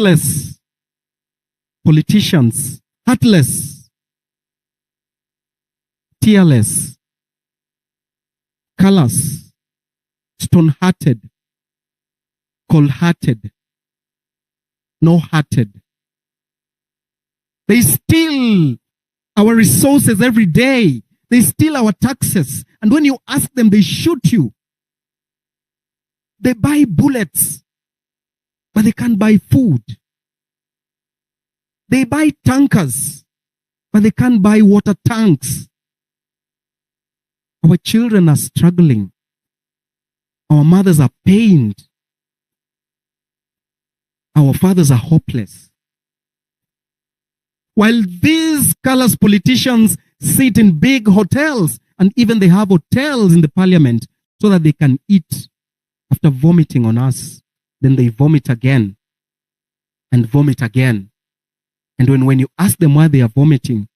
ruthless politicians, heartless, tearless, callous, stone-hearted, cold-hearted, no-hearted. They steal our resources every day. They steal our taxes. And when you ask them, they shoot you. They buy bullets, but they can't buy food. They buy tankers, but they can't buy water tanks. Our children are struggling. Our mothers are pained. Our fathers are hopeless. While these callous politicians sit in big hotels, and even they have hotels in the parliament so that they can eat after vomiting on us. Then they vomit again and vomit again. And when you ask them why they are vomiting,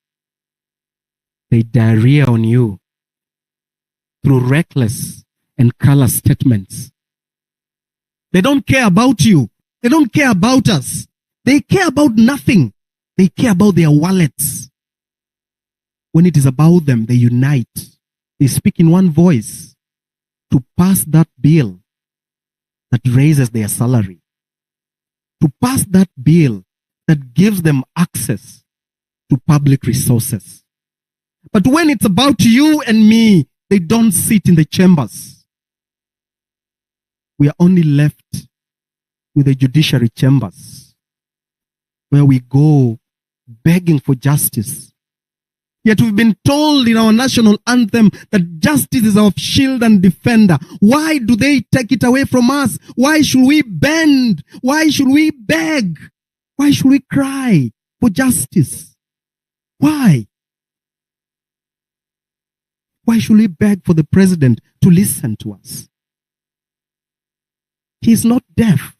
they diarrhea on you through reckless and callous statements. They don't care about you. They don't care about us. They care about nothing. They care about their wallets. When it is about them, they unite. They speak in one voice to pass that bill that raises their salary. To pass that bill that gives them access to public resources. But when it's about you and me, they don't sit in the chambers. We are only left with the judiciary chambers, where we go begging for justice. Yet we've been told in our national anthem that justice is our shield and defender. Why do they take it away from us? Why should we bend? Why should we beg? Why should we cry for justice? Why? Why should we beg for the president to listen to us? He is not deaf.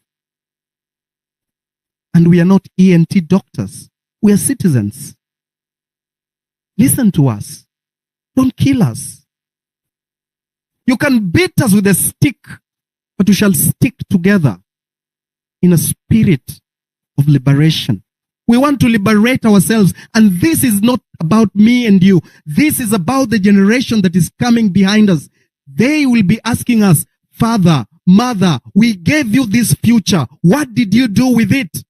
And we are not ENT doctors. We are citizens. Listen to us. Don't kill us. You can beat us with a stick, but we shall stick together in a spirit of liberation. We want to liberate ourselves, and this is not about me and you. This is about the generation that is coming behind us. They will be asking us, Father, Mother, we gave you this future. What did you do with it?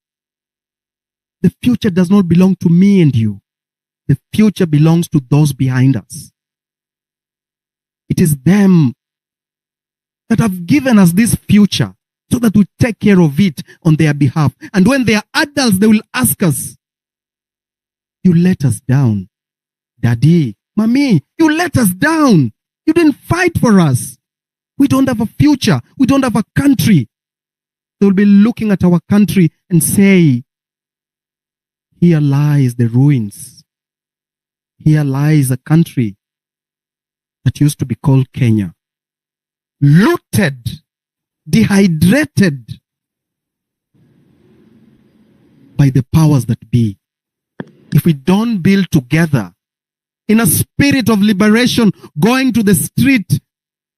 The future does not belong to me and you. The future belongs to those behind us. It is them that have given us this future so that we take care of it on their behalf. And when they are adults, they will ask us, you let us down. Daddy, Mommy, you let us down. You didn't fight for us. We don't have a future. We don't have a country. They will be looking at our country and say, here lies the ruins. Here lies a country that used to be called Kenya. Looted, dehydrated by the powers that be. If we don't build together in a spirit of liberation, going to the street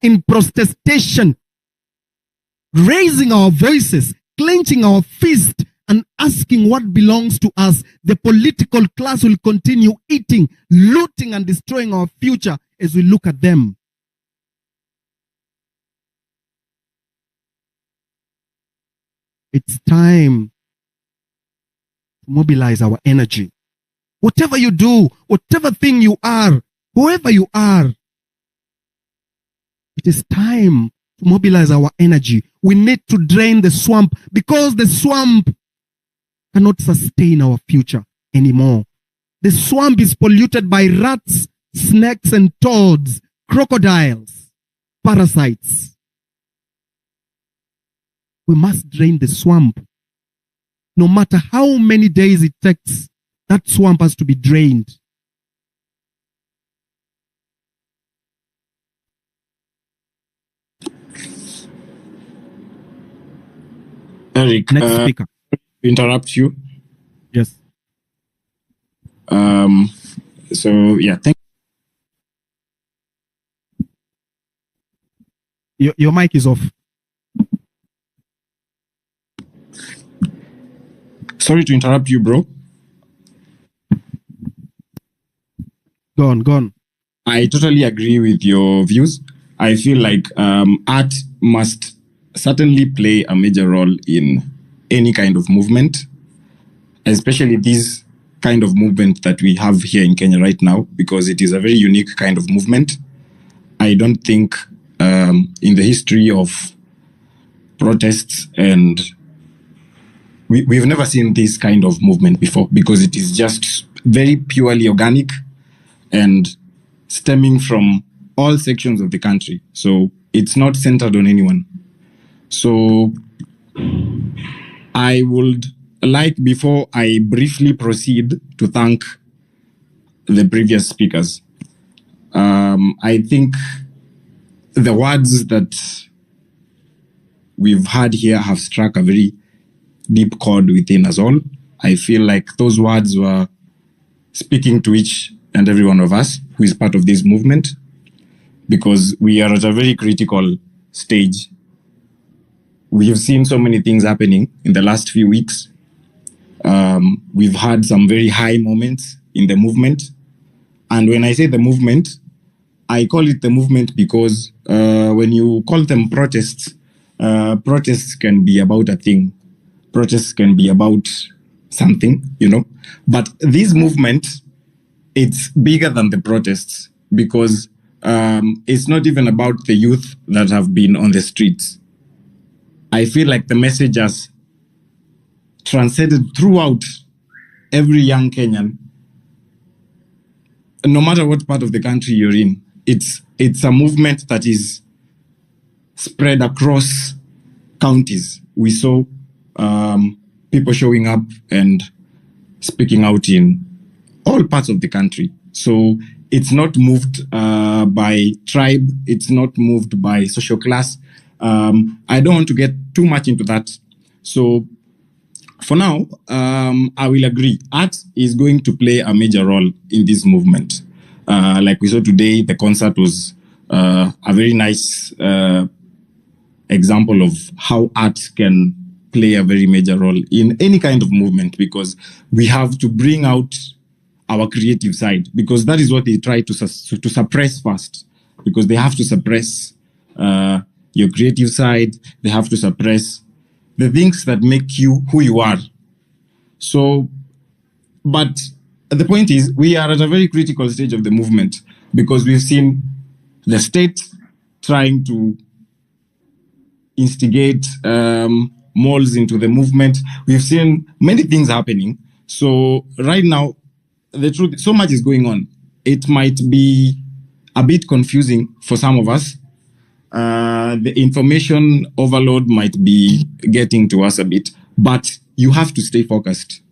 in protestation, raising our voices, clenching our fist, and asking what belongs to us, the political class will continue eating, looting, and destroying our future as we look at them. It's time to mobilize our energy. Whatever you do, whatever thing you are, whoever you are, it is time to mobilize our energy. We need to drain the swamp, because the swamp cannot sustain our future anymore. The swamp is polluted by rats, snakes, and toads, crocodiles, parasites. We must drain the swamp. No matter how many days it takes, that swamp has to be drained. Eric, Next speaker. Interrupt you. Yes. So yeah, thank Your mic is off. sorry to interrupt you, bro. Go on. I totally agree with your views. I feel like art must certainly play a major role in any kind of movement, especially this kind of movement that we have here in Kenya right now, because it is a very unique kind of movement. I don't think in the history of protests and we've never seen this kind of movement before, because it is just very purely organic and stemming from all sections of the country. So it's not centered on anyone. So I would like, before I briefly proceed, to thank the previous speakers. I think the words that we've had here have struck a very deep chord within us all. I feel like those words were speaking to each and every one of us who is part of this movement, because we are at a very critical stage. We have seen so many things happening in the last few weeks. We've had some very high moments in the movement. And when I say the movement, I call it the movement because when you call them protests, protests can be about a thing. Protests can be about something, you know. But this movement, it's bigger than the protests, because it's not even about the youth that have been on the streets. I feel like the message has transcended throughout every young Kenyan, no matter what part of the country you're in. It's a movement that is spread across counties. We saw people showing up and speaking out in all parts of the country. So it's not moved by tribe. It's not moved by social class. I don't want to get too much into that. So for now, I will agree. Art is going to play a major role in this movement. Like we saw today, the concert was a very nice example of how art can play a very major role in any kind of movement, because we have to bring out our creative side, because that is what they try to suppress first, because they have to suppress your creative side. They have to suppress the things that make you who you are. So, but the point is, we are at a very critical stage of the movement, because we've seen the state trying to instigate malls into the movement. We've seen many things happening. So right now, the truth, so much is going on. It might be a bit confusing for some of us. The information overload might be getting to us a bit, but you have to stay focused,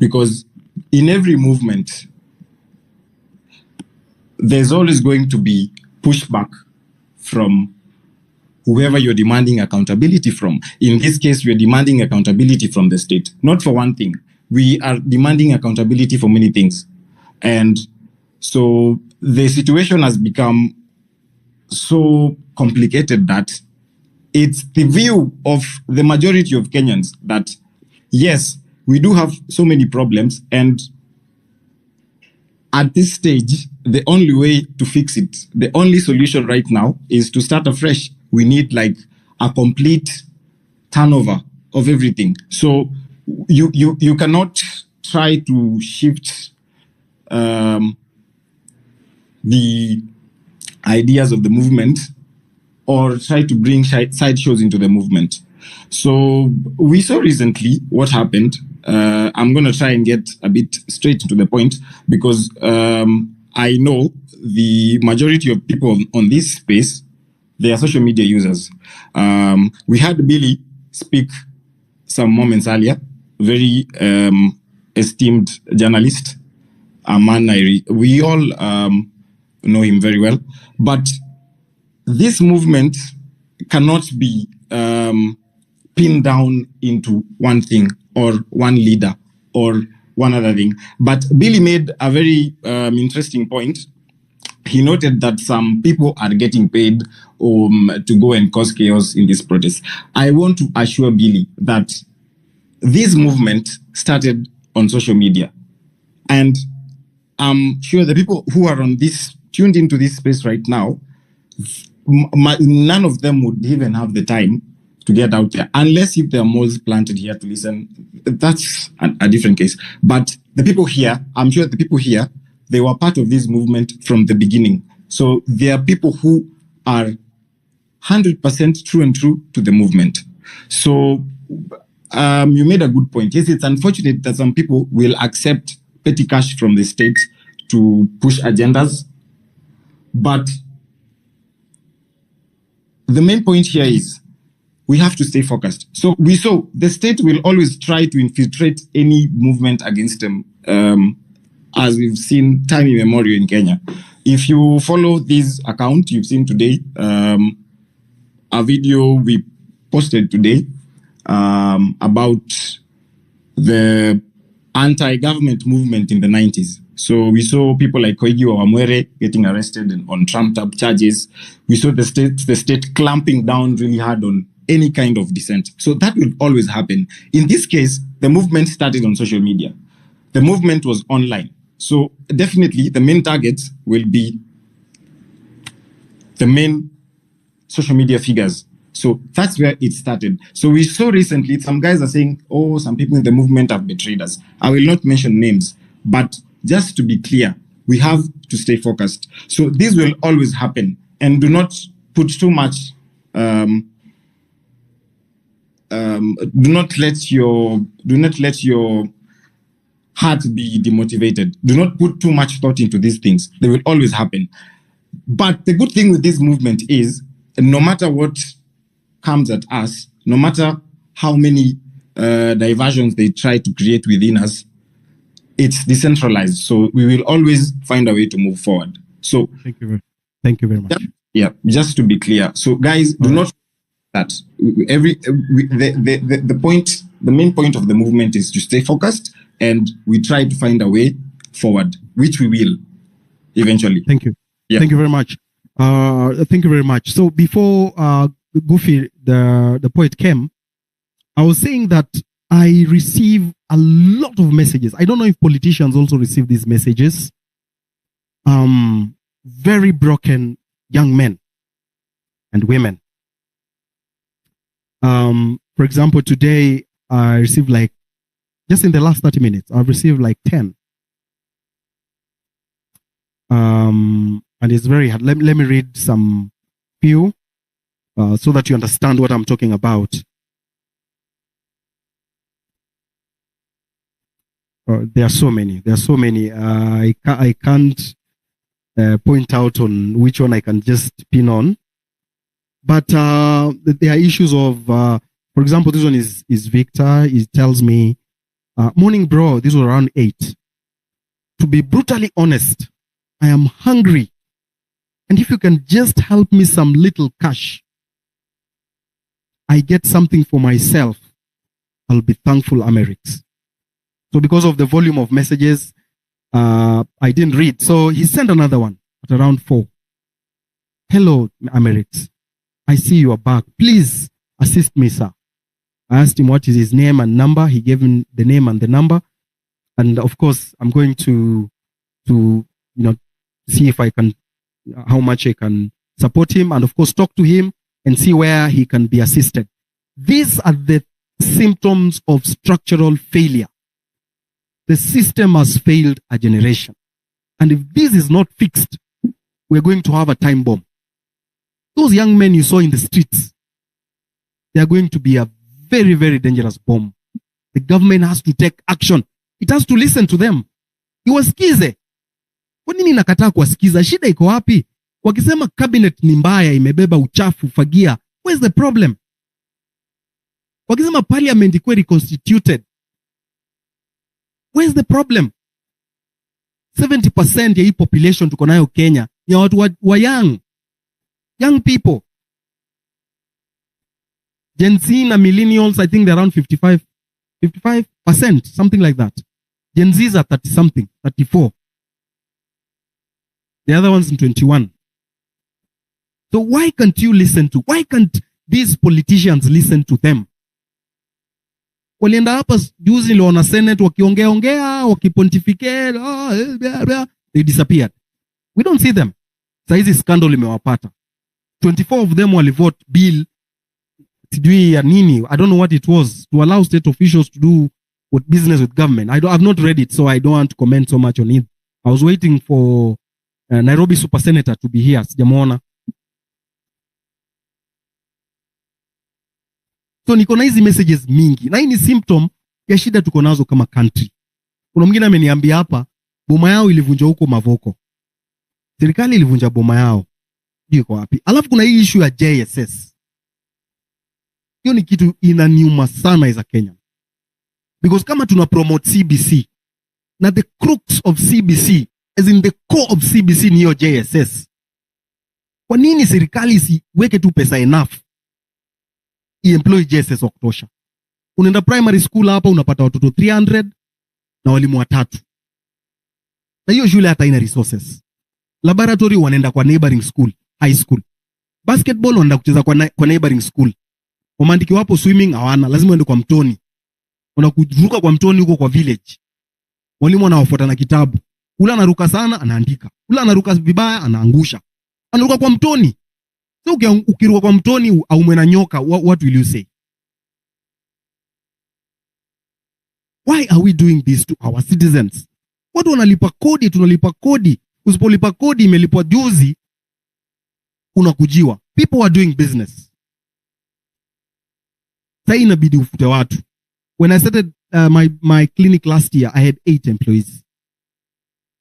because in every movement, there's always going to be pushback from whoever you're demanding accountability from. In this case, we're demanding accountability from the state, not for one thing. We are demanding accountability for many things. And so the situation has become so complicated that it's the view of the majority of Kenyans that, yes, we do have so many problems, and at this stage, the only way to fix it, the only solution right now is to start afresh. We need like a complete turnover of everything. So you cannot try to shift the ideas of the movement or try to bring side shows into the movement. So we saw recently what happened. I'm going to try and get a bit straight to the point, because I know the majority of people on this space, they are social media users. We had Billy speak some moments earlier, very esteemed journalist, a man we all know him very well. But this movement cannot be pinned down into one thing or one leader or one other thing. But Billy made a very interesting point. He noted that some people are getting paid to go and cause chaos in this protest. I want to assure Billy that this movement started on social media. And I'm sure the people who are on this, tuned into this space right now, none of them would even have the time to get out there, unless if there are malls planted here to listen. That's a different case. But the people here, I'm sure the people here, they were part of this movement from the beginning. So there are people who are 100% true and true to the movement. So you made a good point. Yes, it's unfortunate that some people will accept petty cash from the state to push agendas. But the main point here is we have to stay focused. So we saw the state will always try to infiltrate any movement against them, as we've seen time immemorial in Kenya. If you follow this account, you've seen today a video we posted today about the anti-government movement in the 90s. So we saw people like Koigi or Amwere getting arrested on trumped-up charges. We saw the state clamping down really hard on any kind of dissent. So that will always happen. In this case, the movement started on social media. The movement was online. So definitely the main target will be the main social media figures. So that's where it started. So we saw recently, some guys are saying, oh, some people in the movement have betrayed us. I will not mention names, but just to be clear, we have to stay focused. So this will always happen, and do not put too much, do not let your heart be demotivated. Do not put too much thought into these things. They will always happen. But the good thing with this movement is, no matter what comes at us, no matter how many diversions they try to create within us, it's decentralized. So we will always find a way to move forward. So thank you very much. Yeah, just to be clear. So guys, do not that the main point of the movement is to stay focused, and we try to find a way forward, which we will eventually. Thank you. Yeah. Thank you very much. Thank you very much. So before Goofy, the poet, came, I was saying that I receive a lot of messages. I don't know if politicians also receive these messages. Very broken young men and women. For example, today I received just in the last 30 minutes, I've received 10. And it's very hard. Let me read some few so that you understand what I'm talking about. There are so many. I can't point out on which one I can just pin on. But there are issues of, for example, this one is Victor. He tells me, morning, bro. This was around 8. To be brutally honest, I am hungry. And if you can just help me some little cash, I get something for myself, I'll be thankful, Amerix. So because of the volume of messages, I didn't read. So he sent another one at around 4. Hello, Amerix. I see you are back. Please assist me, sir. I asked him what is his name and number. He gave him the name and the number. And of course, I'm going to see if I can, how much I can support him, and of course talk to him and see where he can be assisted. These are the symptoms of structural failure. The system has failed a generation. And if this is not fixed, we're going to have a time bomb. Those young men you saw in the streets, they are going to be a very, very dangerous bomb. The government has to take action. It has to listen to them. Iwasikize. Kwa nini nakataa kuwasikiza? Shida iko wapi? Wakisema cabinet ni mbaya, imebeba uchafu, fagia, where's the problem? Wakisema parliament ikuwe reconstituted, where's the problem? 70% ya hii population tuko nayo Kenya ni watu wa young people. Gen Z na millennials, I think they're around 55%, something like that. Gen Zs are 30 something, 34. The other one's in 21. So why can't these politicians listen to them? Walienda hapa juzi niliona Senate wakiongea wakipontificate, they disappeared. We don't see them. Sasa hizi scandal imewapata. 24 of them walivote bill sijui ya nini, I don't know what it was, to allow state officials to do with business with government. I've not read it, so I don't want to comment so much on it. I was waiting for Nairobi Super Senator to be here, sijamuona. So niko na hizi messages mingi, na hii ni symptom ya shida tuko nazo kama country. Kuna mwingine ameniambia hapa, boma yao ilivunja huko Mavoko. Serikali ilivunja boma yao. Iko wapi? Alafu kuna hii issue ya JSS. Hiyo ni kitu inaniuma sana as a Kenyan. Because kama tuna promote CBC, na the crux of CBC, as in the core of CBC ni hiyo JSS. Kwa nini serikali isiweke tu pesa enough i-employ JSS wa kutosha? Unaenda primary school hapa unapata watoto 300 na walimu 3. Na hiyo shule hata ina resources. Laboratory wanaenda kwa neighboring school, high school. Basketball wanaenda kucheza kwa neighboring school. Wamandiki wapo swimming hawana, lazima waende kwa mtoni. Wanakuruka kwa mtoni huko kwa village. Walimu wanawafuata na kitabu. Ule anaruka sana anaandika. Ule anaruka vibaya anaangusha. Anaruka kwa mtoni. So ukiruka kwa mtoni au umena nyoka, what will you say? Why are we doing this to our citizens? Watu wanalipa kodi, tunalipa kodi. Usipolipa kodi imelipwa juzi unakujiwa. People are doing business. Sasa inabidi ufute watu. When I started my clinic last year, I had 8 employees.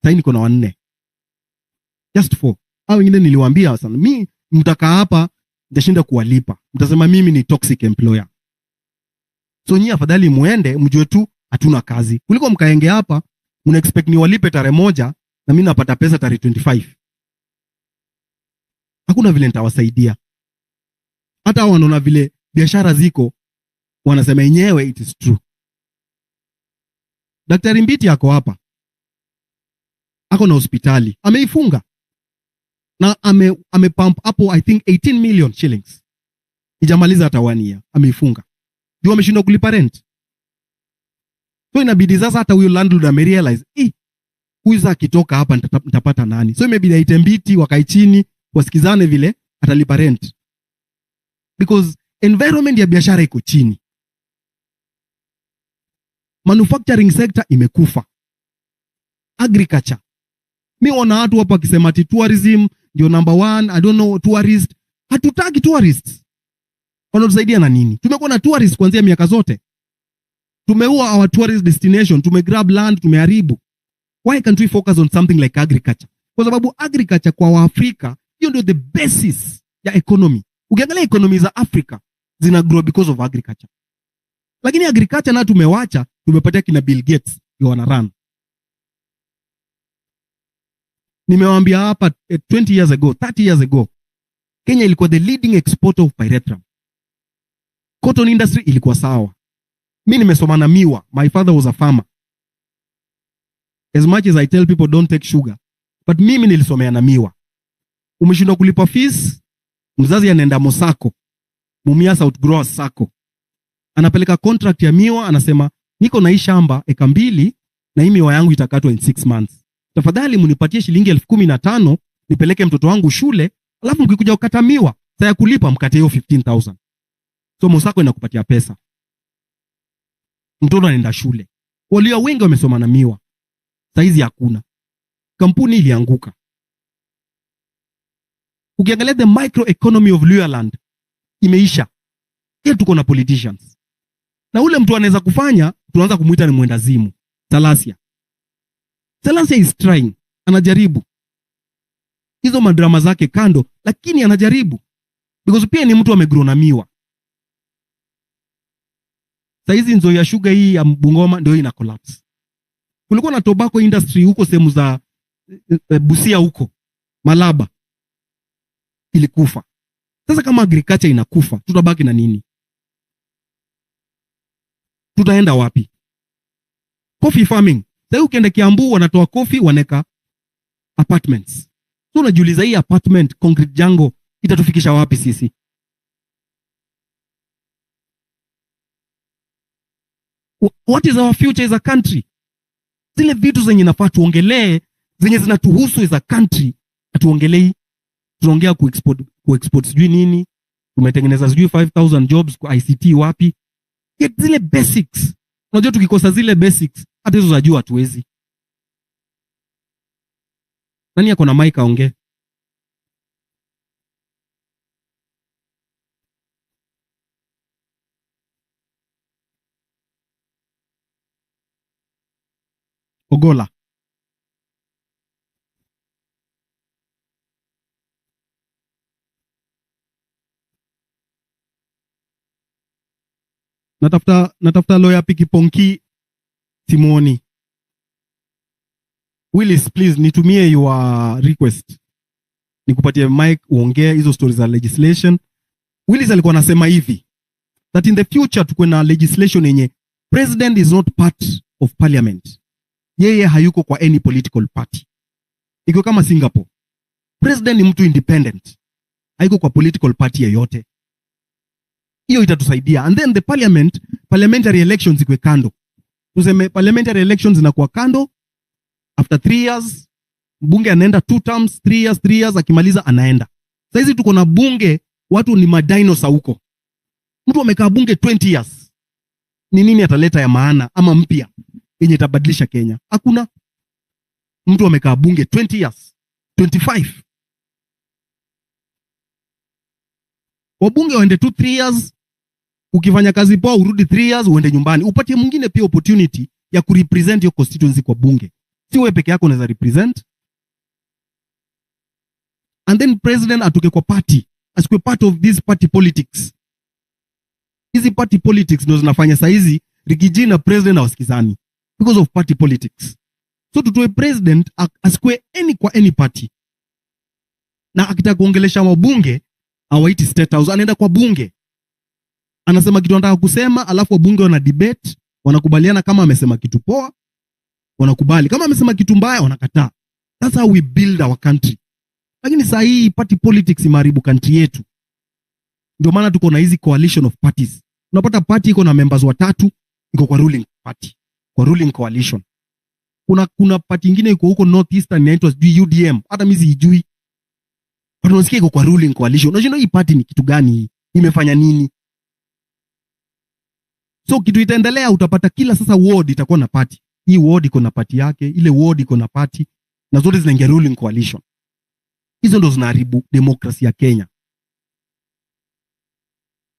Sasa niko na 4. Just 4. Hao wengine niliwaambia sana, mimi mtakaa hapa nitashinda kuwalipa. Mtasema mimi ni toxic employer. So nyinyi afadhali muende mjue tu hatuna kazi. Kuliko mkaenge hapa mna expect ni walipe tarehe 1 na mimi napata pesa tarehe 25. Hakuna vile nitawasaidia. Hata wanaona vile biashara ziko wanasema yenyewe it is true. Daktari Mbiti yako hapa. Ako na hospitali. Ameifunga. Na pump hapo I think 18 million shillings. Ijamaliza hata 1 year. Ameifunga. Ndio ameshindwa kulipa rent. So inabidi sasa hata huyo landlord amerealize, huyu akitoka hapa nitapata nani? So imebidi aite Mbiti wakae chini wasikizane vile atalipa rent. Because environment ya biashara iko chini. Manufacturing sector imekufa. Agriculture. Mimi wana watu hapa wakisema ati tourism ndio number 1, I don't know, tourist. Hatutaki tourists. Wanatusaidia na nini? Tumekuwa na tourists kuanzia miaka zote. Tumeua our tourist destination, tumegrab land, tumeharibu. Why can't we focus on something like agriculture? Kwa sababu agriculture kwa Waafrika hiyo ndio the basis ya economy. Ukiangalia economy za Africa zina grow because of agriculture. Lakini agriculture na tumewacha, tumepatia kina Bill Gates ndio wana run. Nimewaambia hapa 20 years ago, 30 years ago, Kenya ilikuwa the leading exporter of pyrethrum. Cotton industry ilikuwa sawa. Mimi nimesoma na miwa. My father was a farmer. As much as I tell people don't take sugar, but mimi nilisomea na miwa. Umeshindwa kulipa fees, mzazi anaenda Mosako, Mumia South Growers Sacco. Anapeleka contract ya miwa, anasema niko na hii shamba eka 2 na hii miwa yangu itakatwa in 6 months. Tafadhali munipatie shilingi 15,000 nipeleke mtoto wangu shule, alafu mkikuja ukata miwa, saa ya kulipa mkate hiyo 15,000. So Mosako inakupatia pesa. Mtoto anaenda shule. Walio wengi wamesoma na miwa. Saizi hakuna. Kampuni ilianguka. Ukiangalia the microeconomy of Luyaland imeisha. Hiyo tuko na politicians. Na ule mtu anaweza kufanya, tunaanza kumuita ni mwendazimu. Salasia. Salasia is trying. Anajaribu. Hizo madrama zake kando, lakini anajaribu. Because pia ni mtu amegrow na miwa. Saizi Nzoia Sugar hii ya Bungoma ndio ina collapse. Kulikuwa na tobacco industry huko sehemu za Busia huko, Malaba. Ilikufa. Sasa kama agriculture inakufa, tutabaki na nini? Tutaenda wapi? Coffee farming. Sasa ukienda Kiambu wanatoa coffee waneka apartments. So unajiuliza hii apartment concrete jungle itatufikisha wapi sisi? What is our future as a country? Zile vitu zenye nafaa tuongelee, zenye zinatuhusu as a country, atuongelei. Tunaongea kuexport sijui nini, tumetengeneza sijui 5,000 jobs kwa ICT wapi. Yet zile basics, unajua tukikosa zile basics, hata hizo zajua hatuwezi. Nani yako na mic aongee? Ogola. Natafuta lawyer Pikiponki Simoni. Willis, please nitumie your request. Nikupatie mic uongee hizo stories za legislation. Willis alikuwa anasema hivi that in the future tuko na legislation yenye president is not part of parliament. Yeye hayuko kwa any political party. Iko kama Singapore. President ni mtu independent. Hayuko kwa political party yoyote. Hiyo itatusaidia. And then the parliamentary elections ikwe kando. Tuseme parliamentary elections inakuwa kando. After 3 years, bunge anaenda 2 terms, 3 years, akimaliza anaenda. Saizi tuko na bunge, watu ni madinosa huko. Mtu amekaa bunge 20 years. Ni nini ataleta ya maana ama mpya yenye itabadilisha Kenya? Hakuna. Mtu amekaa bunge 20 years, 25. Wabunge waende 2-3 years, ukifanya kazi poa urudi 3 years uende nyumbani. Upatie mwingine pia opportunity ya kurepresent your constituency kwa bunge. Si wewe peke yako unaweza represent. And then president atoke kwa party, asikwe part of this party politics. Hizi party politics ndio zinafanya saizi Rigiji na president hawasikizani because of party politics. So tutoe president asikwe kwa any party. Na akitaka kuongelesha wabunge hawaiti state house, anaenda kwa bunge. Anasema kitu anataka kusema, alafu wabunge wana debate, wanakubaliana kama amesema kitu poa, wanakubali. Kama amesema kitu mbaya, wanakataa. That's how we build our country. Lakini saa hii party politics imeharibu country yetu. Ndio maana tuko na hizi coalition of parties. Unapata party iko na members 3, iko kwa ruling party, kwa ruling coalition. Kuna party nyingine iko huko northeastern inaitwa UDM, hata mimi sijui. Watu wanasikia iko kwa ruling coalition. Unajua hii party ni kitu gani hii? Imefanya nini? So kitu itaendelea, utapata kila sasa ward itakuwa na party. Hii ward iko na party yake, ile ward iko na party, na zote zinaingia ruling coalition. Hizo ndo zinaharibu demokrasia ya Kenya.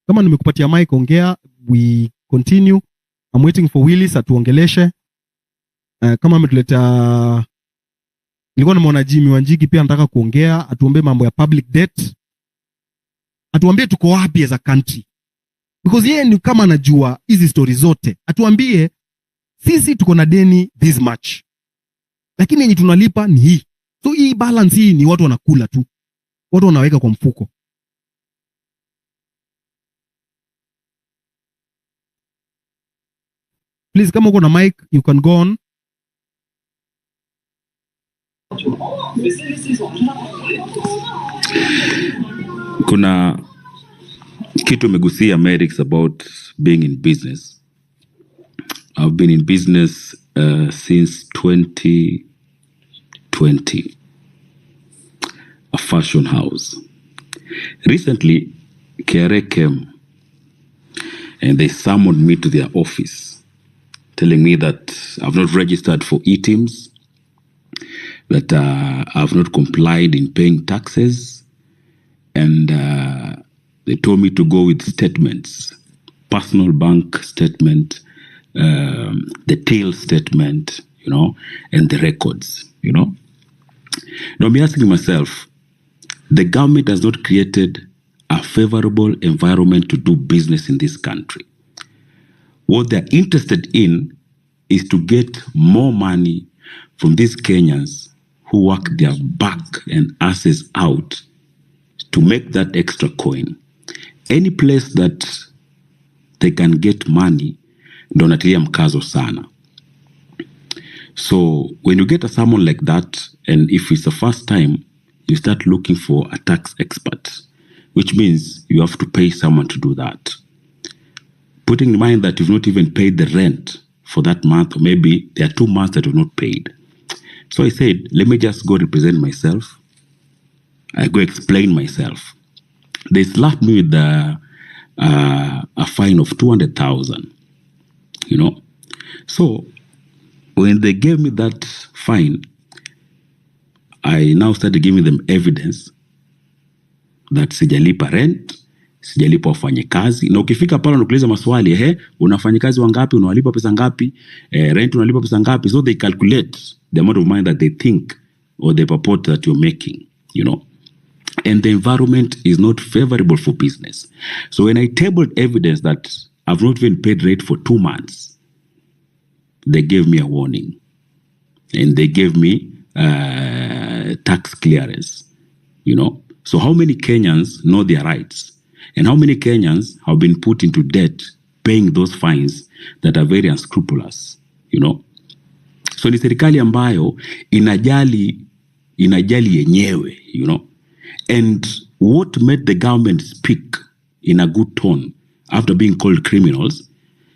Kama nimekupatia mic ongea, we continue. I'm waiting for Willis atuongeleshe. Kama ametuleta, nilikuwa namuona Jimmy Wanjigi pia anataka kuongea, atuombe mambo ya public debt. Atuambie tuko wapi as a country. Because yeye ni kama anajua hizi stories zote. Atuambie sisi tuko na deni this much, lakini yenye tunalipa ni hii. So hii balance hii ni watu wanakula tu, watu wanaweka kwa mfuko. Please, kama uko na mic, you can go on. Kuna kitu umegusia Merix about being in business. I've been in business since 2020. A fashion house. Recently, KRA came and they summoned me to their office, telling me that I've not registered for e-teams, that I've not complied in paying taxes, and they told me to go with statements, personal bank statement, the tail statement, and the records, Now I'm asking myself, the government has not created a favorable environment to do business in this country. What they're interested in is to get more money from these Kenyans who work their back and asses out to make that extra coin. Any place that they can get money, ndo natilia mkazo sana. So when you get someone like that, and if it's the first time, you start looking for a tax expert, which means you have to pay someone to do that. putting in mind that you've not even paid the rent for that month, or maybe there are 2 months that you've not paid. So I said, let me just go represent myself. I go explain myself. They slapped me with a fine of 200,000, you know. So when they gave me that fine, I now started giving them evidence that sijalipa rent, sijalipa wafanyikazi. Na ukifika pale unakuuliza maswali, unafanyikazi wangapi, unawalipa pesa ngapi, rent unalipa pesa ngapi? So they calculate the amount of money that they think or they purport that you're making, you know. And the environment is not favorable for business. So when I tabled evidence that I've not even paid rent for 2 months, they gave me a warning. And they gave me tax clearance, you know. So how many Kenyans know their rights? And how many Kenyans have been put into debt paying those fines that are very unscrupulous, you know? So ni serikali ambayo inajali yenyewe, you know? And what made the government speak in a good tone after being called criminals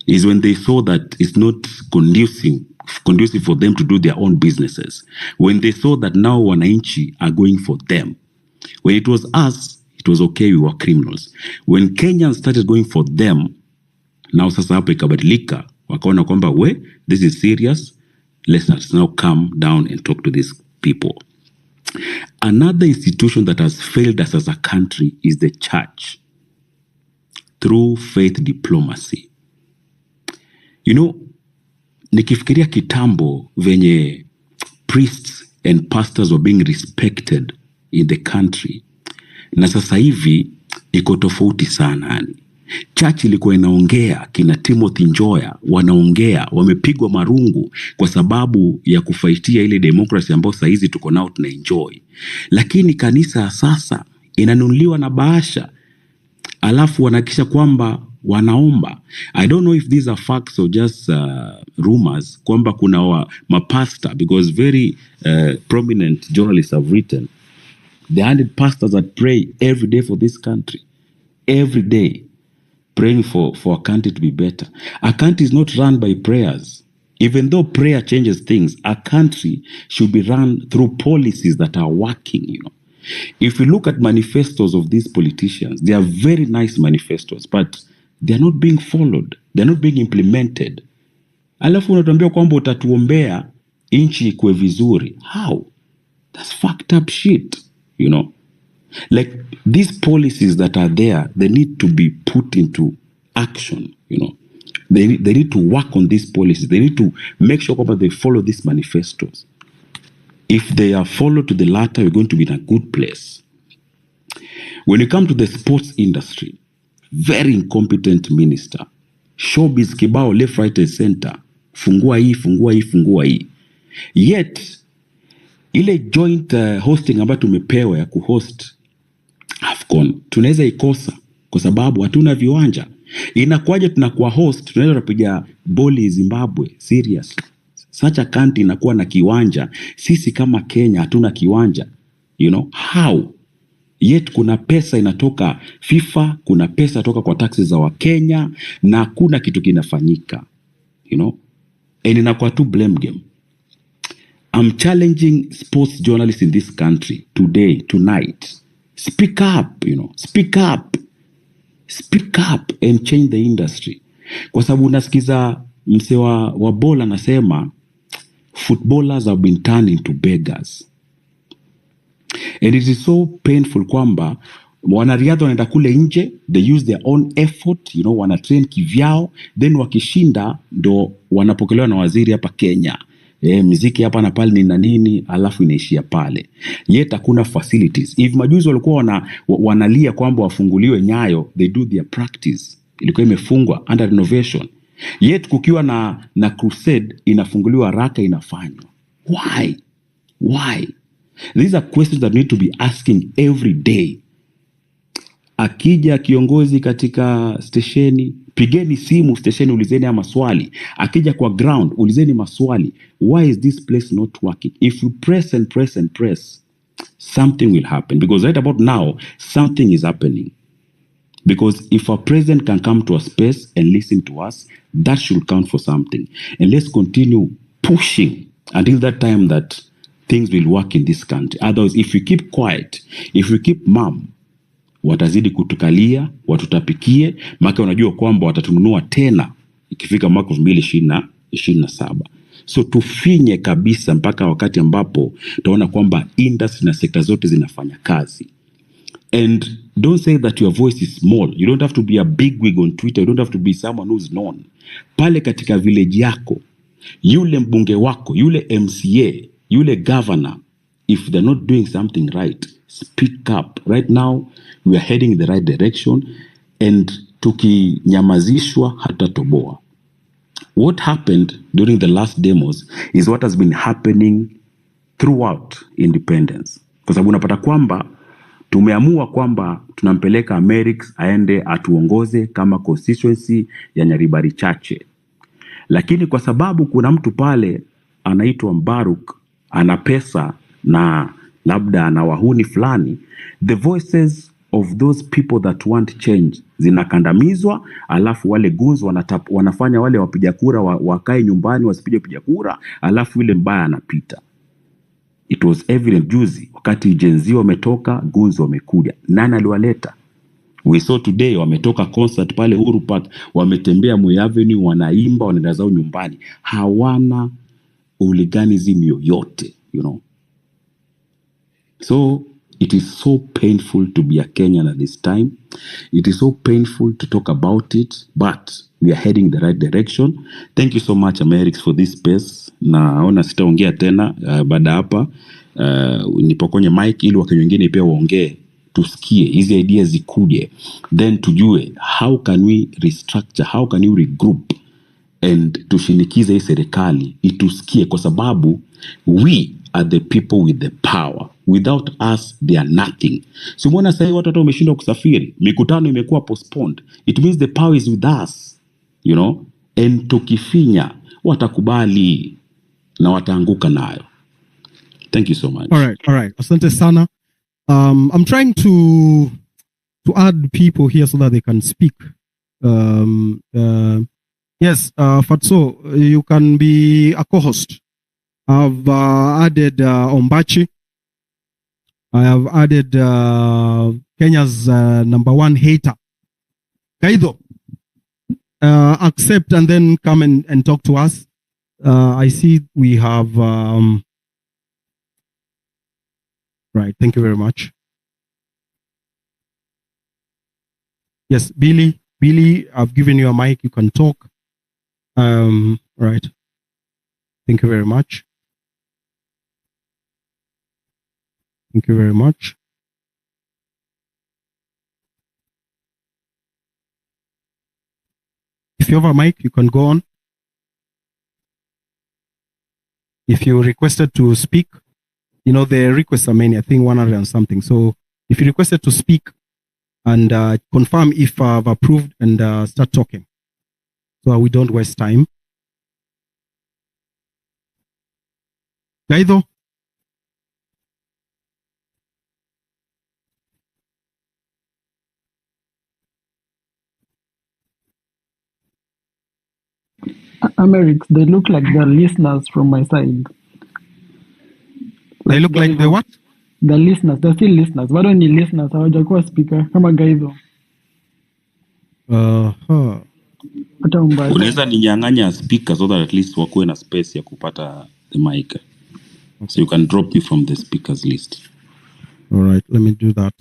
is when they saw that it's not conducive for them to do their own businesses. When they saw that now wananchi are going for them. When it was us, it was okay, we were criminals. When Kenyans started going for them, now sasa hapo ikabadilika, wakaona kwamba this is serious, let's now come down and talk to these people. Another institution that has failed us as a country is the church through faith diplomacy. You know, nikifikiria kitambo venye priests and pastors were being respected in the country, na sasa hivi iko tofauti sana yani. Church ilikuwa inaongea, kina Timothy Njoya wanaongea, wamepigwa marungu kwa sababu ya kufaitia ile democracy ambayo sasa hizi tuko nao tuna enjoy. Lakini kanisa sasa inanunuliwa na bahasha, alafu wanakisha kwamba wanaomba. I don't know if these are facts or just rumors, kwamba kuna mapasta, because very prominent journalists have written, the 100 pastors that pray every day for this country, every day, praying for a country to be better. A country is not run by prayers. Even though prayer changes things, a country should be run through policies that are working, you know. If you look at manifestos of these politicians, they are very nice manifestos, but they are not being followed. They are not being implemented. Alafu unatuambia kwamba utatuombea inchi ikuwe vizuri. How? That's fucked up shit, you know. Like, these policies that are there, they need to be put into action, you know. They need to work on these policies. They need to make sure that they follow these manifestos. If they are followed to the latter, we're going to be in a good place. When you come to the sports industry, very incompetent minister. Showbiz kibao, left, right, and center. Fungua hii, fungua hii, fungua hii. Yet, ile joint hosting ambayo tumepewa ya kuhost AFCON, tunaweza ikosa kwa sababu hatuna viwanja. Inakuwaje tunakuwa host, tunaweza kupiga boli Zimbabwe, serious. Such a country inakuwa na kiwanja, sisi kama Kenya hatuna kiwanja. You know, how? Yet kuna pesa inatoka FIFA, kuna pesa inatoka kwa taxes za Wakenya, na hakuna kitu kinafanyika. You know? And inakuwa tu blame game. I'm challenging sports journalists in this country today, tonight. Speak up, you know, speak up. Speak up and change the industry. Kwa sababu unasikiza mse wa bola anasema footballers have been turned into beggars. And it is so painful kwamba wanariadha wanaenda kule nje, they use their own effort, you know, wanatrain kivyao, then wakishinda ndo wanapokelewa na waziri hapa Kenya. Muziki hapa na pale ni nini, alafu inaishia pale. Yet hakuna facilities. If majuzi walikuwa wanalia kwamba wafunguliwe Nyayo, they do their practice. Ilikuwa imefungwa under renovation. Yet kukiwa na crusade inafunguliwa haraka inafanywa. Why? Why? These are questions that need to be asking every day. Akija kiongozi katika stesheni, pigeni simu stesheni, ulizeni ya maswali. Akija kwa ground, ulizeni maswali. Why is this place not working? If you press and press and press, something will happen. Because right about now, something is happening. Because if our president can come to a space and listen to us, that should count for something. And let's continue pushing until that time that things will work in this country. Otherwise, if we keep quiet, if we keep mum, watazidi kutukalia, watutapikie, maka unajua kwamba watatununua tena ikifika mwaka 2027. So tufinye kabisa mpaka wakati ambapo taona kwamba industry na sekta zote zinafanya kazi. And don't say that your voice is small. You don't have to be a big wig on Twitter. You don't have to be someone who's known. Pale katika village yako, yule mbunge wako, yule MCA, yule governor, if they're not doing something right, speak up. Right now, we are heading in the right direction, and tukinyamazishwa hatatoboa. What happened during the last demos is what has been happening throughout independence. Kwa sababu unapata kwamba tumeamua kwamba tunampeleka Amerix aende atuongoze kama constituency ya Nyaribari Chache. Lakini kwa sababu kuna mtu pale anaitwa Mbaruk, ana pesa na labda ana wahuni fulani, the voices of those people that want change zinakandamizwa, alafu wale goons wanafanya wale wapiga kura wakae nyumbani wasipige piga kura, alafu yule mbaya anapita. It was evident juzi wakati Gen Z wametoka, goons wamekuja. Nani aliwaleta? We saw today wametoka concert pale Uhuru Park, wametembea Moi Avenue, wanaimba, wanaenda zao nyumbani. Hawana hooliganism yoyote, you know. So it is so painful to be a Kenyan at this time. It is so painful to talk about it, but we are heading the right direction. Thank you so much, Amerix, for this space. Naona sitaongea tena baada hapa. Nipokonye mic ili wakati wengine pia waongee, tusikie hizi ideas zikuje, then tujue how can we restructure, how can we regroup and tushinikize hii serikali itusikie, kwa sababu we are the people with the power. Without us they are nothing. So mbona sasa watu wameshindwa kusafiri, mikutano imekuwa postponed, it means the power is with us, you know, and tukifinya watakubali na wataanguka nayo. Thank you so much. All right. Asante sana. I'm trying to add people here so that they can speak. Yes, Fatso, you can be a co-host. I've added Ombachi. I have added Kenya's #1 hater. Kaido, accept and then come and talk to us. I see we have... Right, thank you very much. Yes, Billy, I've given you a mic, you can talk. Right. Thank you very much. Thank you very much. If you have a mic, you can go on. If you requested to speak, you know, the requests are many, I think 100 and something. So if you requested to speak and confirm if I've approved and start talking, so we don't waste time. Gaido? Amerix, they look like the listeners from my side. They look like the what? The listeners, they're still listeners. Why don't you listeners? Hawajakuwa speaker kama Gaido. Hata Umbachi. Unaweza ninyang'anya speaker so that at least wakuwe na space ya kupata the mic. Okay. So you can drop me from the speakers list. All right, let me do that.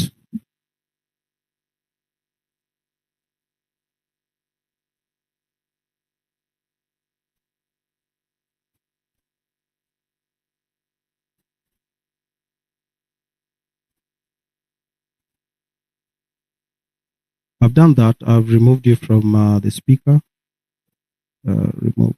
I've done that. I've removed you from the speaker. Remove.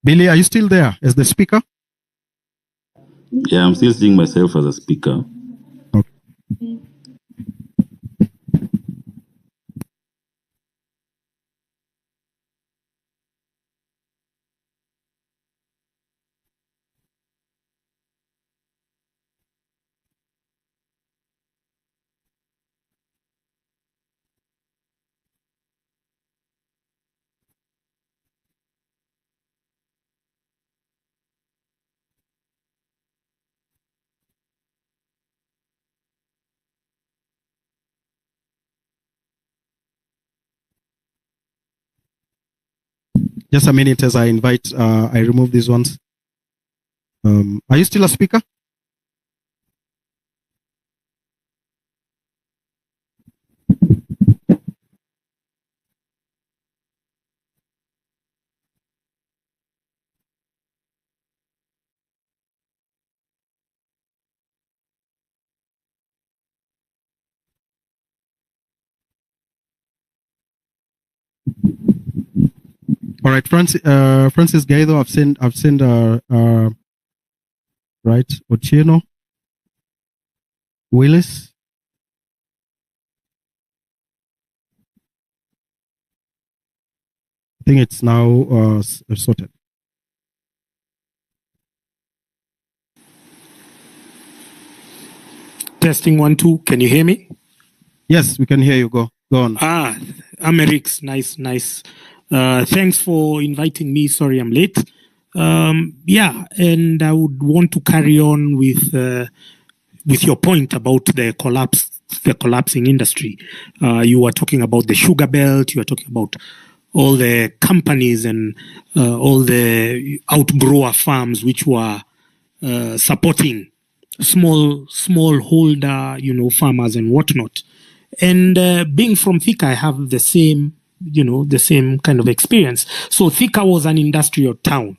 Billy, are you still there as the speaker? Yeah, I'm still seeing myself as a speaker. Okay. Just a minute as I invite, I remove these ones. Are you still a speaker? All right, Francis Gaido, I've sent right, Ochieno, Willis. I think it's now sorted. Testing 1, 2. Can you hear me? Yes, we can hear you. Go on. Amerix, nice. Thanks for inviting me. Sorry, I'm late. Yeah, and I would want to carry on with your point about the collapsing industry. You were talking about the sugar belt. You were talking about all the companies and all the outgrower farms which were supporting small holder, farmers and whatnot. And being from Thika, I have the same kind of experience. So Thika was an industrial town.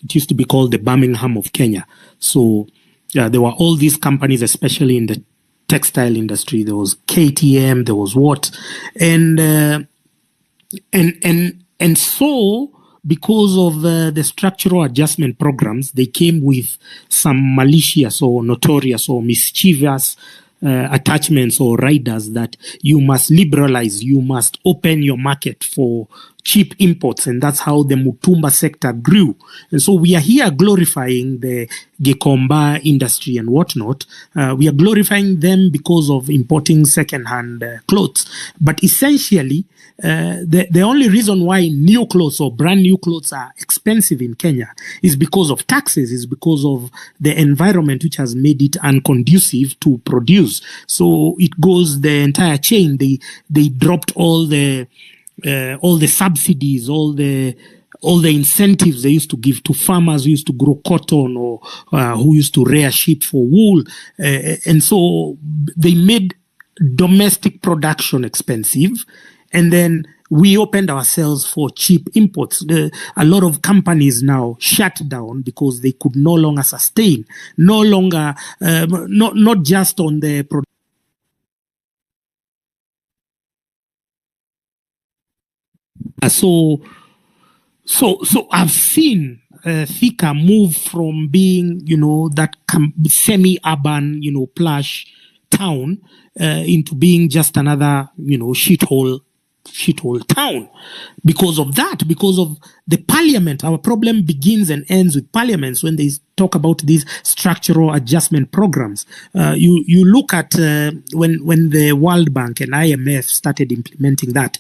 It used to be called the Birmingham of Kenya. So there were all these companies, especially in the textile industry. There was KTM, there was what, and so because of the structural adjustment programs, they came with some malicious or notorious or mischievous attachments or riders that you must liberalize, you must open your market for cheap imports, and that's how the Mutumba sector grew. And so we are here glorifying the Gikomba industry and whatnot. We are glorifying them because of importing second-hand clothes. But essentially, the only reason why new clothes or brand new clothes are expensive in Kenya is because of taxes, is because of the environment which has made it unconducive to produce. So it goes the entire chain. They dropped all the subsidies, all the incentives they used to give to farmers who used to grow cotton or who used to rear sheep for wool. And so they made domestic production expensive. And then we opened ourselves for cheap imports. A lot of companies now shut down because they could no longer sustain, no longer, not just on the production. So I've seen Thika move from being, that semi-urban, plush town into being just another, shithole town. Because of that, because of the parliament. Our problem begins and ends with parliaments when they talk about these structural adjustment programs. You look at when the World Bank and IMF started implementing that,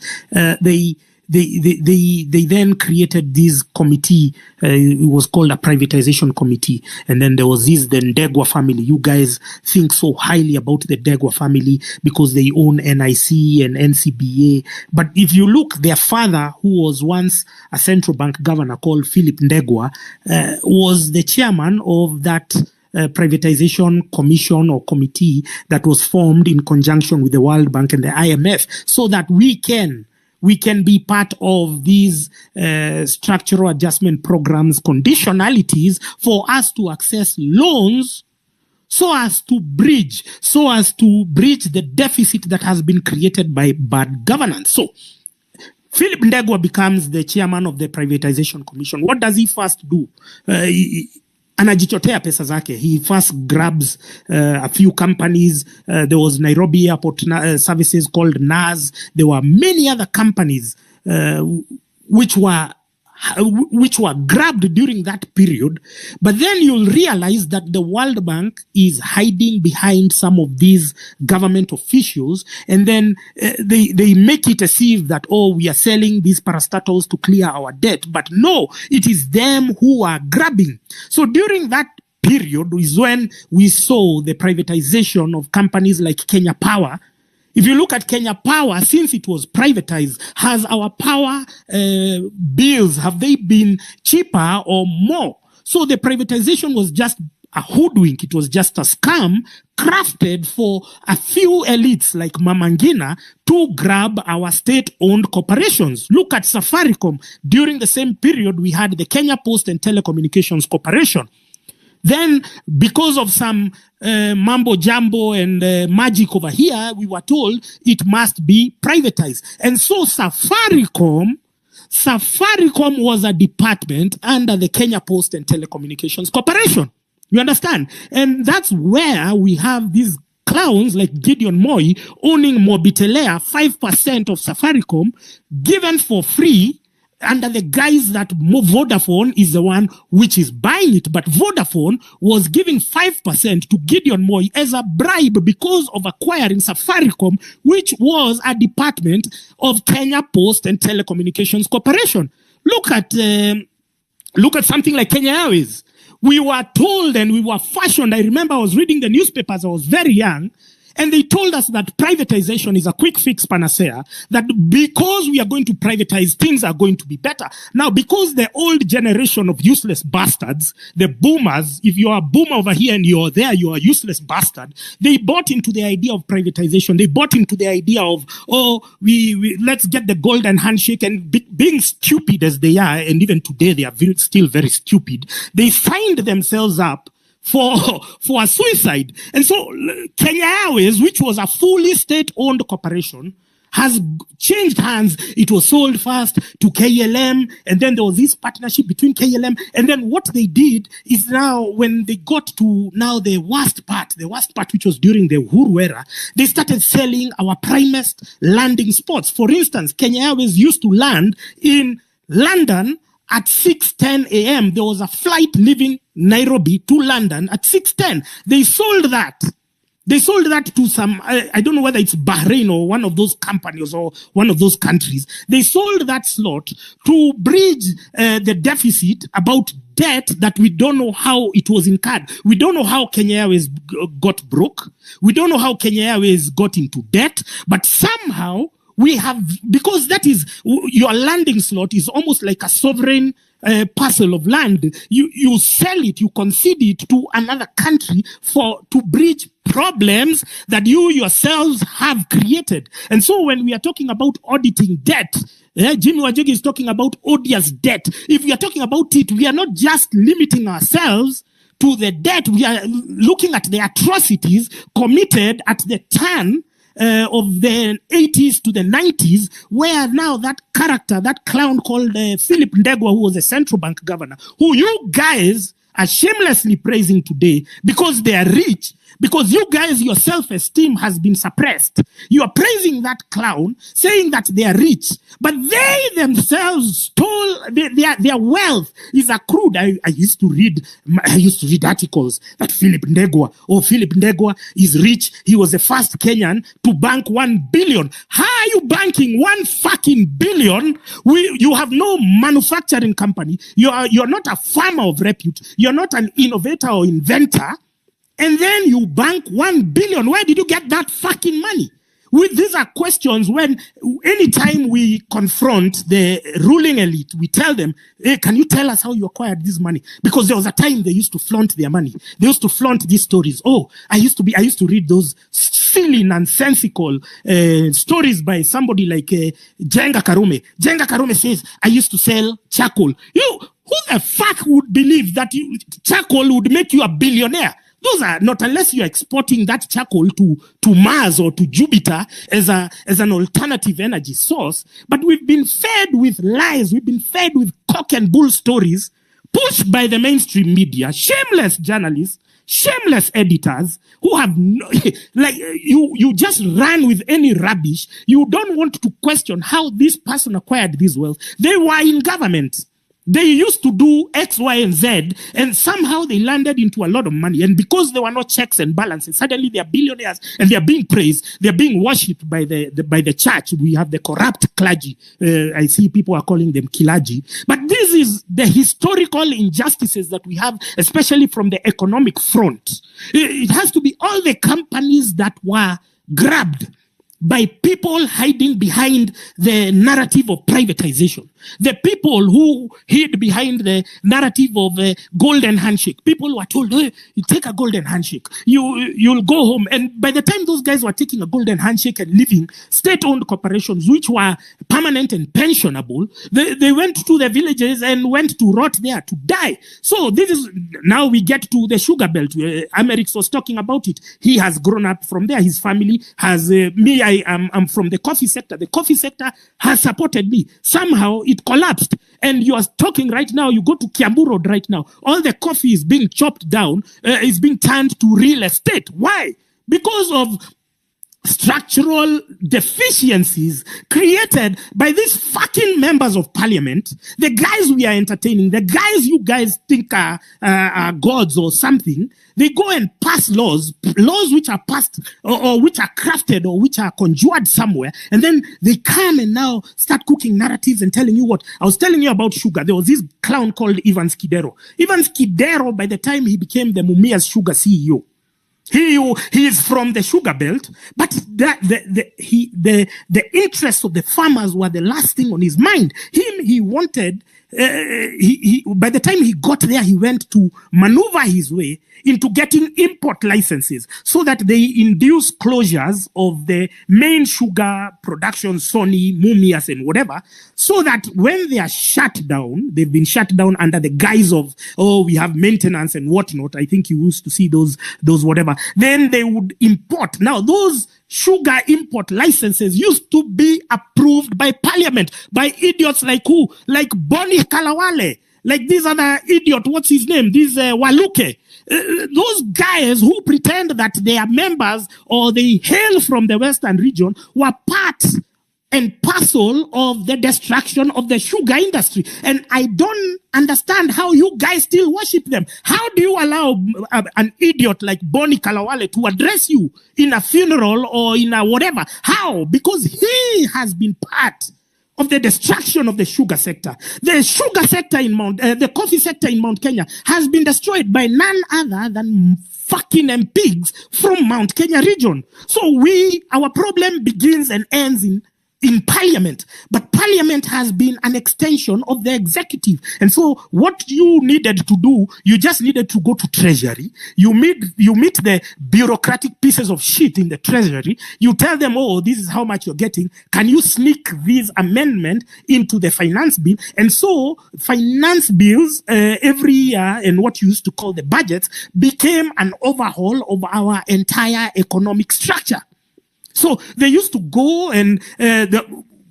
they then created this committee. It was called a privatization committee. And then there was the Ndegwa family. You guys think so highly about the Ndegwa family because they own NIC and NCBA. But if you look, their father, who was once a central bank governor called Philip Ndegwa, was the chairman of that privatization commission or committee that was formed in conjunction with the World Bank and the IMF, so that we can be part of these structural adjustment programs, conditionalities for us to access loans so as to bridge the deficit that has been created by bad governance. So Philip Ndegwa becomes the chairman of the privatization commission. What does he first do? Anajichotea pesa zake. He first grabs a few companies. There was Nairobi Airport Services called NAS. There were many other companies which were grabbed during that period. But then you'll realize that the World Bank is hiding behind some of these government officials, and then they make it as if that, we are selling these parastatals to clear our debt. But no, it is them who are grabbing. So during that period is when we saw the privatization of companies like Kenya Power If you look at Kenya Power, since it was privatized, has our power bills, have they been cheaper or more? So the privatization was just a hoodwink. It was just a scam crafted for a few elites like Mamangina to grab our state-owned corporations. Look at Safaricom. During the same period, we had the Kenya Post and Telecommunications Corporation. Then, because of some mambo jumbo and magic over here, we were told it must be privatized. And so Safaricom was a department under the Kenya Post and Telecommunications Corporation. You understand? And that's where we have these clowns like Gideon Moi owning Mobitelea, 5% of Safaricom, given for free under the guise that Vodafone is the one which is buying it. But Vodafone was giving 5% to Gideon Moi as a bribe because of acquiring Safaricom, which was a department of Kenya Post and Telecommunications Corporation. Look at something like Kenya Airways. We were told and we were fashioned. I remember I was reading the newspapers. I was very young. And they told us that privatization is a quick fix panacea, that because we are going to privatize, things are going to be better. Now, because the old generation of useless bastards, the boomers, if you are a boomer over here and you're there, you're a useless bastard, they bought into the idea of privatization. They bought into the idea of, let's get the golden handshake, and being stupid as they are, and even today they are still very stupid, they signed themselves up for a suicide. And so Kenya Airways, which was a fully state-owned corporation, has changed hands. It was sold first to KLM, and then there was this partnership between KLM. And then what they did is now, when they got to now the worst part, which was during the UHURU era, they started selling our primest landing spots. For instance, Kenya Airways used to land in London at 6:10 a.m. There was a flight leaving Nairobi to London at 6:10. They sold that. They sold that to some, I don't know whether it's Bahrain or one of those companies or one of those countries. They sold that slot to bridge the deficit about debt that we don't know how it was incurred. We don't know how Kenya Airways got broke. We don't know how Kenya Airways got into debt, but somehow we have, because that is, your landing slot is almost like a sovereign parcel of land. You sell it, you concede it to another country to bridge problems that you yourselves have created. And so when we are talking about auditing debt, Jimmy Wajegi is talking about odious debt. If we are talking about it, we are not just limiting ourselves to the debt. We are looking at the atrocities committed at the turn of the 80s to the 90s, where now that character, that clown called Philip Ndegwa, who was a central bank governor, who you guys are shamelessly praising today because they are rich, because you guys, your self-esteem has been suppressed. You are praising that clown, saying that they are rich, but they themselves stole their wealth is accrued. I used to read articles that Philip Ndegwa is rich. He was the first Kenyan to bank 1 billion. How are you banking 1 fucking billion? You have no manufacturing company. You're not a farmer of repute. You're not an innovator or inventor. And then you bank 1 billion. Where did you get that fucking money? These are questions when, anytime we confront the ruling elite, we tell them, hey, can you tell us how you acquired this money? Because there was a time they used to flaunt their money. They used to flaunt these stories. Oh, I used to read those silly, nonsensical stories by somebody like Jenga Karume. Jenga Karume says, I used to sell charcoal. Who the fuck would believe that charcoal would make you a billionaire? Those are not, unless you're exporting that charcoal to Mars or to Jupiter as an alternative energy source. But we've been fed with lies. We've been fed with cock and bull stories pushed by the mainstream media, shameless journalists, shameless editors who have you just run with any rubbish. You don't want to question how this person acquired this wealth. They were in government. They used to do X, Y, and Z, and somehow they landed into a lot of money. And because there were no checks and balances, suddenly they are billionaires and they are being praised. They are being worshipped by the church. We have the corrupt clergy. I see people are calling them kilaji. But this is the historical injustices that we have, especially from the economic front. It has to be all the companies that were grabbed by people hiding behind the narrative of privatization. The people who hid behind the narrative of a golden handshake. People were told, hey, you take a golden handshake, you'll go home. And by the time those guys were taking a golden handshake and leaving, state-owned corporations, which were permanent and pensionable, they went to the villages and went to rot there to die. So this is, now we get to the sugar belt. Amerix was talking about it. He has grown up from there. His family has, I'm from the coffee sector. The coffee sector has supported me. Somehow it collapsed. And you are talking right now, you go to Kiambu Road right now, all the coffee is being chopped down, is being turned to real estate. Why? Because of structural deficiencies created by these fucking members of parliament, the guys we are entertaining, the guys you guys think are gods or something. They go and pass laws which are passed or which are crafted or which are conjured somewhere, and then they come and now start cooking narratives and telling you what. I was telling you about sugar. There was this clown called Ivan Skidero. Ivan Skidero, by the time he became the Mumia's sugar CEO, he is from the sugar belt, but the interests of the farmers were the last thing on his mind. He wanted. By the time he got there, he went to maneuver his way into getting import licenses so that they induce closures of the main sugar production, Sony, Mumias, and whatever, so that when they are shut down, they've been shut down under the guise of, oh, we have maintenance and whatnot. I think you used to see those whatever. Then they would import. Now, those sugar import licenses used to be approved by parliament, by idiots like who? Like Bonnie Kalawale, like this other idiot, what's his name? This Waluke. Those guys who pretend that they are members or they hail from the Western region were part and parcel of the destruction of the sugar industry. And I don't understand how you guys still worship them. How do you allow an idiot like Bonnie Kalawale to address you in a funeral or in a whatever? How? Because he has been part of the destruction of the sugar sector. The sugar sector in the coffee sector in Mount Kenya has been destroyed by none other than fucking MPs from Mount Kenya region. So our problem begins and ends in parliament, but parliament has been an extension of the executive. And so what you needed to do, you just needed to go to treasury. You meet the bureaucratic pieces of shit in the treasury. You tell them, oh, this is how much you're getting. Can you sneak this amendment into the finance bill? And so finance bills every year, and what you used to call the budgets, became an overhaul of our entire economic structure. So they used to go and,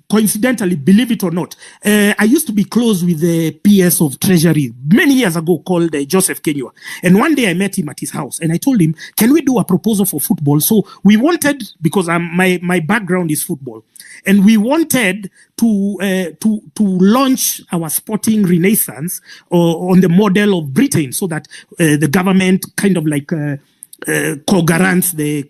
coincidentally, believe it or not, I used to be close with the PS of Treasury many years ago called Joseph Kenywa. And one day I met him at his house and I told him, can we do a proposal for football? So we wanted, because my background is football, and we wanted to launch our sporting renaissance on the model of Britain, so that the government kind of like co-guarants the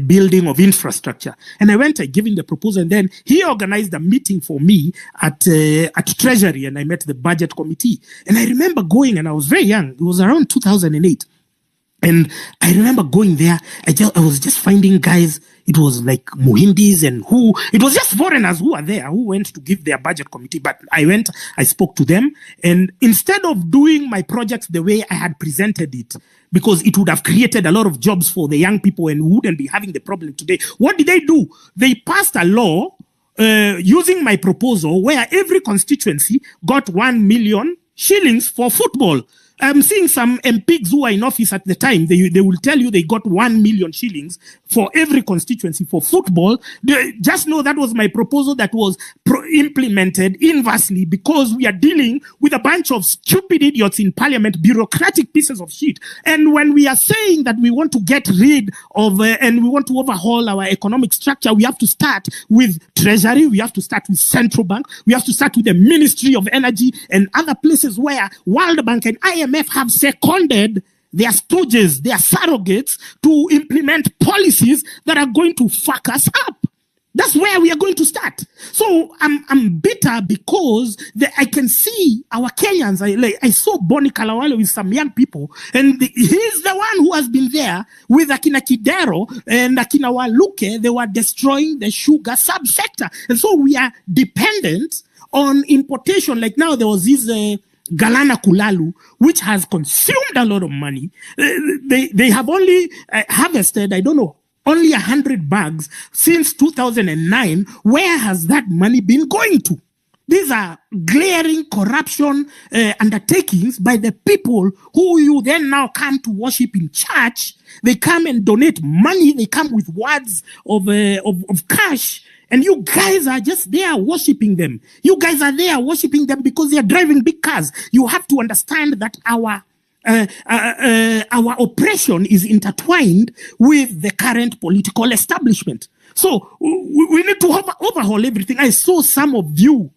building of infrastructure. And I gave him the proposal, and then he organized a meeting for me at Treasury, and I met the budget committee. And I remember going, and I was very young, it was around 2008. And I remember going there, I was just finding guys, it was like Muhindis and it was just foreigners who were there, who went to give their budget committee. But I spoke to them, and instead of doing my projects the way I had presented it, because it would have created a lot of jobs for the young people and we wouldn't be having the problem today, what did they do? They passed a law using my proposal where every constituency got 1 million shillings for football. I'm seeing some MPs who are in office at the time, they will tell you they got 1 million shillings for every constituency for football. Just know that was my proposal that was implemented inversely, because we are dealing with a bunch of stupid idiots in parliament, bureaucratic pieces of shit. And when we are saying that we want to get rid of and we want to overhaul our economic structure, we have to start with Treasury, we have to start with Central Bank, we have to start with the Ministry of Energy and other places where World Bank and IMF have seconded their stooges, their surrogates, to implement policies that are going to fuck us up. That's where we are going to start. So I'm bitter because I can see our Kenyans. I saw Bonnie Kalawale with some young people, and he's the one who has been there with Akina Kidero and Akina Waluke. They were destroying the sugar subsector, and so we are dependent on importation. Like now, there was this Galana Kulalu, which has consumed a lot of money. They have only harvested, I don't know, only 100 bags since 2009. Where has that money been going to? These are glaring corruption undertakings by the people who you then now come to worship in church. They come and donate money. They come with words of cash. And you guys are just there worshiping them. You guys are there worshiping them because they are driving big cars. You have to understand that our oppression is intertwined with the current political establishment. So we need to overhaul everything. I saw some of you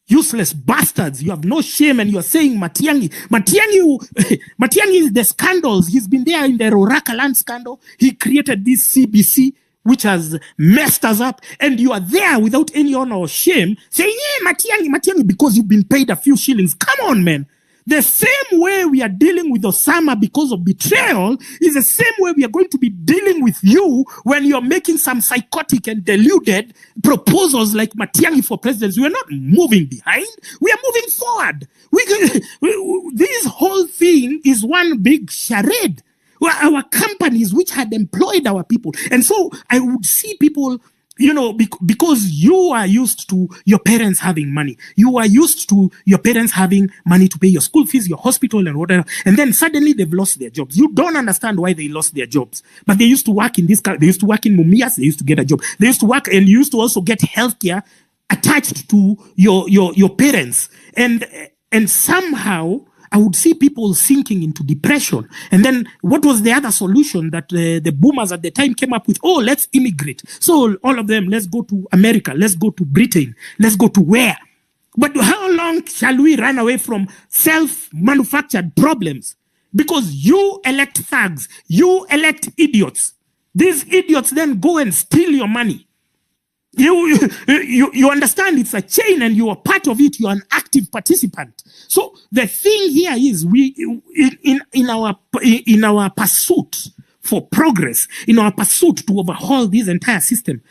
useless bastards. You have no shame, and you are saying Matiang'i. Matiang'i is the scandals. He's been there in the Roraka land scandal. He created this CBC, which has messed us up, and you are there without any honor or shame saying, yeah, Matiang'i, because you've been paid a few shillings. Come on, man. The same way we are dealing with Osama because of betrayal is the same way we are going to be dealing with you when you're making some psychotic and deluded proposals like Matiang'i for presidency. We're not moving behind. We are moving forward. This whole thing is one big charade. Our companies which had employed our people. And so I would see people, because you are used to your parents having money. You are used to your parents having money to pay your school fees, your hospital and whatever. And then suddenly they've lost their jobs. You don't understand why they lost their jobs. But they used to work in they used to work in Mumias. They used to get a job. They used to work, and you used to also get healthcare attached to your parents. And somehow I would see people sinking into depression. And then what was the other solution that the boomers at the time came up with? Oh, let's immigrate. So all of them, let's go to America. Let's go to Britain. Let's go to where? But how long shall we run away from self-manufactured problems? Because you elect thugs. You elect idiots. These idiots then go and steal your money. You understand it's a chain, and you are part of it. You are an active participant. So the thing here is, we in our pursuit for progress, in our pursuit to overhaul this entire system,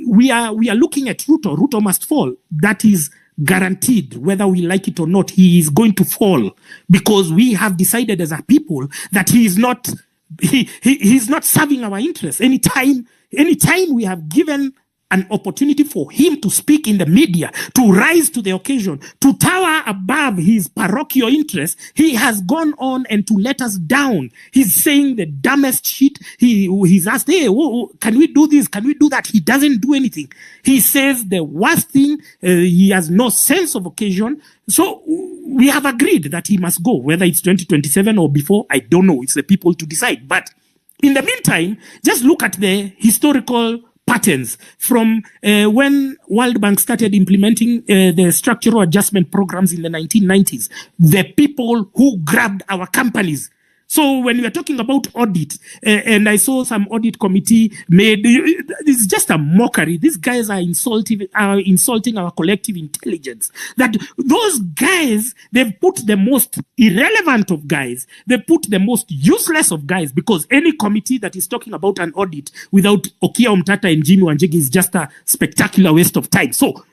we are looking at Ruto. Ruto must fall. That is guaranteed, whether we like it or not. He is going to fall because we have decided as a people that he is not serving our interests. Anytime we have given an opportunity for him to speak in the media, to rise to the occasion, to tower above his parochial interests, he has gone on and to let us down. He's saying the dumbest shit. He's asked, hey, can we do this? Can we do that? He doesn't do anything. He says the worst thing. He has no sense of occasion. So we have agreed that he must go, whether it's 2027 or before, I don't know. It's the people to decide. But in the meantime, just look at the historical patterns from when World Bank started implementing the structural adjustment programs in the 1990s. The people who grabbed our companies. So when we are talking about audit, and I saw some audit committee made, it's just a mockery. These guys are insulting our collective intelligence. That those guys, they've put the most irrelevant of guys, they put the most useless of guys, because any committee that is talking about an audit without Okia Omtata and Jimmy Wanjigi is just a spectacular waste of time. So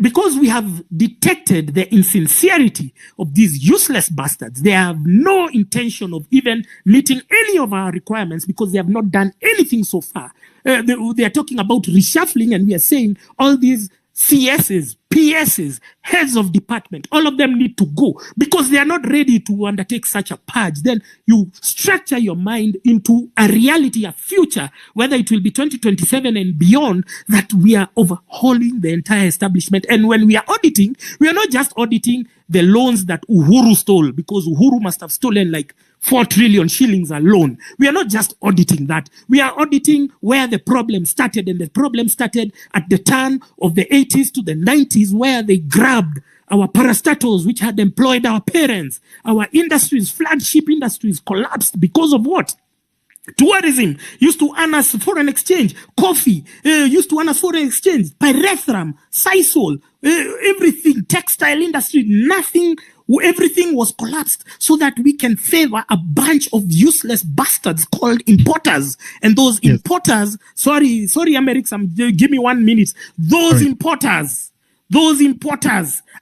because we have detected the insincerity of these useless bastards, they have no intention of even meeting any of our requirements because they have not done anything so far. They are talking about reshuffling, and we are saying all these CSs, PSs, heads of department, all of them need to go because they are not ready to undertake such a purge. Then you structure your mind into a reality, a future, whether it will be 2027 and beyond, that we are overhauling the entire establishment. And when we are auditing, we are not just auditing the loans that Uhuru stole, because Uhuru must have stolen like 4 trillion shillings alone. We are not just auditing that. We are auditing where the problem started, and the problem started at the turn of the 80s to the 90s, where they grabbed our parastatals, which had employed our parents. Our industries, flagship industries, collapsed because of what? Tourism used to earn us foreign exchange. Coffee used to earn us foreign exchange. Pyrethrum, Sisal, everything, textile industry, nothing, everything was collapsed so that we can favor a bunch of useless bastards called importers. And those importers, sorry, Americs, give me 1 minute. Those importers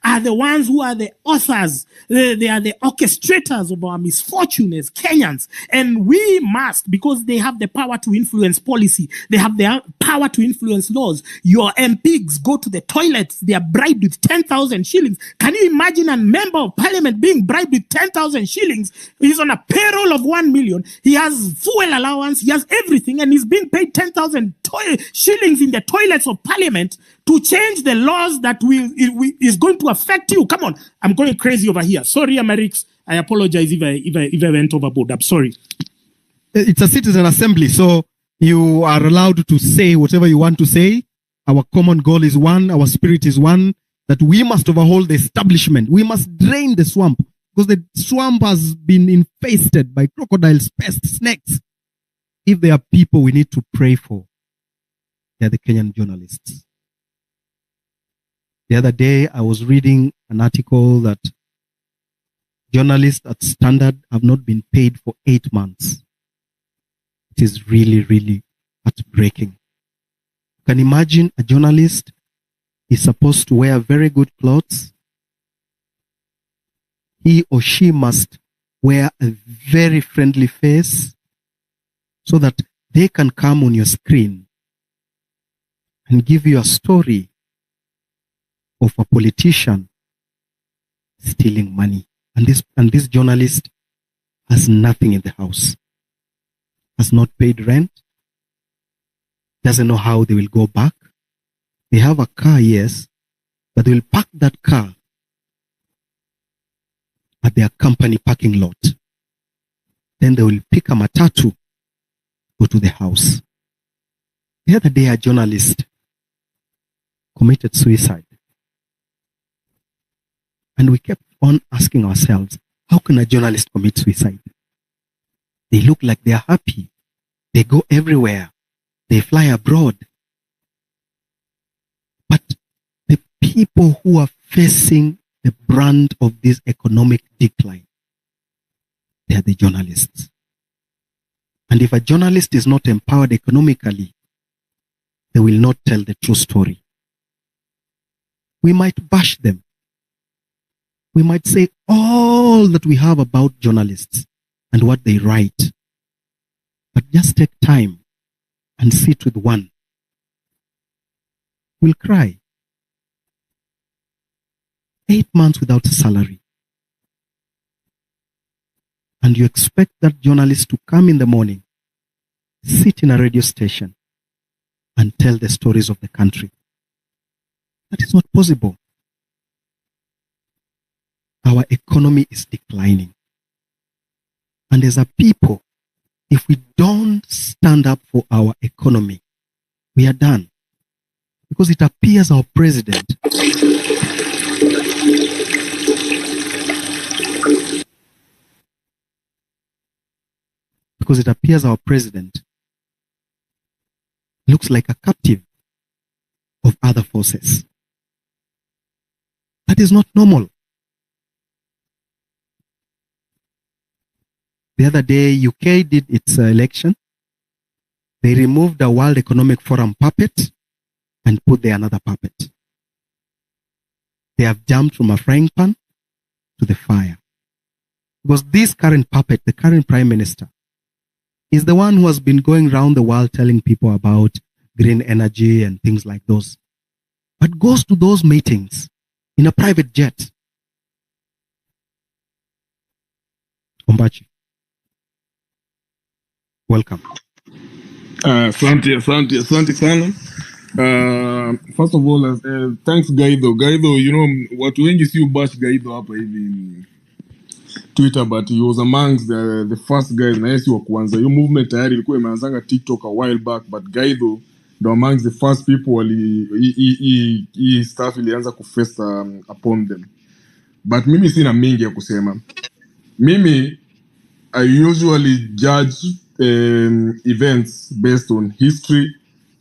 are the ones who are the authors. They are the orchestrators of our misfortune as Kenyans. And we must, because they have the power to influence policy, they have the power to influence laws. Your MPs go to the toilets, they are bribed with 10,000 shillings. Can you imagine a member of parliament being bribed with 10,000 shillings? He's on a payroll of 1 million. He has fuel allowance, he has everything, and he's being paid 10,000 shillings in the toilets of parliament to change the laws that is going to affect you. Come on, I'm going crazy over here. Sorry, Americs. I apologize if I went overboard. I'm sorry. It's a citizen assembly, so you are allowed to say whatever you want to say. Our common goal is one. Our spirit is one. That we must overhaul the establishment. We must drain the swamp because the swamp has been infested by crocodiles, pests, snakes. If there are people we need to pray for, they're the Kenyan journalists. The other day, I was reading an article that journalists at Standard have not been paid for 8 months. It is really, really heartbreaking. You can imagine a journalist is supposed to wear very good clothes. He or she must wear a very friendly face so that they can come on your screen and give you a story of a politician stealing money. And this journalist has nothing in the house, has not paid rent, doesn't know how they will go back. They have a car, yes, but they will park that car at their company parking lot. Then they will pick a matatu, go to the house. The other day, a journalist committed suicide. And we kept on asking ourselves, how can a journalist commit suicide? They look like they are happy. They go everywhere. They fly abroad. But the people who are facing the brunt of this economic decline, they are the journalists. And if a journalist is not empowered economically, they will not tell the true story. We might bash them. We might say all that we have about journalists and what they write. But just take time and sit with one. We'll cry. 8 months without a salary. And you expect that journalist to come in the morning, sit in a radio station, and tell the stories of the country. That is not possible. Our economy is declining. And as a people, if we don't stand up for our economy, we are done. Because it appears our president looks like a captive of other forces. That is not normal. The other day, UK did its election. They removed the World Economic Forum puppet and put there another puppet. They have jumped from a frying pan to the fire. Because this current puppet, the current prime minister, is the one who has been going around the world telling people about green energy and things like those. But goes to those meetings in a private jet. Ombachi. Welcome. Asante sana. First of all, thanks Gaido. Gaido, you know, watu wengi si ubash Gaido hapa hivi Twitter, but he was amongst the first guys na yesi wa kwanza. Hiyo movement tayari ilikuwa imeanzanga TikTok a while back, but Gaido ndo amongst the first people hii stuff ilianza kufesta upon them. But mimi sina mingi ya kusema. Mimi I usually judge events based on history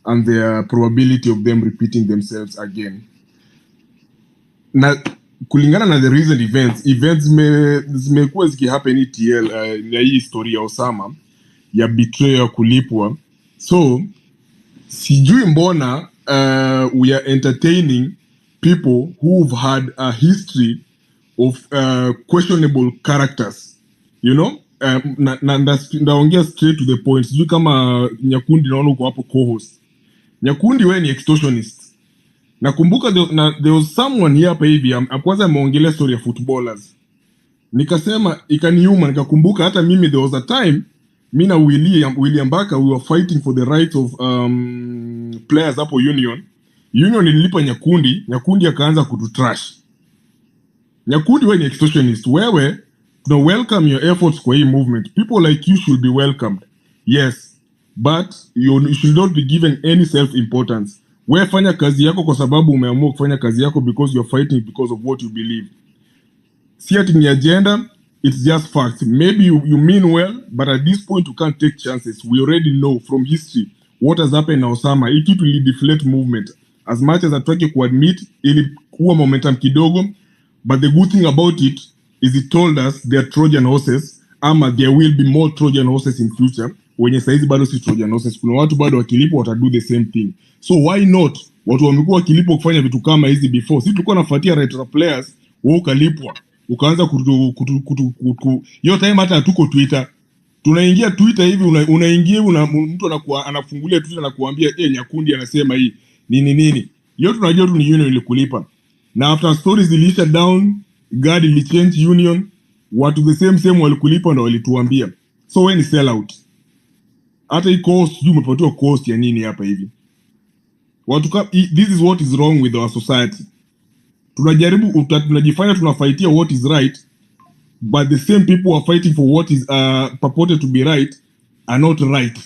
and the probability of them repeating themselves again. Na kulingana na the recent events zimekuwa zikihappen ETL na hii historia ya Osama ya betrayal kulipwa. So sijui mbona we are entertaining people who've had a history of questionable characters, you know. Ndaongea straight to the point. Sijui kama Nyakundi naona uko hapo co-host. Nyakundi wewe ni extortionist. Nakumbuka there was someone here hapa hivi kwanza ameongelea story ya footballers. Nikasema ikaniuma, nikakumbuka hata mimi there was a time mimi na William Baka we were fighting for the rights of players hapo Union ililipa Nyakundi akaanza kututrash. Nyakundi wewe ni extortionist. Wewe tuna welcome your efforts kwa hii movement. People like you should be welcomed. Yes, but you should not be given any self-importance. Wewe fanya kazi yako kwa sababu umeamua kufanya kazi yako because you're fighting because of what you believe. See it in the agenda, it's just facts. Maybe you mean well, but at this point you can't take chances. We already know from history what has happened na Osama. It will deflate movement. As much as atake kuadmit ilikuwa momentum kidogo, but the good thing about it is it told us there are Trojan horses, ama there will be more Trojan horses in future. Wenye saizi bado si Trojan horses. Kuna watu bado wakilipo watadu the same thing. So why not? Watu wamekuwa wakilipo kufanya vitu kama hizi before. Sisi tulikuwa nafuatia retro players, wewe ukalipwa. Ukaanza hiyo time hata hatuko Twitter. Tunaingia Twitter hivi unaingia mtu anafungulia Twitter na kuambia Nyakundi anasema hii nini. Hiyo tunajua tu ni Union ilikulipa. Na after stories zilisha down, God ili change Union, watu the same walikulipa na walituambia. So when sell out. Hata hii cost juu umepatiwa cost ya nini hapa hivi. This is what is wrong with our society. Tunajifanya tunafaitia what is right, but the same people who are fighting for what is purported to be right are not right.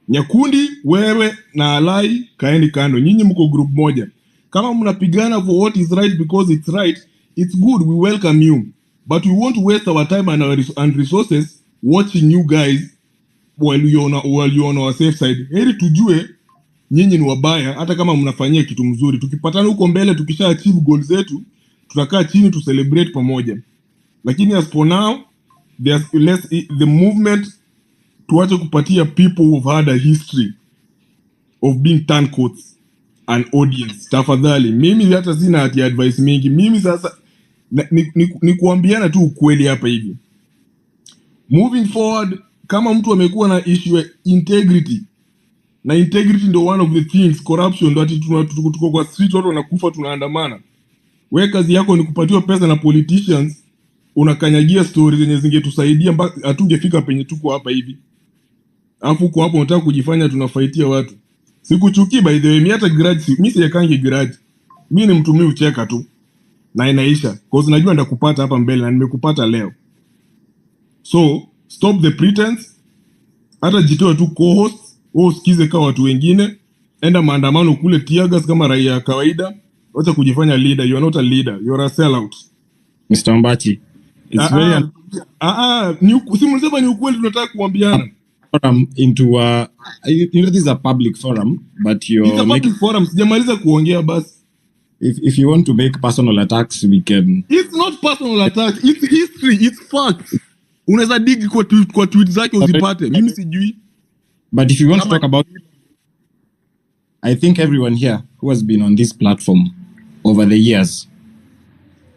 Nyakundi, wewe na Alai kaeni kando. Nyinyi mko group moja. Kama mnapigana for what is right because it's right, it's good, we welcome you. But we won't waste our time and resources watching you guys while you're on our safe side. Heri tujue nyinyi ni wabaya hata kama mnafanyia kitu mzuri. Tukipatana huko mbele tukisha achieve goals zetu, tutakaa chini to celebrate pamoja. Lakini as for now, the movement tuache kupatia people who've had a history of being turncoats and audience. Tafadhali, mimi hata sina hati advice mingi. Mimi sasa ni kuambiana tu ukweli hapa hivi. Moving forward, kama mtu amekuwa na issue ya integrity, na integrity ndo one of the things, corruption ndo ati tuko kwa street watu wanakufa tunaandamana. Wewe kazi yako ni kupatiwa pesa na politicians, unakanyagia stories zenye zingetusaidia mpaka hatungefika penye tuko hapa hivi. Alafu kwa hapo unataka kujifanya tunafaitia watu. Sikuchukii by the way, mimi hata grudge, mimi sijakangi grudge. Mimi ni mtu mimi ucheka tu. Na inaisha. Cause najua ndakupata hapa mbele na nimekupata leo. So, stop the pretense. Hata jitoe tu co-host, usikize kama watu wengine. Enda maandamano kule tiagas kama raia kawaida. Wacha kujifanya leader, you are not a leader, you are a sellout. Mr. Mbachi, it's very simulizeba ni ukweli tunataka kuambiana. Into you know this is a public forum, but it's a public forum. Sijamaliza kuongea basi. If you want to make personal attacks, we can. It's not personal attacks, it's history, it's facts. Unaweza dig kwa tweet zake uzipate. Mimi sijui. But if you want to talk about it, I think everyone here who has been on this platform over the years,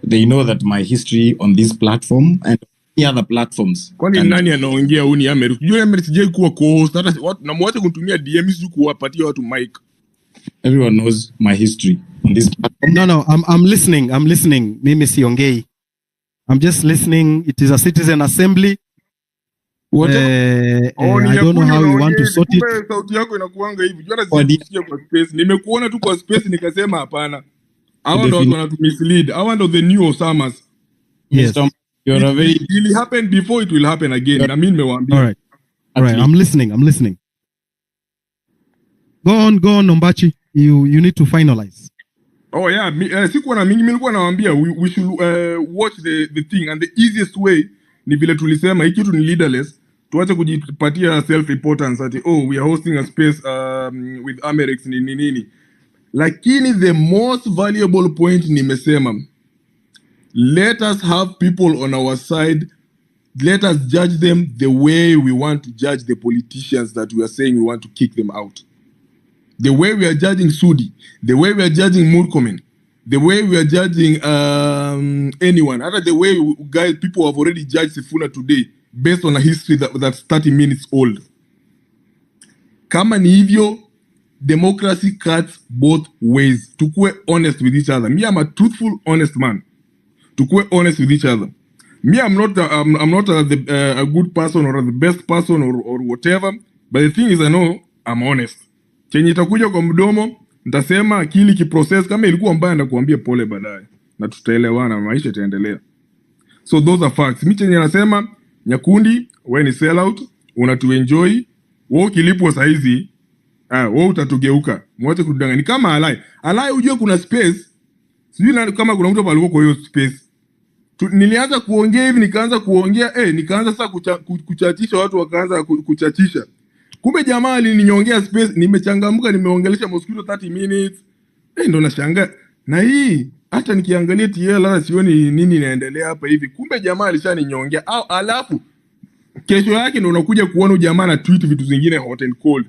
they know that my history on this platform and any other platforms. Kwani nani anaongea uni America? Unajua America sijai kuwa co-host hata watu na mwache kunitumia DM siju kuwapatia watu mic. Everyone knows my history on this platform. No, I'm listening. Mimi siongei. I'm just listening. It is a citizen assembly. I don't know how you want to sort it. Sauti yako inakuanga hivi. Jua sisikia kwa space. Nimekuona tu kwa space nikasema hapana. Hawa ndo wanatumislead. Hawa ndo the new Osamas. Yes. You're a very it will happen before it will happen again. Na mimi nimewaambia. All right. I'm listening. Go on Ombachi. You need to finalize. Oh yeah, sikuwa na mingi, nilikuwa nawaambia we should watch the thing, and the easiest way ni vile tulisema hiki kitu ni leaderless. tuache kujipatia self importance ati we are hosting a space with Amerix nini. Lakini the most valuable point nimesema, let us have people on our side. Let us judge them the way we want to judge the politicians that we are saying we want to kick them out. The way we are judging Sudi, the way we are judging Murkomen, the way we are judging anyone, other the way people have already judged Sifuna today based on a history that's 30 minutes old. Kama ni hivyo, democracy cuts both ways. Tukue honest with each other. Me, I'm a truthful, honest man. Tukue honest with each other. Me, I'm not a good person or the best person or whatever. But the thing is, I know I'm honest. Chenye itakuja kwa mdomo, nitasema akili kiprocess. Kama ilikuwa mbaya ndakuambia pole baadaye. Na tutaelewana, maisha itaendelea. So those are facts. Mi chenye nasema, Nyakundi, we ni sell out, unatuenjoy. Wewe ukilipwa saizi, wewe utatugeuka. Mwache kudanganya. Ni kama alai. Alai ujue kuna space. Sijui kama kuna mtu palikuwa kwa hiyo space. Nilianza kuongea hivi, nikaanza kuongea, nikaanza sasa kuchachisha watu, wakaanza kuchachisha. Kumbe jamaa alininyongea space, nimechangamka, nimeongelesha mosquito 30 minutes. Ndo nashangaa. Na hii hata nikiangalia TL hata sioni nini inaendelea hapa hivi. Kumbe jamaa alishaninyongea. Alafu kesho yake ndo unakuja kuona jamaa na tweet vitu zingine hot and cold.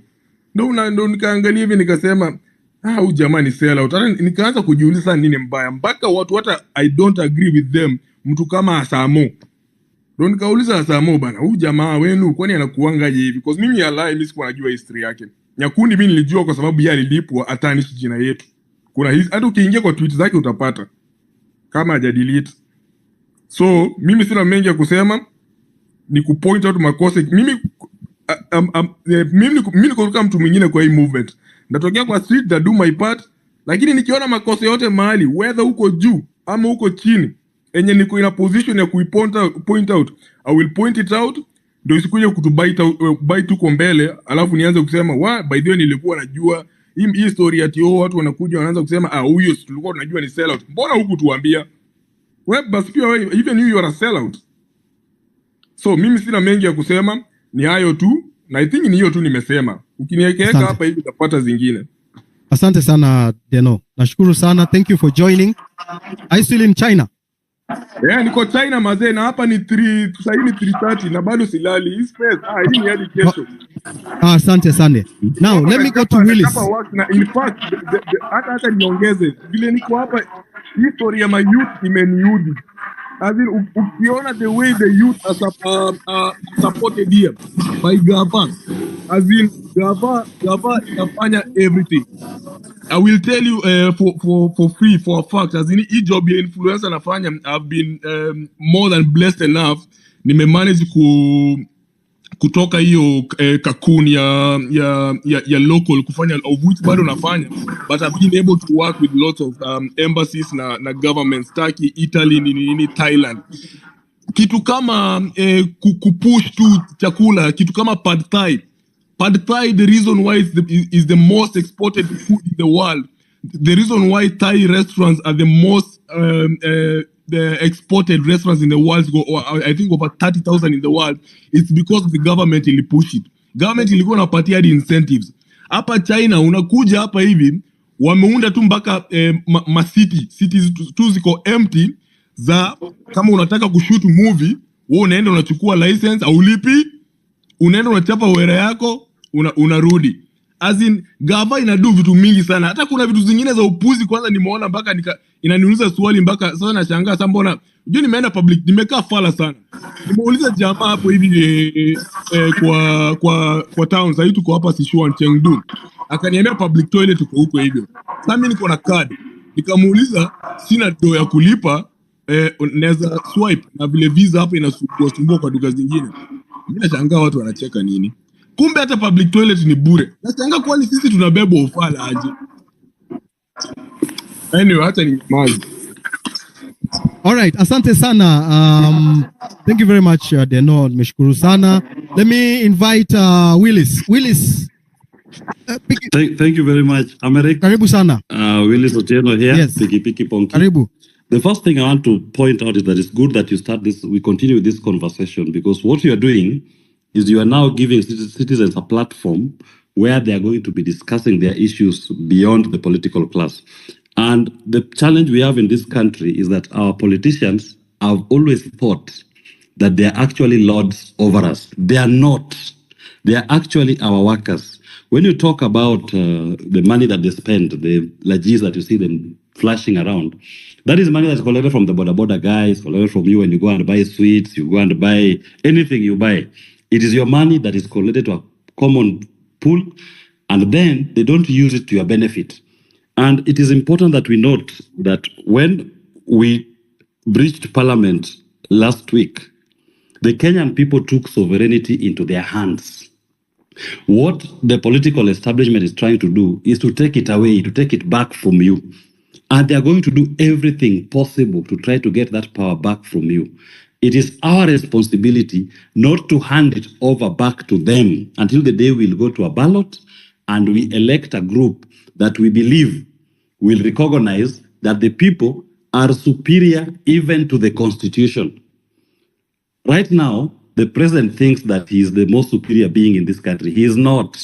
Ndo nikaangalia hivi nikasema, huyu jamaa ni sell out. Hata nikaanza kujiuliza nini mbaya. Mpaka watu hata I don't agree with them. Mtu kama Asamo. Ndo nikauliza Asamo bana, huyu jamaa wenu kwani anakuangaje hivi? Because mimi alai mimi sikuwa najua history yake. Nyakundi mimi nilijua kwa sababu yeye alilipwa atanishi jina yetu. Kuna hizi hata ukiingia kwa tweet zake utapata kama hajadelete. So mimi sina mengi ya kusema, ni kupoint out makosa. Mimi niko kama mtu mwingine kwa hii movement. Natokea kwa street that do my part, lakini nikiona makosa yote mahali, whether uko juu ama uko chini, enye niko in a position ya point out, I will point it out. Ndio isikuje kutubite uko mbele, alafu nianze kusema by the way nilikuwa najua hii story ati watu wanakuja wanaanza kusema huyo tulikuwa tunajua ni sell out. Mbona huku tuambia? Wewe basi pia wewe even you are a sell out. So mimi sina mengi ya kusema, ni hayo tu, na I think ni hiyo tu nimesema. Ukiniweka hapa hivi utapata zingine. Asante sana Deno. Nashukuru sana. Thank you for joining. Are you still in China? Niko China mazee, na hapa ni 3:30 na bado silali. Hii space hii ni hadi kesho. Asante sana. Now let me go to Willis. In fact, hata niongeze vile niko hapa, history ya my youth imeniudi. As in, ukiona the way the youth are supported here by Gava, as in Gava inafanya everything. I will tell you for free, for a fact, as in hii job ya influencer nafanya, I've been more than blessed enough, nimemanage kutoka hiyo cocoon ya local kufanya, of which bado nafanya, but I've been able to work with lots of embassies na governments, Turkey, Italy, nini Thailand. Kitu kama kupush tu chakula, kitu kama pad thai, the reason why is the most exported food in the world. The reason why Thai restaurants are the most the exported restaurants in the world, I think over 30,000 in the world, it's because of the government ili push it. Government ilikuwa inapatia hadi incentives. Hapa China unakuja hapa hivi, wameunda tu mpaka cities tu ziko empty za, kama unataka kushoot movie, wewe unaenda unachukua license au lipi, unaenda unachapa wera yako, unarudi. As in, Gava inadu vitu mingi sana. Hata kuna vitu zingine za upuzi kwanza nimeona mpaka inaniuliza swali mpaka sasa nashangaa sasa mbona. Unajua nimeenda public, nimekaa fala sana. Nimeuliza jamaa hapo hivi kwa town, sasa tuko hapa Sichuan Chengdu. Akaniambia public toilet uko huko hivyo. Sasa mimi niko na card. Nikamuuliza sina do ya kulipa, naweza swipe na vile visa hapa inasumbua kwa duka zingine. Mimi nashangaa watu wanacheka nini? Kumbe hata public toilet ni bure. Nashangaa kwani sisi tunabeba ufala aje. Anyway, hata ni maji. All right, asante sana. Thank you very much Deno, nimeshukuru sana. Let me invite Willis. Willis. Thank you very much. Americ. Karibu sana. Willis Otieno here. Yes. Piki Ponki. Karibu. The first thing I want to point out is that it's good that you start this, we continue this conversation, because what you are doing is you are now giving citizens a platform where they are going to be discussing their issues beyond the political class. And the challenge we have in this country is that our politicians have always thought that they are actually lords over us. They are not. They are actually our workers. When you talk about the money that they spend, the lagis that you see them flashing around, that is money that's collected from the border guys, collected from you when you go and buy sweets, you go and buy anything you buy. It is your money that is collected to a common pool, and then they don't use it to your benefit. And it is important that we note that when we breached Parliament last week, the Kenyan people took sovereignty into their hands. What the political establishment is trying to do is to take it away, to take it back from you. And they are going to do everything possible to try to get that power back from you. It is our responsibility not to hand it over back to them until the day we'll go to a ballot and we elect a group that we believe will recognize that the people are superior even to the Constitution. Right now, the president thinks that he is the most superior being in this country. He is not.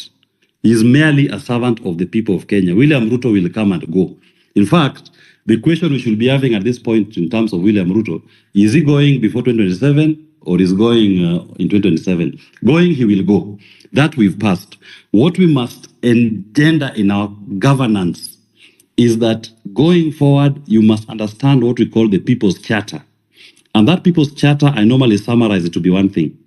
He is merely a servant of the people of Kenya. William Ruto will come and go. In fact, the question we should be having at this point in terms of William Ruto, is he going before 2027 or is going in 2027? Going, he will go. That we've passed. What we must engender in our governance is that going forward, you must understand what we call the People's Charter. And that People's Charter, I normally summarize it to be one thing.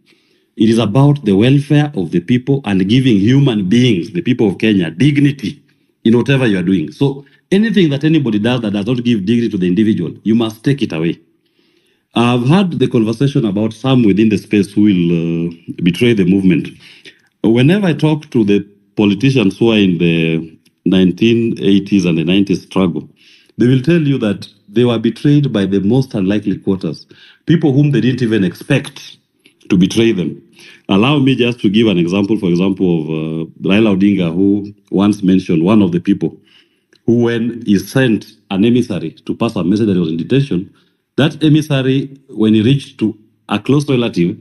It is about the welfare of the people and giving human beings, the people of Kenya, dignity in whatever you are doing. So anything that anybody does that does not give dignity to the individual, you must take it away. I've had the conversation about some within the space who will betray the movement. Whenever I talk to the politicians who are in the 1980s and the 90s struggle, they will tell you that they were betrayed by the most unlikely quarters, people whom they didn't even expect to betray them. Allow me just to give an example, for example, of Raila Odinga, who once mentioned one of the people who, when he sent an emissary to pass a message that he was in detention, that emissary, when he reached to a close relative,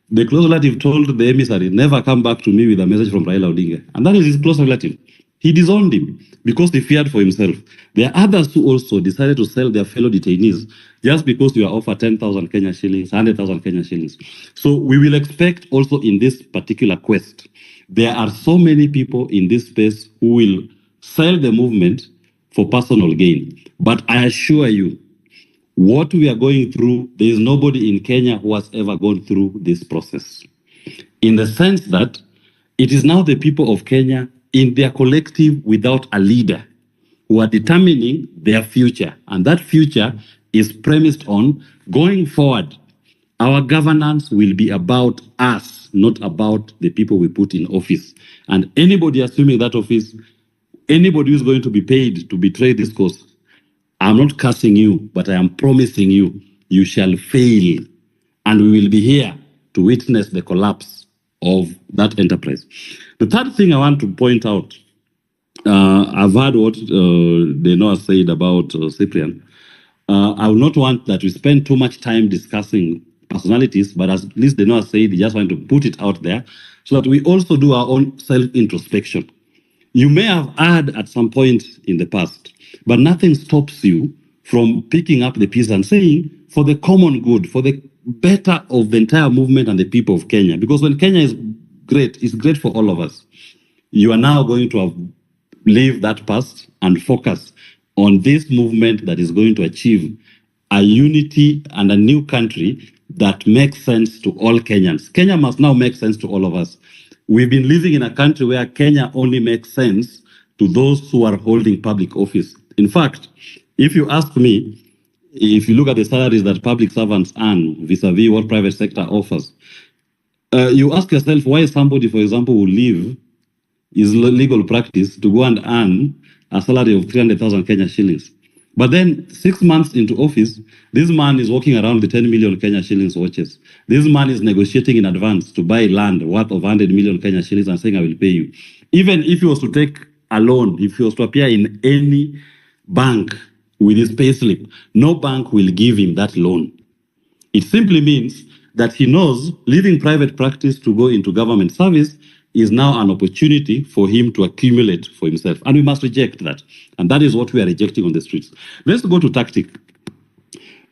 the close relative told the emissary, never come back to me with a message from Raila Odinga. And that is his close relative. He disowned him because he feared for himself. There are others who also decided to sell their fellow detainees just because you are offered 10,000 Kenya shillings, 100,000 Kenya shillings. So we will expect also in this particular quest, there are so many people in this space who will sell the movement for personal gain. But I assure you, what we are going through, there is nobody in Kenya who has ever gone through this process. In the sense that it is now the people of Kenya in their collective without a leader who are determining their future. And that future is premised on going forward. Our governance will be about us, not about the people we put in office. And anybody assuming that office, anybody who's going to be paid to betray this cause, I'm not cursing you, but I am promising you, you shall fail. And we will be here to witness the collapse of that enterprise. The third thing I want to point out, I've heard what Denoa said about Cyprian. I will not want that we spend too much time discussing personalities, but at least Denoa said, he just want to put it out there so that we also do our own self-introspection. You may have heard at some point in the past, but nothing stops you from picking up the piece and saying, for the common good, for the better of the entire movement and the people of Kenya. Because when Kenya is great, it's great for all of us. You are now going to have leave that past and focus on this movement that is going to achieve a unity and a new country that makes sense to all Kenyans. Kenya must now make sense to all of us. We've been living in a country where Kenya only makes sense to those who are holding public office. In fact, if you ask me, if you look at the salaries that public servants earn vis-a-vis what private sector offers, you ask yourself why somebody, for example, will leave his legal practice to go and earn a salary of 300,000 Kenya shillings. But then 6 months into office, this man is walking around with 10 million Kenya shillings watches. This man is negotiating in advance to buy land worth of 100 million Kenya shillings and saying, I will pay you. Even if he was to take a loan, if he was to appear in any bank with his payslip, no bank will give him that loan. It simply means that he knows leaving private practice to go into government service is now an opportunity for him to accumulate for himself. And we must reject that. And that is what we are rejecting on the streets. Let's go to tactic.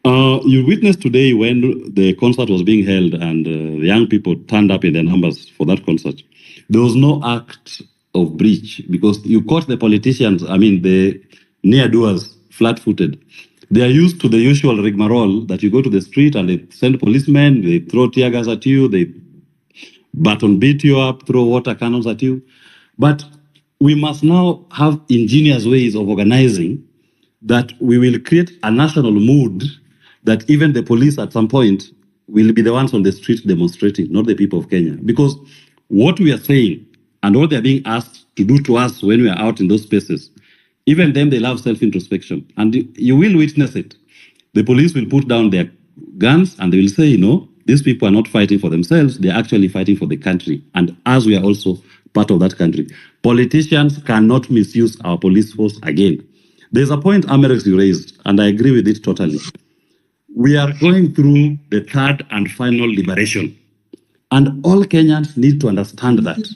You witnessed today when the concert was being held and the young people turned up in their numbers for that concert. There was no act of breach because you caught the politicians, the near-doers, flat-footed. They are used to the usual rigmarole that you go to the street and they send policemen, they throw tear gas at you, they baton beat you up, throw water cannons at you. But we must now have ingenious ways of organizing that we will create a national mood that even the police at some point will be the ones on the street demonstrating, not the people of Kenya. Because what we are saying and what they're being asked to do to us when we are out in those spaces, even them, they love self-introspection. And you will witness it. The police will put down their guns and they will say, these people are not fighting for themselves, they're actually fighting for the country. And as we are also part of that country, politicians cannot misuse our police force again. There's a point, Amerix, you raised, and I agree with it totally. We are going through the third and final liberation. And all Kenyans need to understand that.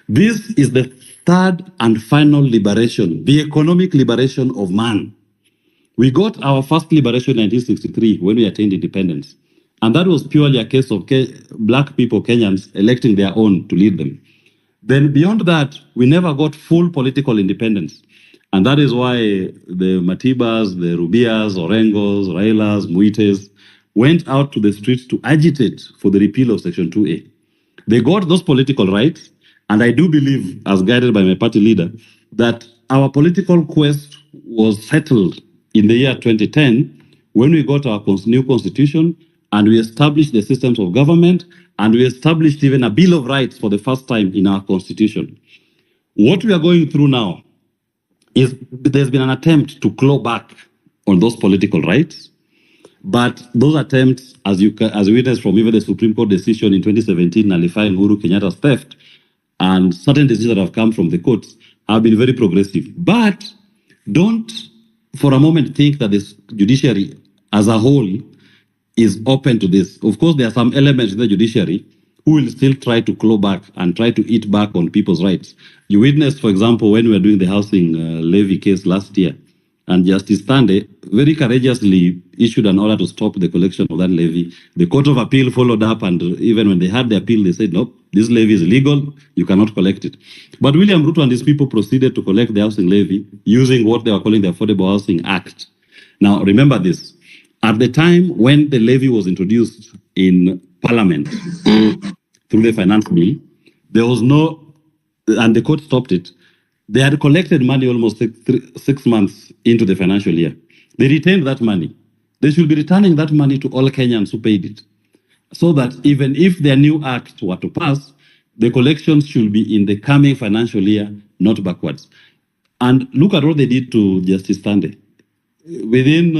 This is the third and final liberation, the economic liberation of man. We got our first liberation in 1963 when we attained independence. And that was purely a case of black people, Kenyans, electing their own to lead them. Then beyond that, we never got full political independence. And that is why the Matibas, the Rubias, Orengos, Railas, Muites went out to the streets to agitate for the repeal of Section 2A. They got those political rights. And I do believe, as guided by my party leader, that our political quest was settled in the year 2010 when we got our new constitution and we established the systems of government and we established even a Bill of Rights for the first time in our constitution. What we are going through now is there's been an attempt to claw back on those political rights, but those attempts, as you witnessed from even the Supreme Court decision in 2017 nullifying Uhuru Kenyatta's theft, and certain decisions that have come from the courts have been very progressive. But don't for a moment think that the judiciary as a whole is open to this. Of course, there are some elements in the judiciary who will still try to claw back and try to eat back on people's rights. You witnessed, for example, when we were doing the housing levy case last year, and Justice Tande very courageously issued an order to stop the collection of that levy. The Court of Appeal followed up, and even when they had the appeal, they said, nope, this levy is illegal, you cannot collect it. But William Ruto and his people proceeded to collect the housing levy using what they were calling the Affordable Housing Act. Now, remember this. At the time when the levy was introduced in Parliament through the finance bill, there was no, and the court stopped it. They had collected money almost 6 months into the financial year. They retained that money. They should be returning that money to all Kenyans who paid it, so that even if their new act were to pass, the collections should be in the coming financial year, not backwards. And look at what they did to Justice Tande. Within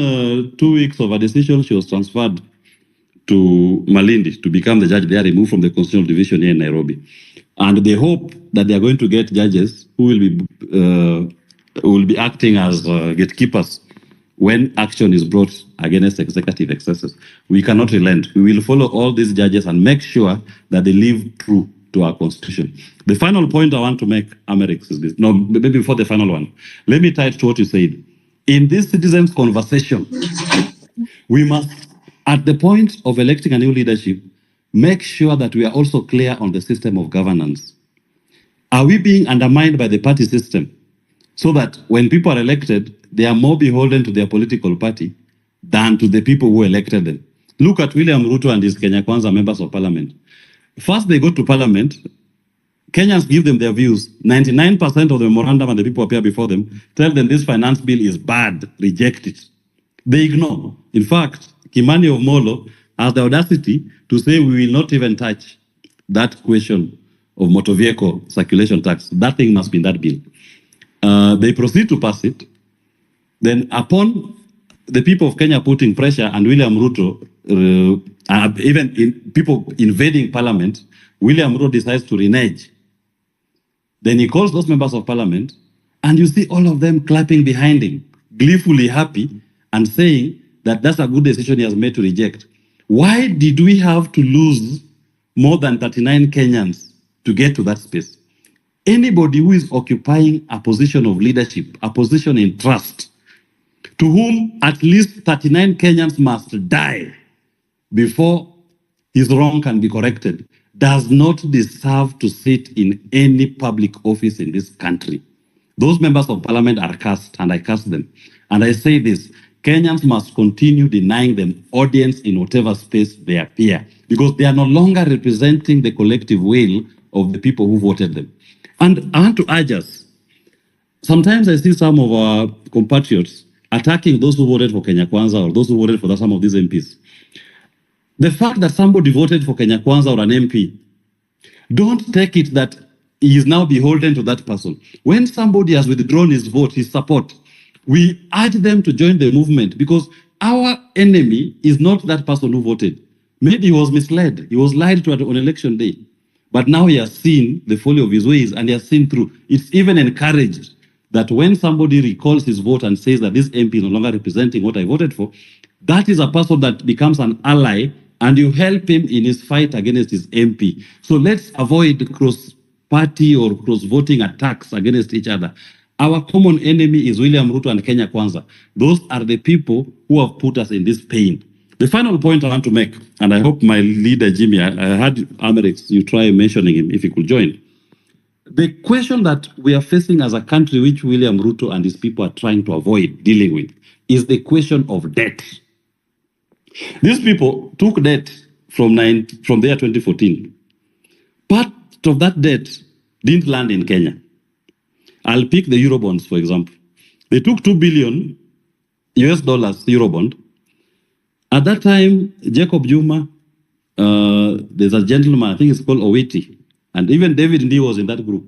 2 weeks of a decision, she was transferred to Malindi to become the judge there, removed from the Constitutional Division here in Nairobi. And they hope that they are going to get judges who will be acting as gatekeepers when action is brought against executive excesses. We cannot relent. We will follow all these judges and make sure that they live true to our constitution. The final point I want to make, Amerix, is this. No, maybe before the final one. Let me tie it to what you said. In this citizens' conversation, we must, at the point of electing a new leadership, make sure that we are also clear on the system of governance. Are we being undermined by the party system so that when people are elected, they are more beholden to their political party than to the people who elected them? Look at William Ruto and his Kenya Kwanza members of parliament. First, they go to parliament. Kenyans give them their views. 99% of the memorandum and the people appear before them tell them this finance bill is bad, reject it. They ignore. In fact, Kimani of Molo has the audacity to say we will not even touch that question of motor vehicle circulation tax. That thing must be in that bill. They proceed to pass it. Then upon the people of Kenya putting pressure and William Ruto, even people invading parliament, William Ruto decides to renege. Then he calls those members of parliament and you see all of them clapping behind him, gleefully happy and saying that that's a good decision he has made to reject. Why did we have to lose more than 39 Kenyans to get to that space? Anybody who is occupying a position of leadership, a position in trust, to whom at least 39 Kenyans must die before his wrong can be corrected, does not deserve to sit in any public office in this country. Those members of parliament are cast, and I cast them. And I say this, Kenyans must continue denying them audience in whatever space they appear, because they are no longer representing the collective will of the people who voted them. And I want to urge us, sometimes I see some of our compatriots attacking those who voted for Kenya Kwanza or those who voted for some of these MPs. The fact that somebody voted for Kenya Kwanza or an MP, don't take it that he is now beholden to that person. When somebody has withdrawn his vote, his support, we urge them to join the movement, because our enemy is not that person who voted. Maybe he was misled. He was lied to on election day. But now he has seen the folly of his ways and he has seen through. It's even encouraged that when somebody recalls his vote and says that this MP is no longer representing what I voted for, that is a person that becomes an ally, and you help him in his fight against his MP. So let's avoid cross-party or cross-voting attacks against each other. Our common enemy is William Ruto and Kenya Kwanza. Those are the people who have put us in this pain. The final point I want to make, and I hope my leader, Jimmy, I had Amerix, you try mentioning him if he could join. The question that we are facing as a country, which William Ruto and his people are trying to avoid dealing with, is the question of debt. These people took debt from the year 2014. Part of that debt didn't land in Kenya. I'll pick the Eurobonds, for example. They took $2 billion US dollars Eurobond. At that time, Jacob Juma, there's a gentleman, I think it's called Owiti, and even David Ndii was in that group.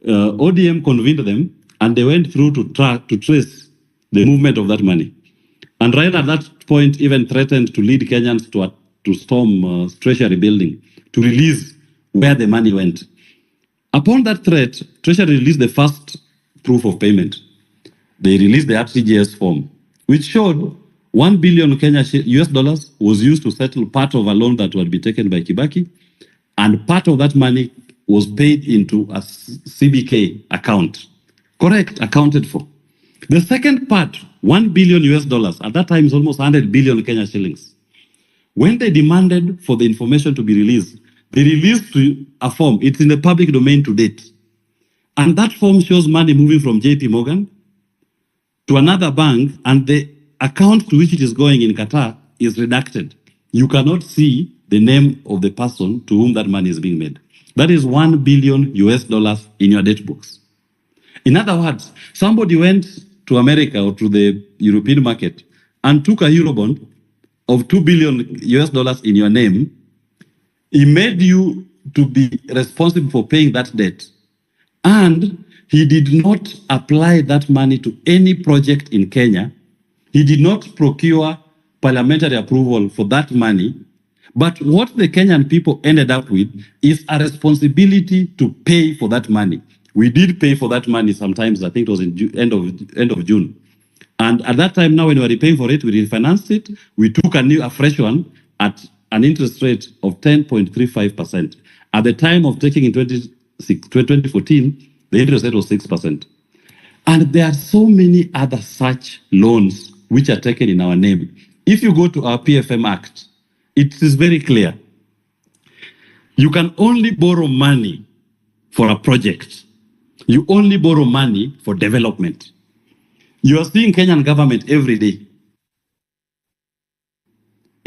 ODM convened them, and they went through to trace the movement of that money. And right at that point, even threatened to lead Kenyans to storm Treasury building, to release where the money went. Upon that threat, Treasury released the first proof of payment. They released the RTGS form, which showed 1 billion US dollars was used to settle part of a loan that would be taken by Kibaki, and part of that money was paid into a CBK account. Correct, accounted for. The second part, 1 billion US dollars, at that time is almost 100 billion Kenya shillings. When they demanded for the information to be released, they released a form. It's in the public domain to date. And that form shows money moving from JP Morgan to another bank, and the account to which it is going in Qatar is redacted. You cannot see the name of the person to whom that money is being made. That is 1 billion US dollars in your debt books. In other words, somebody went to America or to the European market and took a Eurobond of 2 billion US dollars in your name. He made you to be responsible for paying that debt. And he did not apply that money to any project in Kenya. He did not procure parliamentary approval for that money. But what the Kenyan people ended up with is a responsibility to pay for that money. We did pay for that money sometimes, I think it was in end of June. And at that time now, when we were paying for it, we refinanced it. We took a fresh one at an interest rate of 10.35%. At the time of taking in 2014, the interest rate was 6%. And there are so many other such loans which are taken in our name. If you go to our PFM Act, it is very clear. You can only borrow money for a project. You only borrow money for development. You are seeing Kenyan government every day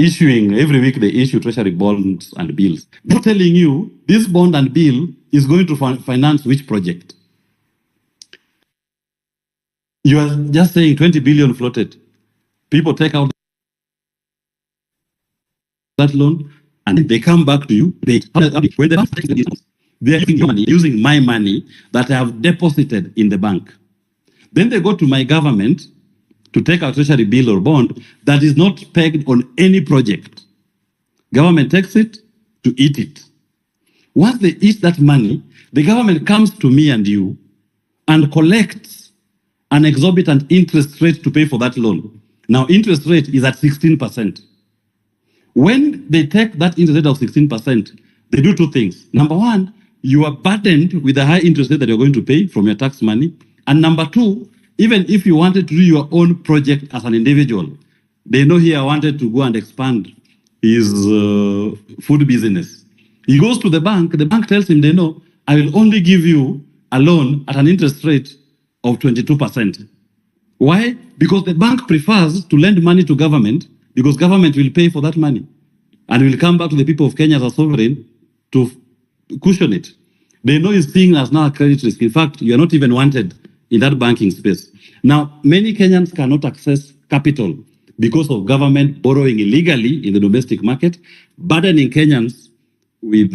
issuing, every week they issue treasury bonds and bills. They're telling you this bond and bill is going to finance which project. You are just saying 20 billion floated. People take out that loan and they come back to you. When they are using my money that I have deposited in the bank. Then they go to my government to take a treasury bill or bond that is not pegged on any project. Government takes it to eat it. Once they eat that money, the government comes to me and you and collects an exorbitant interest rate to pay for that loan. Now, interest rate is at 16%. When they take that interest rate of 16%, they do two things. Number one, you are burdened with the high interest rate that you're going to pay from your tax money. And number two, even if you wanted to do your own project as an individual, they know here I wanted to go and expand his food business. He goes to the bank tells him, they know, I will only give you a loan at an interest rate of 22%. Why? Because the bank prefers to lend money to government because government will pay for that money and will come back to the people of Kenya as a sovereign to cushion it. They know it's seen as now a credit risk. In fact, you are not even wanted in that banking space. Now, many Kenyans cannot access capital because of government borrowing illegally in the domestic market, burdening Kenyans with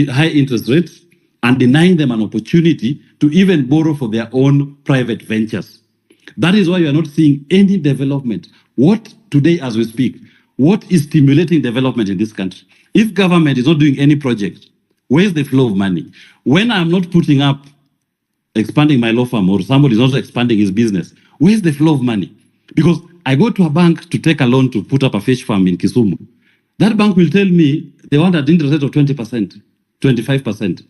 high interest rates and denying them an opportunity to even borrow for their own private ventures. That is why you are not seeing any development. What today, as we speak, what is stimulating development in this country? If government is not doing any project, where's the flow of money? When I'm not putting up, expanding my law firm, or somebody is not expanding his business, where's the flow of money? Because I go to a bank to take a loan to put up a fish farm in Kisumu. That bank will tell me they want an interest rate of 20%, 25%.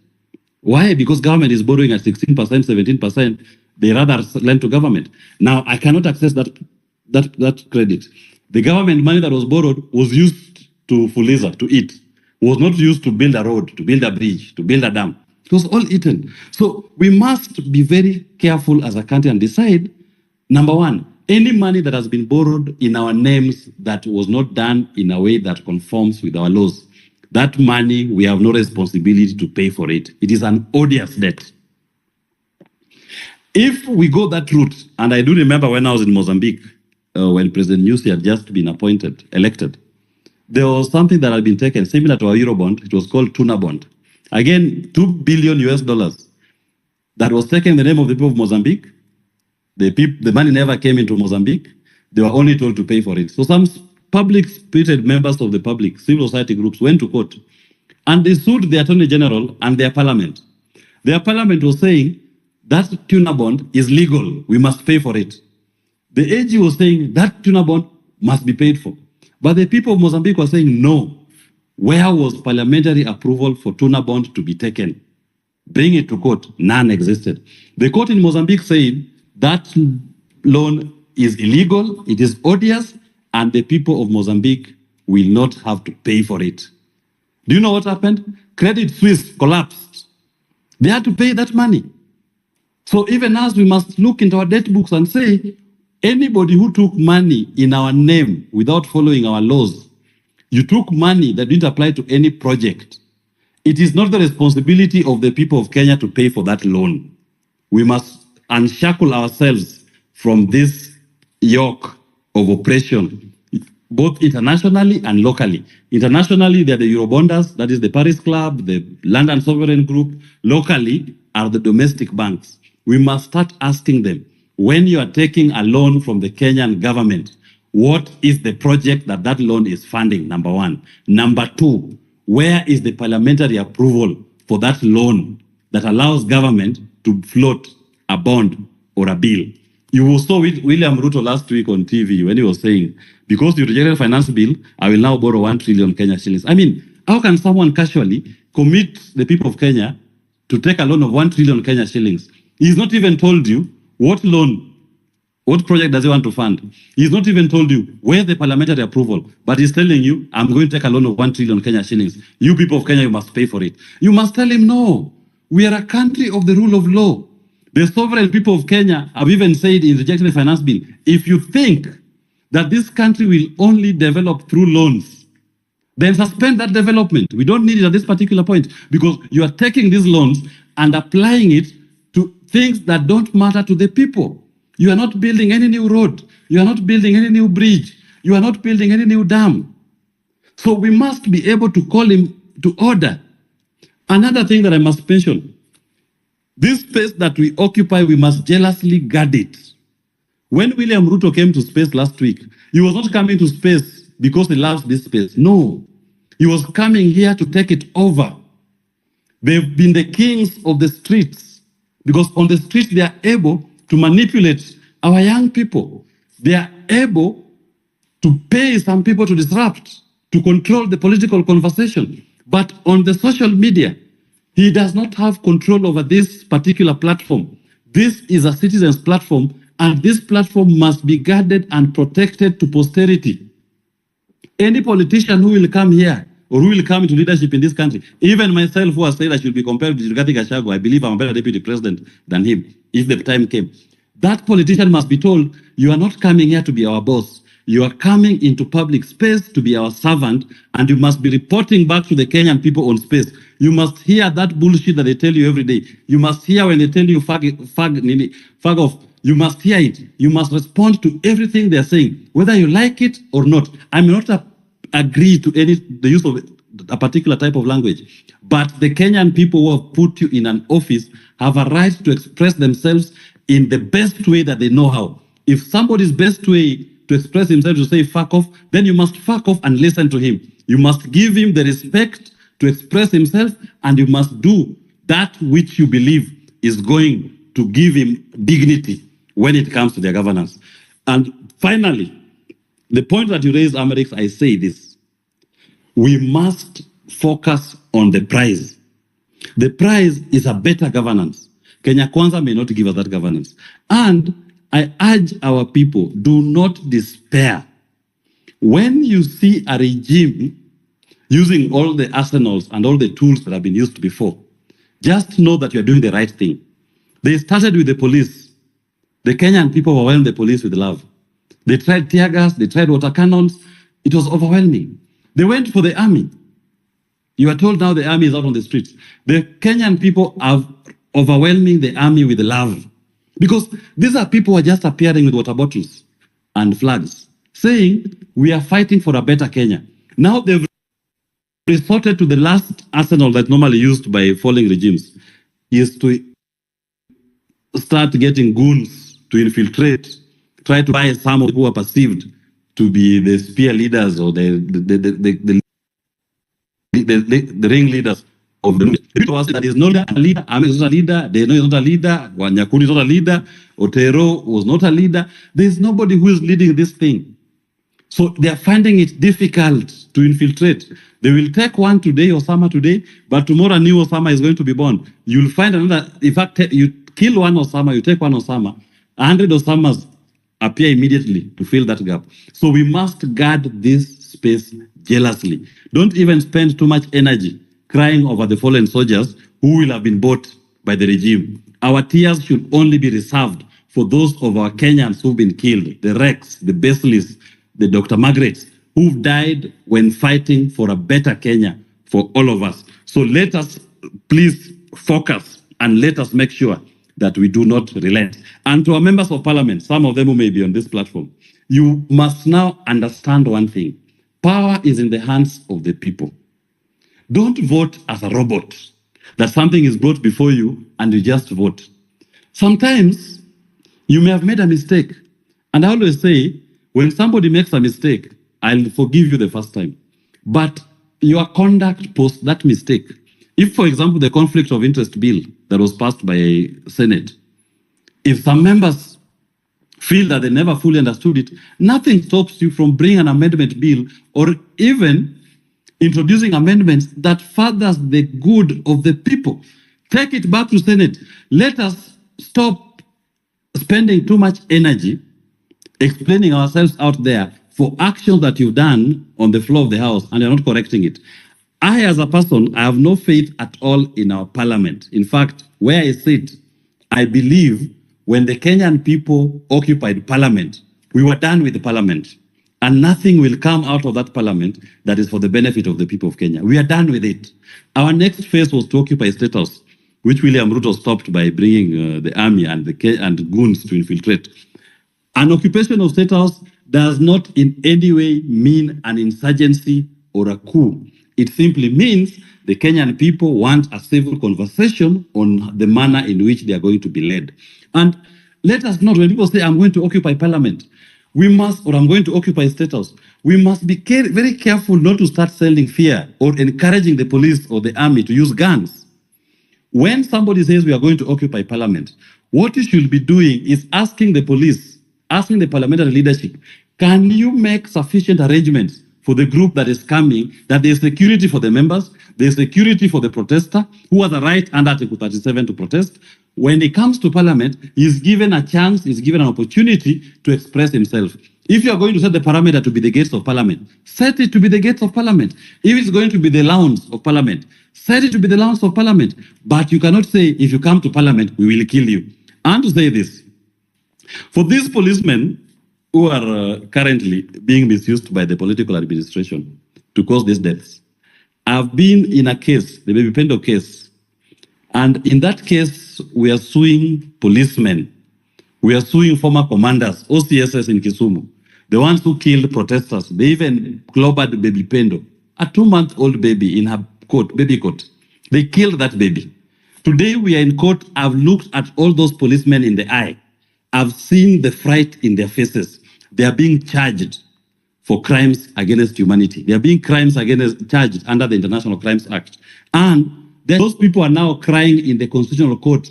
Why? Because government is borrowing at 16%, 17%. They rather lend to government. Now, I cannot access that credit. The government money that was borrowed was used to fuliza, to eat. Was not used to build a road, to build a bridge, to build a dam. It was all eaten. So we must be very careful as a country and decide, number one, any money that has been borrowed in our names that was not done in a way that conforms with our laws, that money, we have no responsibility to pay for it. It is an odious debt. If we go that route, and I do remember when I was in Mozambique, when President Nyusi had just been elected, there was something that had been taken similar to our Eurobond. It was called tuna bond. Again, $2 billion that was taken in the name of the people of Mozambique. The money never came into Mozambique. They were only told to pay for it. So some public-spirited members of the public, civil society groups, went to court and they sued the Attorney General and their parliament. Their parliament was saying that tuna bond is legal. We must pay for it. The AG was saying that tuna bond must be paid for. But the people of Mozambique were saying no. Where was parliamentary approval for tuna bond to be taken? Bring it to court. None existed. The court in Mozambique said that loan is illegal, it is odious, and the people of Mozambique will not have to pay for it. Do you know what happened? Credit Suisse collapsed. They had to pay that money. So even as we must look into our debt books and say, anybody who took money in our name without following our laws, you took money that didn't apply to any project. It is not the responsibility of the people of Kenya to pay for that loan. We must unshackle ourselves from this yoke of oppression, both internationally and locally. Internationally, they are the Eurobonders, that is the Paris Club, the London Sovereign Group. Locally are the domestic banks. We must start asking them, when you are taking a loan from the Kenyan government, what is the project that loan is funding, number one? Number two, where is the parliamentary approval for that loan that allows government to float a bond or a bill? You saw William Ruto last week on TV when he was saying, because you rejected the finance bill, I will now borrow 1 trillion Kenya shillings. I mean, how can someone casually commit the people of Kenya to take a loan of 1 trillion Kenya shillings? He's not even told you what loan, what project does he want to fund. He's not even told you where's the parliamentary approval, but he's telling you, I'm going to take a loan of 1 trillion Kenya shillings. You people of Kenya, you must pay for it. You must tell him, no, we are a country of the rule of law. The sovereign people of Kenya have even said in rejecting the finance bill, if you think that this country will only develop through loans, then suspend that development. We don't need it at this particular point because you are taking these loans and applying it to things that don't matter to the people. You are not building any new road. You are not building any new bridge. You are not building any new dam. So we must be able to call him to order. Another thing that I must mention, this space that we occupy, we must jealously guard it. When William Ruto came to space last week, he was not coming to space because he loves this space. No, he was coming here to take it over. They've been the kings of the streets because on the streets they are able to manipulate our young people. They are able to pay some people to disrupt. to control the political conversation. But on the social media, he does not have control over this particular platform. This is a citizen's platform, and this platform must be guarded and protected to posterity. Any politician who will come here or who will come into leadership in this country, even myself who has said I should be compared to Rigathi Gachagua, I believe I'm a better deputy president than him, if the time came. That politician must be told, you are not coming here to be our boss. You are coming into public space to be our servant, and you must be reporting back to the Kenyan people on space. You must hear that bullshit that they tell you every day. You must hear when they tell you fag off. You must hear it. You must respond to everything they're saying, whether you like it or not. I may not agree to the use of a particular type of language, but the Kenyan people who have put you in an office have a right to express themselves in the best way that they know how. If somebody's best way to express himself to say fuck off, then you must fuck off and listen to him. You must give him the respect to express himself, and you must do that which you believe is going to give him dignity when it comes to their governance. And finally, the point that you raised, Amerix, I say this. We must focus on the prize. The prize is a better governance. Kenya Kwanza may not give us that governance. And I urge our people, do not despair. When you see a regime using all the arsenals and all the tools that have been used before, just know that you're doing the right thing. They started with the police. The Kenyan people overwhelmed the police with love. They tried tear gas, they tried water cannons. It was overwhelming. They went for the army. You are told now the army is out on the streets. The Kenyan people are overwhelming the army with love. Because these are people who are just appearing with water bottles and flags, saying, we are fighting for a better Kenya. Now they've resorted to the last arsenal that's normally used by falling regimes, is to start getting goons to infiltrate, try to buy some who are perceived to be the spear leaders or the ringleaders of the people. That is not a leader. Ahmed is not a leader. Deno is not a leader. Wanyakuri is not a leader. Otero was not a leader. There is nobody who is leading this thing. So they are finding it difficult to infiltrate. They will take one today, Osama today, but tomorrow a new Osama is going to be born. You'll find another. In fact, you kill one Osama, you take one Osama, 100 Osamas appear immediately to fill that gap. So we must guard this space jealously. Don't even spend too much energy crying over the fallen soldiers who will have been bought by the regime. Our tears should only be reserved for those of our Kenyans who've been killed, the Rex, the Basilisk, the Dr. Margarets, who've died when fighting for a better Kenya for all of us. So let us please focus and let us make sure that we do not relent. And to our members of parliament, some of them who may be on this platform, you must now understand one thing. Power is in the hands of the people. Don't vote as a robot, that something is brought before you and you just vote. Sometimes you may have made a mistake. And I always say, when somebody makes a mistake, I'll forgive you the first time. But your conduct post that mistake. If, for example, the conflict of interest bill that was passed by Senate, if some members feel that they never fully understood it, nothing stops you from bringing an amendment bill or even introducing amendments that furthers the good of the people. Take it back to Senate. Let us stop spending too much energy explaining ourselves out there for actions that you've done on the floor of the House and you're not correcting it. I, as a person, I have no faith at all in our parliament. In fact, where I sit, I believe when the Kenyan people occupied parliament, we were done with the parliament. And nothing will come out of that parliament that is for the benefit of the people of Kenya. We are done with it. Our next phase was to occupy State House, which William Ruto stopped by bringing the army and goons to infiltrate. An occupation of State House does not in any way mean an insurgency or a coup. It simply means the Kenyan people want a civil conversation on the manner in which they are going to be led. And let us not, when people say, I'm going to occupy parliament, we must, or I'm going to occupy State House, we must be very careful not to start selling fear or encouraging the police or the army to use guns. When somebody says we are going to occupy parliament, what you should be doing is asking the police, asking the parliamentary leadership, can you make sufficient arrangements for for the group that is coming, that there's security for the members, there's security for the protester who has a right under Article 37 to protest. When he comes to Parliament, he's given a chance, he's given an opportunity to express himself. If you are going to set the parameter to be the gates of Parliament, set it to be the gates of Parliament. If it's going to be the lawns of Parliament, set it to be the lawns of Parliament. But you cannot say, if you come to Parliament, we will kill you. And to say this, for these policemen who are currently being misused by the political administration to cause these deaths, I've been in a case, the Baby Pendo case, and in that case, we are suing policemen. We are suing former commanders, OCSS in Kisumu, the ones who killed protesters. They even clobbered Baby Pendo, a 2-month-old baby in her coat, baby coat. They killed that baby. Today we are in court. I've looked at all those policemen in the eye. I've seen the fright in their faces. They are being charged for crimes against humanity. They are being charged under the International Crimes Act. And those people are now crying in the Constitutional Court,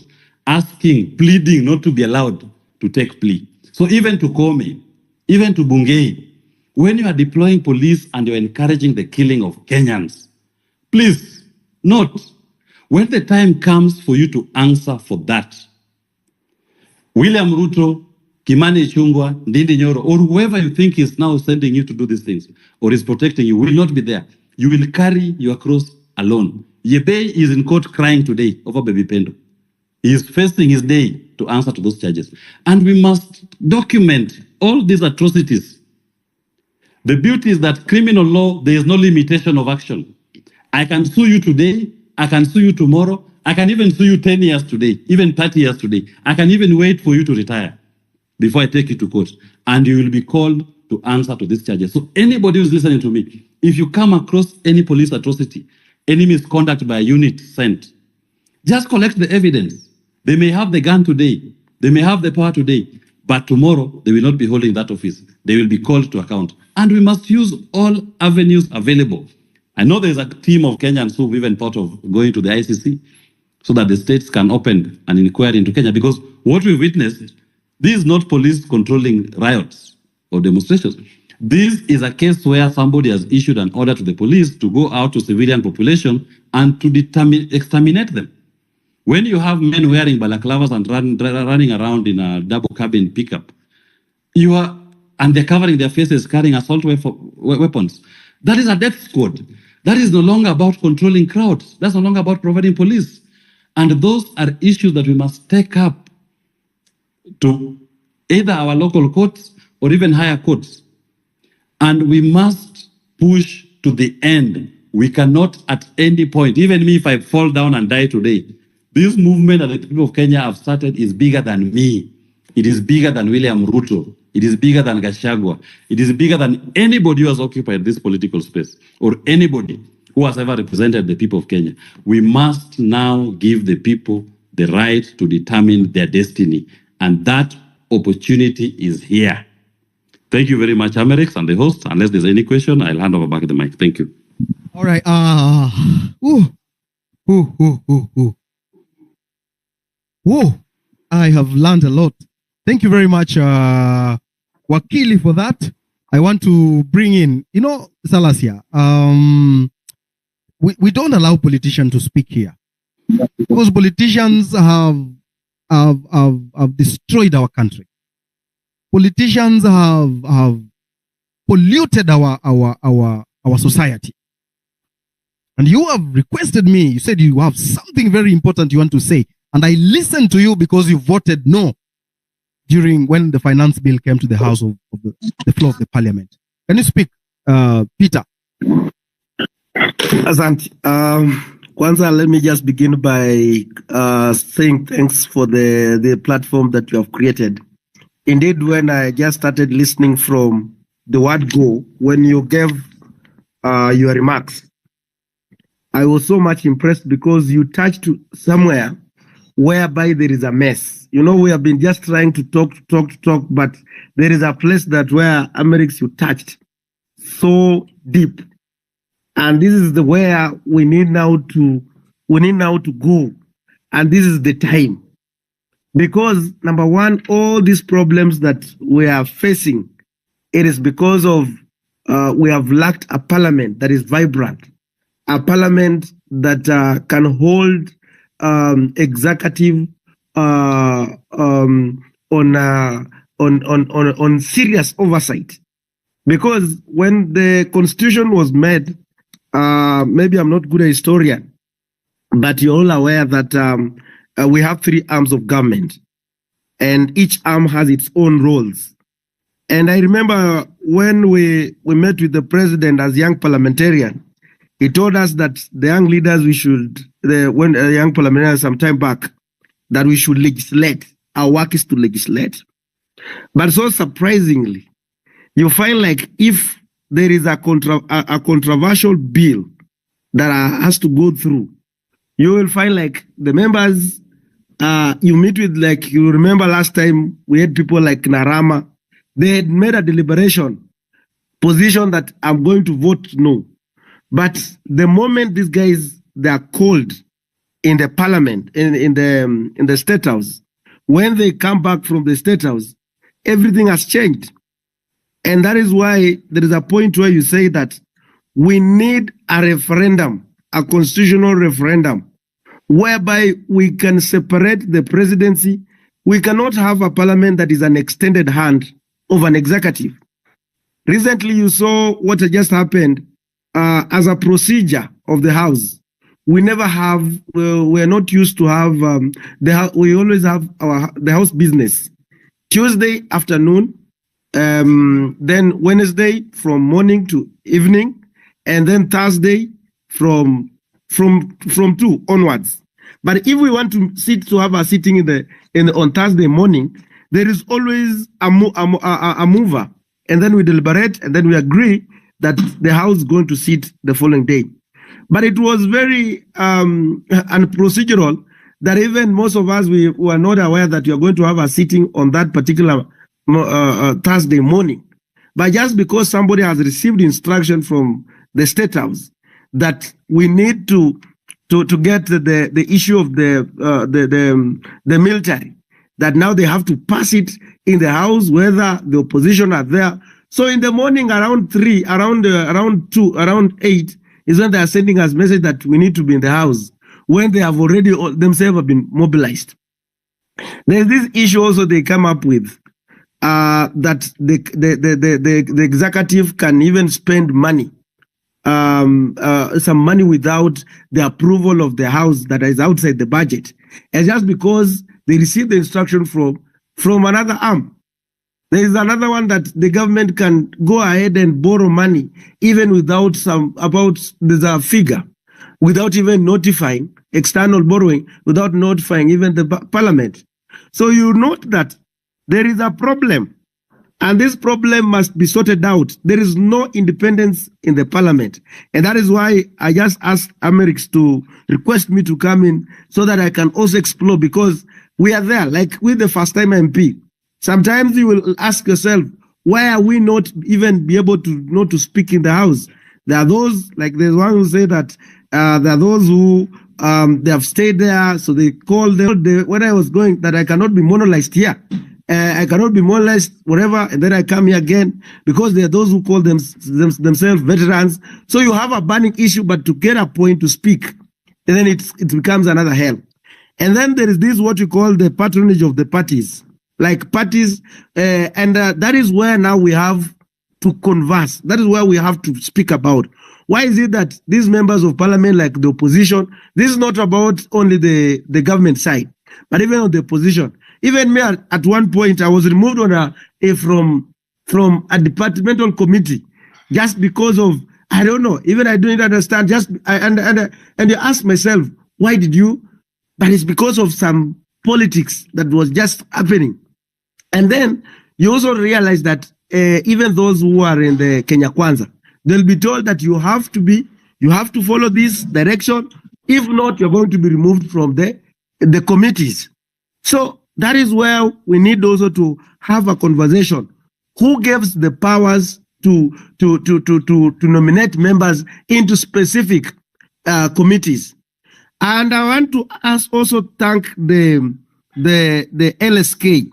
asking, pleading not to be allowed to take plea. So even to Komi, even to Bungei, when you are deploying police and you're encouraging the killing of Kenyans, please note, when the time comes for you to answer for that, William Ruto, Kimani Ichung'wah, Ndindi Nyoro, or whoever you think is now sending you to do these things, or is protecting you, will not be there. You will carry your cross alone. Yebei is in court crying today over Baby Pendo. He is facing his day to answer to those charges. And we must document all these atrocities. The beauty is that criminal law, there is no limitation of action. I can sue you today, I can sue you tomorrow, I can even sue you 10 years today, even 30 years today. I can even wait for you to retire before I take you to court. And you will be called to answer to these charges. So anybody who's listening to me, if you come across any police atrocity, any misconduct by a unit sent, just collect the evidence. They may have the gun today, they may have the power today, but tomorrow they will not be holding that office. They will be called to account. And we must use all avenues available. I know there's a team of Kenyans who've even thought of going to the ICC so that the states can open an inquiry into Kenya, because what we've witnessed, this is not police controlling riots or demonstrations. This is a case where somebody has issued an order to the police to go out to civilian population and to exterminate them. When you have men wearing balaclavas and running around in a double cabin pickup, and they're covering their faces, carrying assault weapons, that is a death squad. That is no longer about controlling crowds. That's no longer about providing police. And those are issues that we must take up to either our local courts or even higher courts. And we must push to the end. We cannot at any point, even me if I fall down and die today, this movement that the people of Kenya have started is bigger than me. It is bigger than William Ruto. It is bigger than Gachagua. It is bigger than anybody who has occupied this political space or anybody who has ever represented the people of Kenya. We must now give the people the right to determine their destiny. And that opportunity is here. Thank you very much, Amerix and the host. Unless there's any question, I'll hand over back the mic. Thank you. All right. I have learned a lot. Thank you very much, Wakili, for that. I want to bring in, Salasia, we don't allow politicians to speak here because politicians have destroyed our country. Politicians have polluted our society. And you have requested me, you said you have something very important you want to say. And I listened to you because you voted no when the finance bill came to the house of the floor of the parliament. Can you speak, Peter? Asante. Kwanza, let me just begin by saying thanks for the platform that you have created. Indeed, when I just started listening from the word go, when you gave your remarks, I was so much impressed because you touched somewhere whereby there is a mess. We have been just trying to talk, but there is a place where Amerix you touched so deep. And this is where we need now to go. And this is the time. Because number one, all these problems that we are facing, it is because of we have lacked a parliament that is vibrant, a parliament that can hold executive on serious oversight. Because when the constitution was made, maybe I'm not good a historian, but you're all aware that we have 3 arms of government, and each arm has its own roles. And I remember when we met with the president as young parliamentarian, he told us that the young leaders, when young parliamentarians some time back, that we should legislate. Our work is to legislate. But so surprisingly, you find like if there is a controversial bill that has to go through, you will find like the members you meet with, like you remember last time we had people like Narama. They had made a deliberation position that I'm going to vote no. But the moment these guys, they are called in the parliament, in the state house, when they come back from the state house, everything has changed. And that is why there is a point where you say that we need a referendum, a constitutional referendum, whereby we can separate the presidency. We cannot have a parliament that is an extended hand of an executive. Recently, you saw what just happened as a procedure of the House. We never have, we're not used to have, we always have the House business. Tuesday afternoon, then Wednesday from morning to evening, and then Thursday from 2 onwards. But if we want to have a sitting on Thursday morning, there is always a mover, and then we deliberate, and then we agree that the House is going to sit the following day. But it was very unprocedural that even most of us, we were not aware that we are going to have a sitting on that particular Thursday morning. But just because somebody has received instruction from the State House that we need to get the issue of the military, that now they have to pass it in the House, whether the opposition are there. So in the morning around 3, around 2, around 8 is when they are sending us message that we need to be in the House, when they have already themselves have been mobilized. There's this issue also they come up with, that the executive can even spend money, some money without the approval of the House that is outside the budget. And just because they receive the instruction from another arm. There is another one that the government can go ahead and borrow money even without there's a figure, without even notifying external borrowing, without notifying even the parliament. So you note that there is a problem, and this problem must be sorted out. There is no independence in the parliament. And that is why I just asked Amerix to request me to come in so that I can also explore, because we are there, like with the first time MP. Sometimes you will ask yourself, why are we not even be able to not to speak in the House? There are those, like there's one who say that there are those who they have stayed there, so they call them when I was going that I cannot be monolized here. I cannot be monolized whatever, and then I come here again, because there are those who call themselves veterans. So you have a burning issue, but to get a point to speak, and then it becomes another hell. And then there is this what you call the patronage of the parties. Like parties, and that is where now we have to converse. That is where we have to speak about. Why is it that these members of parliament, like the opposition, this is not about only the government side, but even on the opposition. Even me at one point, I was removed on from a departmental committee just because of, I don't know, even I don't understand. And you ask myself, why did you? But it's because of some politics that was just happening. And then you also realize that even those who are in the Kenya Kwanza, they'll be told that you have to follow this direction. If not, you're going to be removed from the committees. So that is where we need also to have a conversation. Who gives the powers to nominate members into specific committees? And I want to also thank the LSK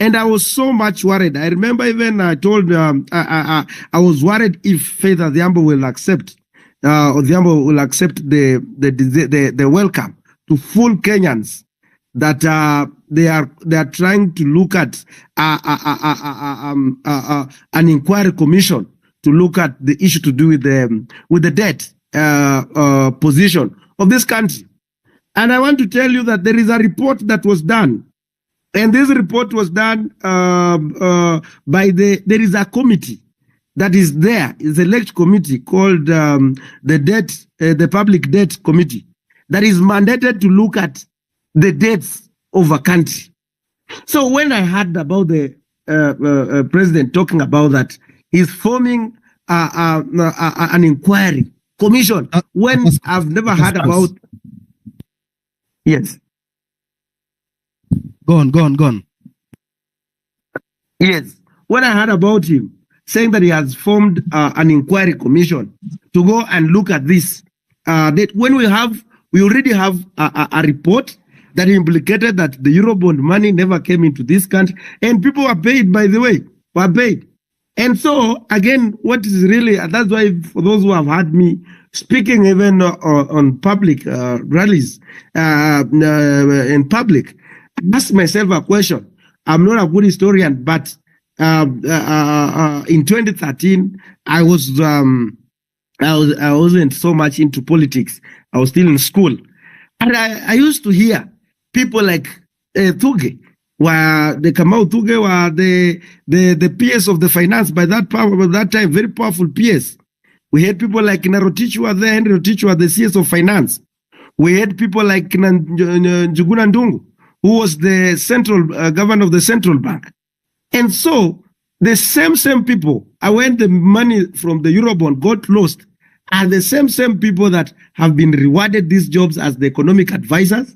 And I was so much worried. I remember even I told, I was worried if Faith Adhiambo will accept, Odhiambo will accept the welcome to full Kenyans that they are trying to look at an inquiry commission to look at the issue to do with the debt position of this country. And I want to tell you that there is a report that was done. And this report was done by there is a committee that is there, is a select committee called the Public Debt Committee that is mandated to look at the debts of a country. So when I heard about the president talking about that, he's forming an inquiry commission when I've never heard about. Yes. Go on. Yes. When I heard about him saying that he has formed an inquiry commission to go and look at this, that when we already have a report that implicated that the Eurobond money never came into this country, and people were paid, by the way, were paid. And so, again, what is really, that's why for those who have heard me speaking even on public rallies, in public, I ask myself a question. I'm not a good historian, but in 2013, I wasn't so much into politics. I was still in school. And I used to hear people like Thuge, where the Kamau Thuge were the PS of the finance by that time, very powerful PS. We had people like Narotich were there, Henry Rotich were the CS of finance. We had people like Njuguna Ndungu, who was the central governor of the central bank. And so the same people, when the money from the Eurobond got lost, are the same people that have been rewarded these jobs as the economic advisors.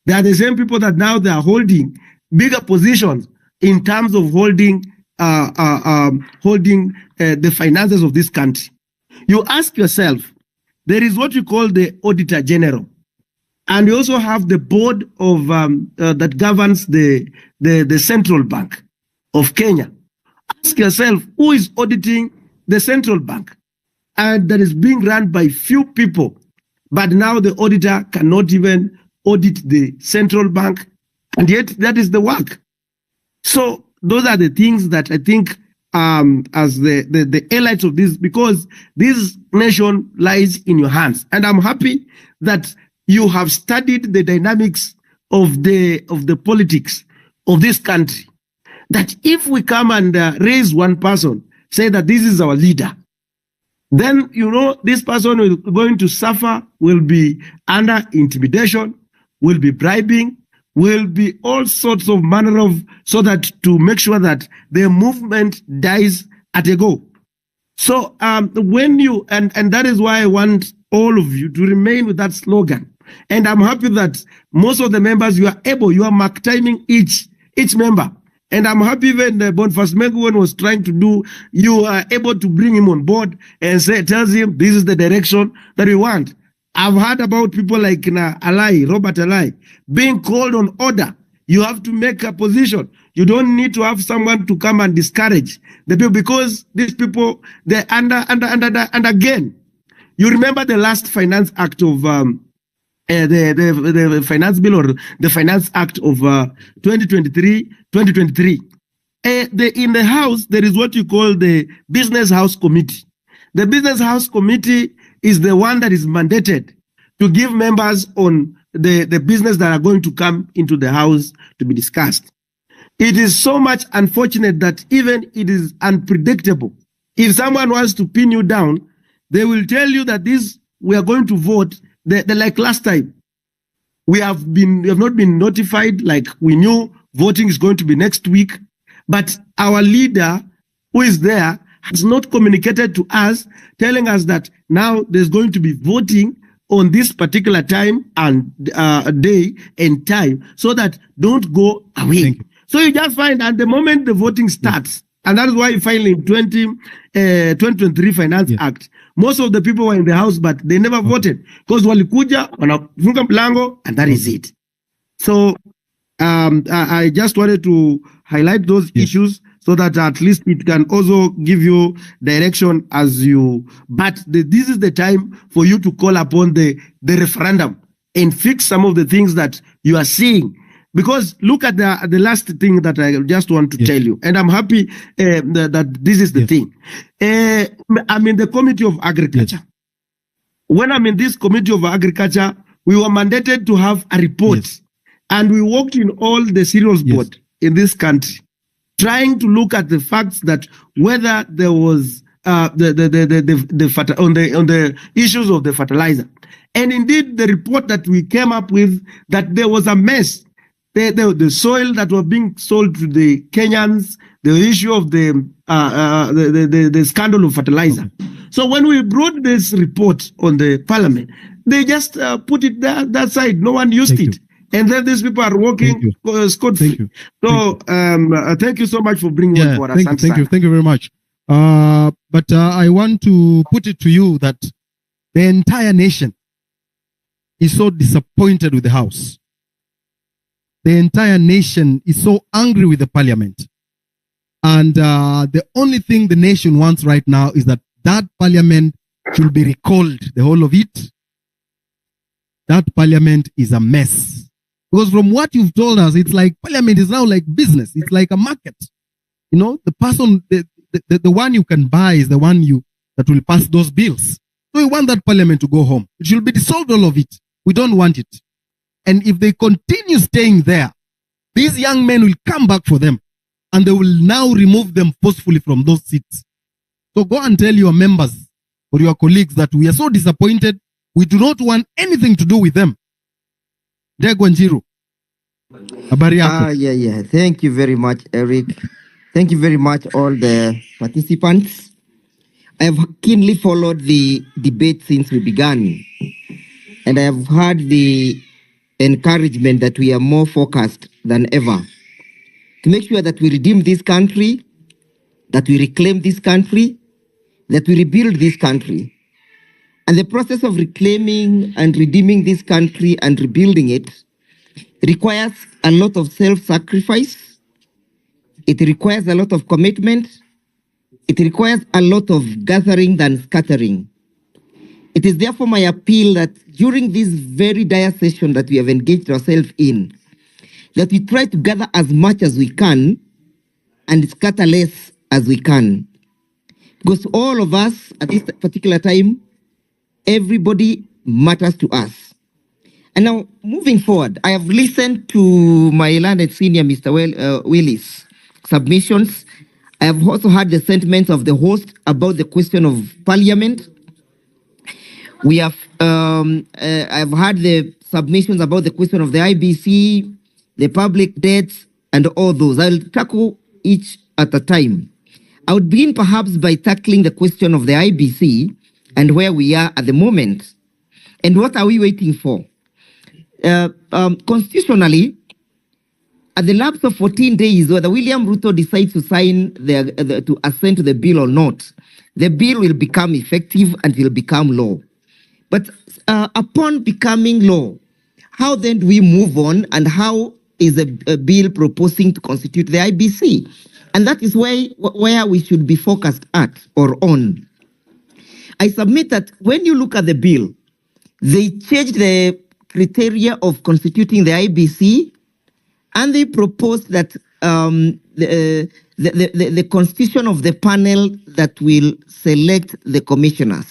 They are the same people that now they are holding bigger positions in terms of holding the finances of this country. You ask yourself, there is what you call the Auditor General, and you also have the board of that governs the Central Bank of Kenya. Ask yourself, who is auditing the Central Bank? And that is being run by few people, but now the auditor cannot even audit the Central Bank, and yet that is the work. So those are the things that I think as the highlights of this, because this nation lies in your hands. And I'm happy that you have studied the dynamics of the politics of this country. That if we come and raise one person, say that this is our leader, then, you know, this person is going to suffer, will be under intimidation, will be bribing, will be all sorts of manner of, so that to make sure that the movement dies at a go. So when you, and that is why I want all of you to remain with that slogan. And I'm happy that most of the members, you are mark timing each member. And I'm happy when Boniface Menguwen was trying to do, you are able to bring him on board and tells him this is the direction that we want. I've heard about people like Robert Alai, being called on order. You have to make a position. You don't need to have someone to come and discourage the people, because these people, they're under, and again, you remember the last Finance Act of the Finance Bill, or the Finance Act of 2023. In the House, there is what you call the Business House Committee. The Business House Committee is the one that is mandated to give members on the business that are going to come into the House to be discussed. It is so much unfortunate that even it is unpredictable. If someone wants to pin you down, they will tell you that we are going to vote. Like last time, we have not been notified, like we knew voting is going to be next week, but our leader who is there has not communicated to us, telling us that now there's going to be voting on this particular time and day and time, so that don't go away. So you just find at the moment the voting starts, and that is why finally in 2023 Finance Act, most of the people were in the House, but they never voted because walikuja wanafunga mlango, and that is it. So I just wanted to highlight those issues so that at least it can also give you direction as you. But this is the time for you to call upon the referendum and fix some of the things that you are seeing. Because look at the last thing that I just want to tell you, and I'm happy that this is the thing. I'm in the Committee of Agriculture. When I'm in this Committee of Agriculture, we were mandated to have a report, and we worked in all the cereals board in this country, trying to look at the facts that whether there was on the issues of the fertilizer, and indeed the report that we came up with, that there was a mess. The soil that were being sold to the Kenyans, the issue of the scandal of fertilizer. So when we brought this report on the parliament, they just put it that side. No one used it. And then these people are working scot-free. So thank you so much for bringing it for us. Thank you very much. But I want to put it to you that the entire nation is so disappointed with the House. The entire nation is so angry with the parliament. And the only thing the nation wants right now is that parliament should be recalled, the whole of it. That parliament is a mess. Because from what you've told us, it's like parliament is now like business. It's like a market. You know, the person, the one you can buy is the one that will pass those bills. So we want that parliament to go home. It should be dissolved, all of it. We don't want it. And if they continue staying there, these young men will come back for them, and they will now remove them forcefully from those seats. So go and tell your members or your colleagues that we are so disappointed. We do not want anything to do with them. Degwanjiru. Yeah. Thank you very much, Eric. Thank you very much, all the participants. I have keenly followed the debate since we began, and I have heard the encouragement that we are more focused than ever to make sure that we redeem this country, that we reclaim this country, that we rebuild this country. And the process of reclaiming and redeeming this country and rebuilding it requires a lot of self-sacrifice. It requires a lot of commitment. It requires a lot of gathering than scattering. It is therefore my appeal that during this very dire session that we have engaged ourselves in, that we try to gather as much as we can and scatter less as we can. Because all of us at this particular time, everybody matters to us. And now, moving forward, I have listened to my learned senior, Mr. Willis' submissions. I have also heard the sentiments of the host about the question of parliament. We have, I've heard the submissions about the question of the IBC, the public debts, and all those. I'll tackle each at a time. I would begin perhaps by tackling the question of the IBC and where we are at the moment. And what are we waiting for? Constitutionally, at the lapse of 14 days, whether William Ruto decides to sign to assent to the bill or not, the bill will become effective and will become law. But upon becoming law, how then do we move on, and how is a bill proposing to constitute the IBC? And that is where we should be focused at or on. I submit that when you look at the bill, they changed the criteria of constituting the IBC, and they proposed that the constitution of the panel that will select the commissioners.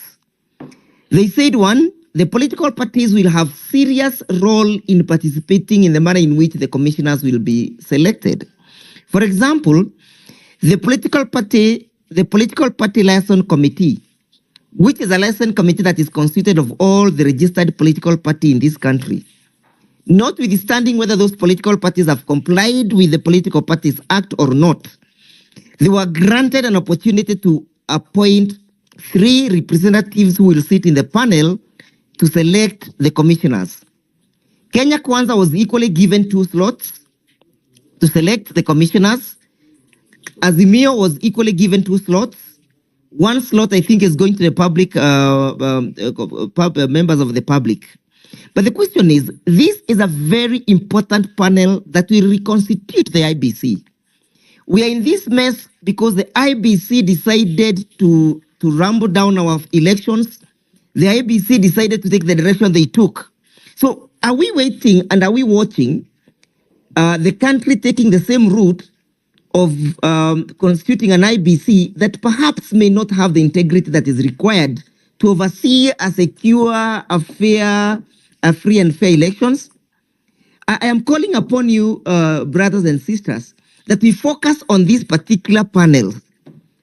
They said, one, the political parties will have serious role in participating in the manner in which the commissioners will be selected. For example, the political party liaison committee, which is a liaison committee that is constituted of all the registered political party in this country, notwithstanding whether those political parties have complied with the Political Parties Act or not, they were granted an opportunity to appoint 3 representatives who will sit in the panel to select the commissioners. Kenya Kwanza was equally given 2 slots to select the commissioners. Azimio was equally given 2 slots. 1 slot, I think, is going to the public, members of the public. But the question is, this is a very important panel that will reconstitute the IBC. We are in this mess because the IBC decided to rumble down our elections. The IBC decided to take the direction they took. So are we waiting and are we watching the country taking the same route of constituting an IBC that perhaps may not have the integrity that is required to oversee a secure, a fair, a free and fair elections? I am calling upon you, brothers and sisters, that we focus on this particular panel.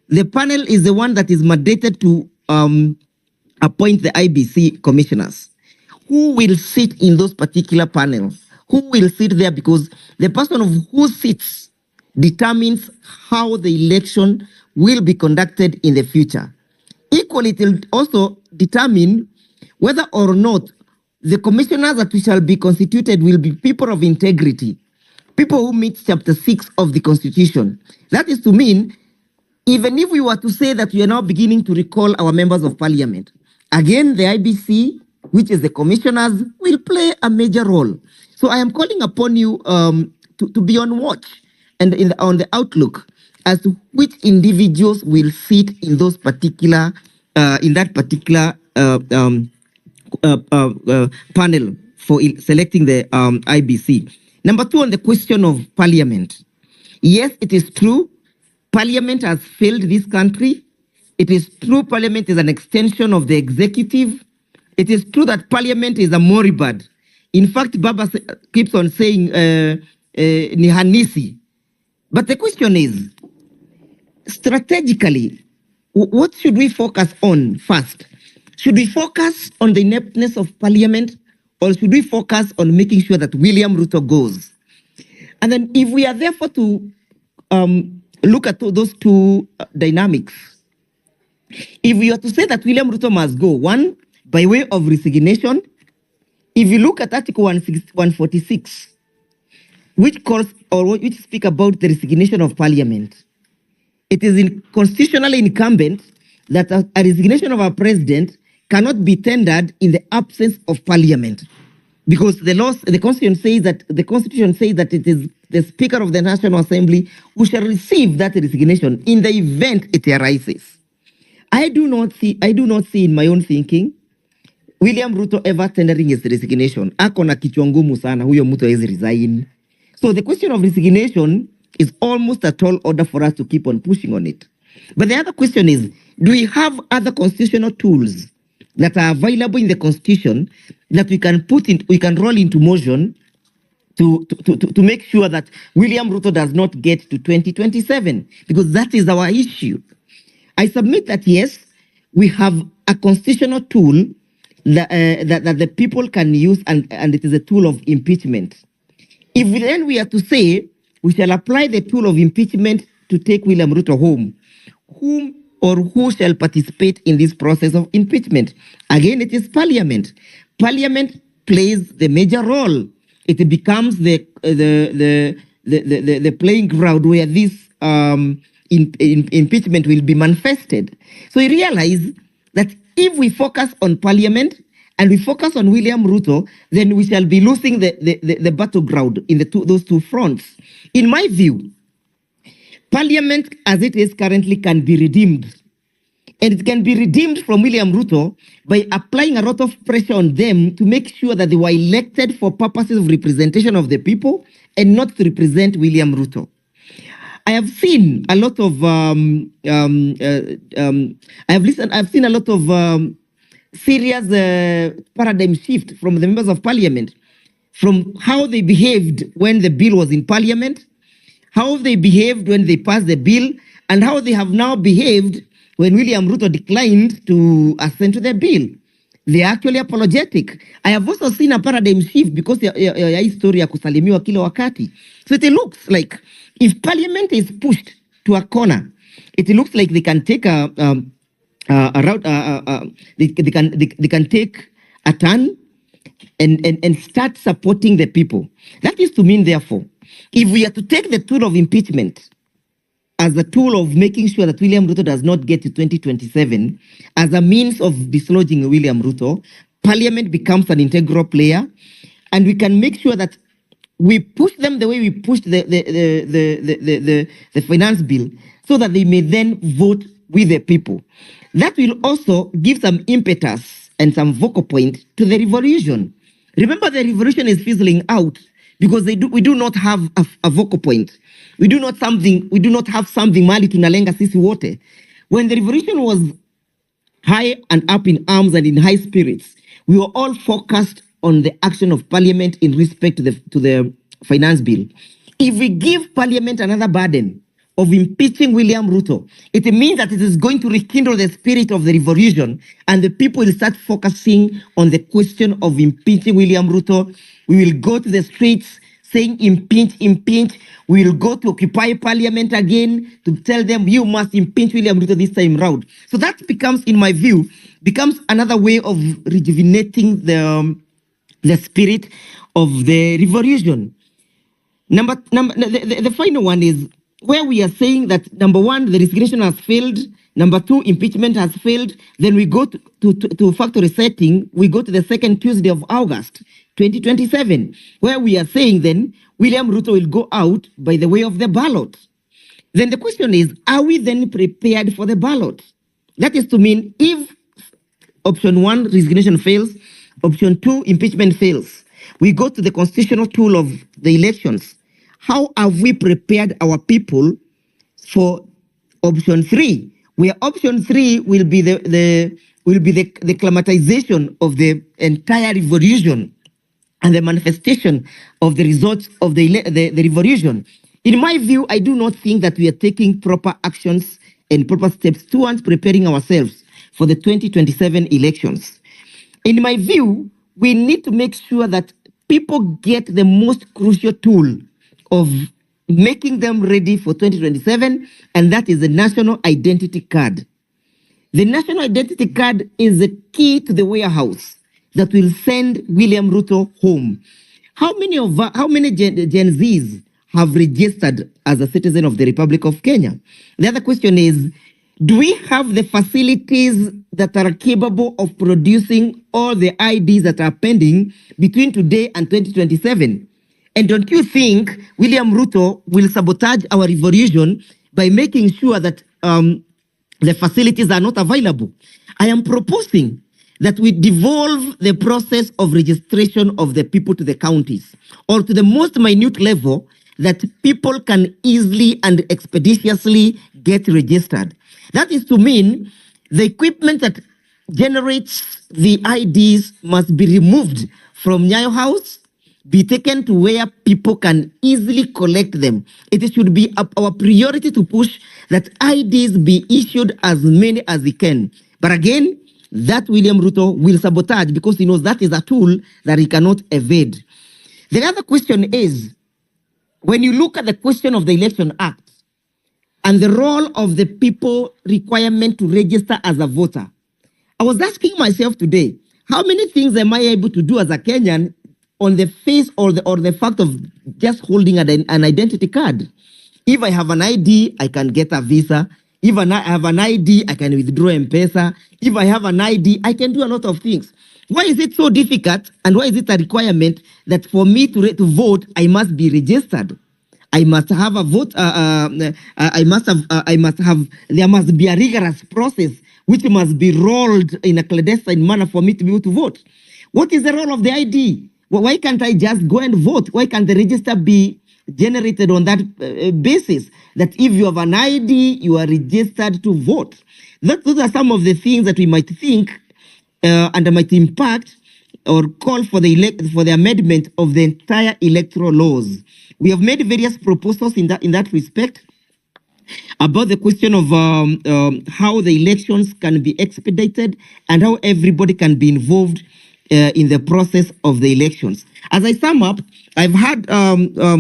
The panel is the one that is mandated to appoint the IBC commissioners. Who will sit in those particular panels? Who will sit there? Because the person of who sits determines how the election will be conducted in the future. Equally, it will also determine whether or not the commissioners that we shall be constituted will be people of integrity, people who meet chapter 6 of the Constitution. That is to mean, even if we were to say that we are now beginning to recall our members of parliament, again, the IBC, which is the commissioners, will play a major role. So I am calling upon you to be on watch and on the outlook as to which individuals will fit in those particular, in that particular panel for selecting the IBC. Number 2, on the question of parliament. Yes, it is true, parliament has failed this country. It is true, parliament is an extension of the executive. It is true that parliament is a moribund. In fact, Baba keeps on saying Nihanisi. But the question is, strategically, what should we focus on first? Should we focus on the ineptness of parliament, or should we focus on making sure that William Ruto goes? And then if we are therefore to look at those two dynamics, if we are to say that William Ruto must go, one, by way of resignation, if you look at Article 146, which calls or which speak about the resignation of parliament, it is constitutionally incumbent that a resignation of a president cannot be tendered in the absence of parliament, because the Constitution says that it is the Speaker of the National Assembly who shall receive that resignation in the event it arises. I do not see in my own thinking William Ruto ever tendering his resignation. Ako na kichwa ngumu sana, huyo mtu hawezi resign. So the question of resignation is almost a tall order for us to keep on pushing on it. But the other question is, do we have other constitutional tools that are available in the Constitution that we can roll into motion to make sure that William Ruto does not get to 2027? Because that is our issue. I submit that yes, we have a constitutional tool that the people can use, and it is a tool of impeachment. If then we are to say we shall apply the tool of impeachment to take William Ruto home, whom or who shall participate in this process of impeachment? Again, it is Parliament. Parliament plays the major role. It becomes the playing ground where this impeachment will be manifested. So we realize that if we focus on Parliament and we focus on William Ruto, then we shall be losing the battleground in those two fronts. In my view, Parliament as it is currently can be redeemed. And it can be redeemed from William Ruto by applying a lot of pressure on them to make sure that they were elected for purposes of representation of the people and not to represent William Ruto. I have seen a lot of I've seen a lot of serious paradigm shift from the members of Parliament, from how they behaved when the bill was in Parliament, how they behaved when they passed the bill, and how they have now behaved when William Ruto declined to assent to the bill. They are actually apologetic. I have also seen a paradigm shift because ya history ya kusalimiwa kila wakati. So it looks like if Parliament is pushed to a corner, it looks like they can take a route. They can take a turn and start supporting the people. That is to mean, therefore, if we are to take the tool of impeachment as a tool of making sure that William Ruto does not get to 2027 as a means of dislodging William Ruto, Parliament becomes an integral player, and we can make sure that we push them the way we pushed the finance bill, so that they may then vote with the people. That will also give some impetus and some vocal point to the revolution. Remember, the revolution is fizzling out because we do not have a vocal point. We do not have something mali tunalenga sisi wote. When the revolution was high and up in arms and in high spirits, we were all focused on the action of Parliament in respect to the finance bill. If we give Parliament another burden of impeaching William Ruto, it means that it is going to rekindle the spirit of the revolution, and the people will start focusing on the question of impeaching William Ruto. We will go to the streets saying impeach, impeach. We will go to occupy Parliament again to tell them you must impeach William Ruto this time round. So that becomes, in my view, another way of rejuvenating the spirit of the revolution. The final one is where we are saying that, number one, the resignation has failed. Number two, impeachment has failed. Then we go to factory setting. We go to the second Tuesday of August, 2027, where we are saying then William Ruto will go out by the way of the ballot. Then the question is, are we then prepared for the ballot? That is to mean, if option one, resignation fails, option two, impeachment fails, we go to the constitutional tool of the elections. How have we prepared our people for option three? Where option three will be the climatization of the entire revolution and the manifestation of the results of the revolution. In my view, I do not think that we are taking proper actions and proper steps towards preparing ourselves for the 2027 elections. In my view, we need to make sure that people get the most crucial tool of making them ready for 2027, and that is the national identity card. The national identity card is the key to the warehouse that will send William Ruto home. How many Gen Zs have registered as a citizen of the Republic of Kenya? The other question is, do we have the facilities that are capable of producing all the IDs that are pending between today and 2027? And don't you think William Ruto will sabotage our revolution by making sure that the facilities are not available? I am proposing that we devolve the process of registration of the people to the counties, or to the most minute level that people can easily and expeditiously get registered. That is to mean the equipment that generates the IDs must be removed from Nyayo House, be taken to where people can easily collect them. It should be our priority to push that IDs be issued as many as they can. But again, that William Ruto will sabotage because he knows that is a tool that he cannot evade. The other question is, when you look at the question of the Election Act and the role of the people requirement to register as a voter, I was asking myself today, how many things am I able to do as a Kenyan on the face or the fact of just holding an identity card? If I have an ID, I can get a visa. If I have an ID, I can withdraw M-Pesa. If I have an ID, I can do a lot of things. Why is it so difficult, and why is it a requirement that for me to vote, I must be registered? I must have a vote. There must be a rigorous process which must be rolled in a clandestine manner for me to be able to vote. What is the role of the ID? Well, why can't I just go and vote? Why can't the register be generated on that basis? That if you have an ID, you are registered to vote. Those are some of the things that we might think and might impact or call for the amendment of the entire electoral laws. We have made various proposals in that respect about the question of how the elections can be expedited and how everybody can be involved in the process of the elections. As I sum up, I've had the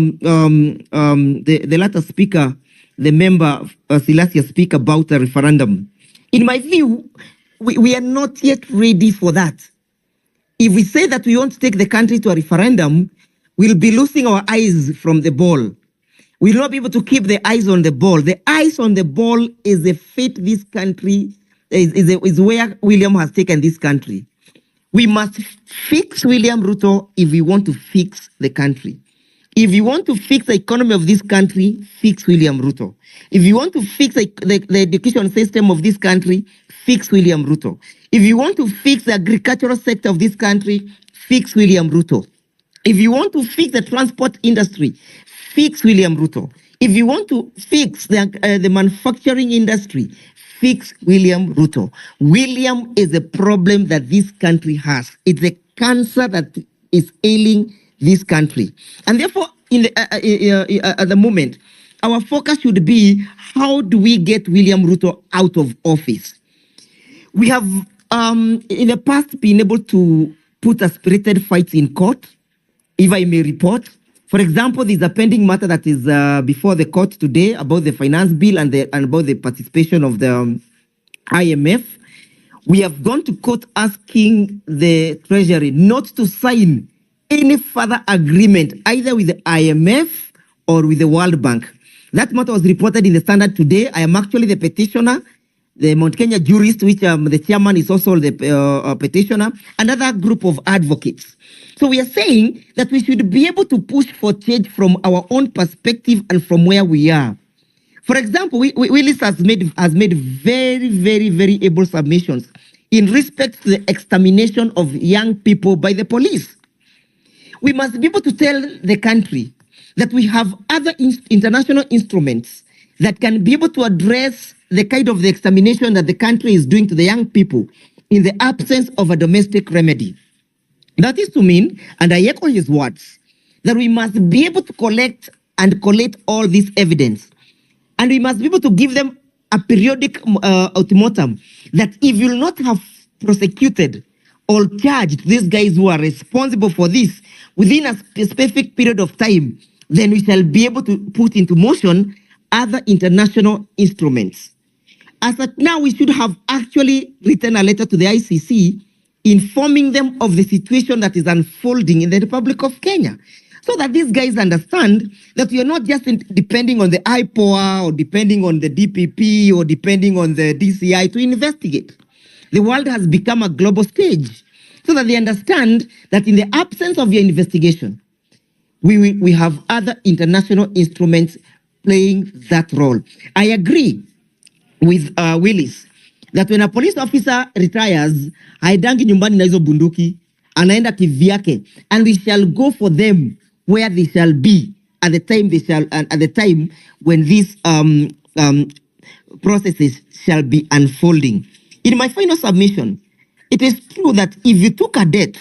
latter speaker, the member Silasia, speak about a referendum. In my view, we are not yet ready for that. If we say that we want to take the country to a referendum, we'll be losing our eyes from the ball. We'll not be able to keep the eyes on the ball. The eyes on the ball is the fate this country, is where William has taken this country. We must fix William Ruto if we want to fix the country. If you want to fix the economy of this country, fix William Ruto. If you want to fix the education system of this country, fix William Ruto. If you want to fix the agricultural sector of this country, fix William Ruto. If you want to fix the transport industry, fix William Ruto. If you want to fix the manufacturing industry, fix William Ruto. William is a problem that this country has. It's a cancer that is ailing this country. And therefore, at the moment, our focus should be, how do we get William Ruto out of office? We have, in the past, been able to put a spirited fight in court, if I may report. For example, there's a pending matter that is before the court today about the finance bill and about the participation of the IMF. We have gone to court asking the Treasury not to sign any further agreement, either with the IMF or with the World Bank. That matter was reported in the Standard today. I am actually the petitioner, the Mount Kenya jurist, which the chairman is also the petitioner, another group of advocates. So we are saying that we should be able to push for change from our own perspective and from where we are. For example, Willis has made very, very, very able submissions in respect to the extermination of young people by the police. We must be able to tell the country that we have other international instruments that can be able to address the kind of the extermination that the country is doing to the young people in the absence of a domestic remedy. That is to mean, and I echo his words, that we must be able to collect all this evidence. And we must be able to give them a periodic ultimatum that if you will not have prosecuted or charged these guys who are responsible for this within a specific period of time, then we shall be able to put into motion other international instruments. As of now, we should have actually written a letter to the ICC informing them of the situation that is unfolding in the Republic of Kenya, so that these guys understand that we are not just depending on the IPOA or depending on the DPP or depending on the DCI to investigate. The world has become a global stage, so that they understand that in the absence of your investigation, we have other international instruments playing that role. I agree with Willis that when a police officer retires, haidangi nyumbani na hizo bunduki, anaenda kivyake, and we shall go for them where they shall be at the time when these processes shall be unfolding. In my final submission, it is true that if you took a debt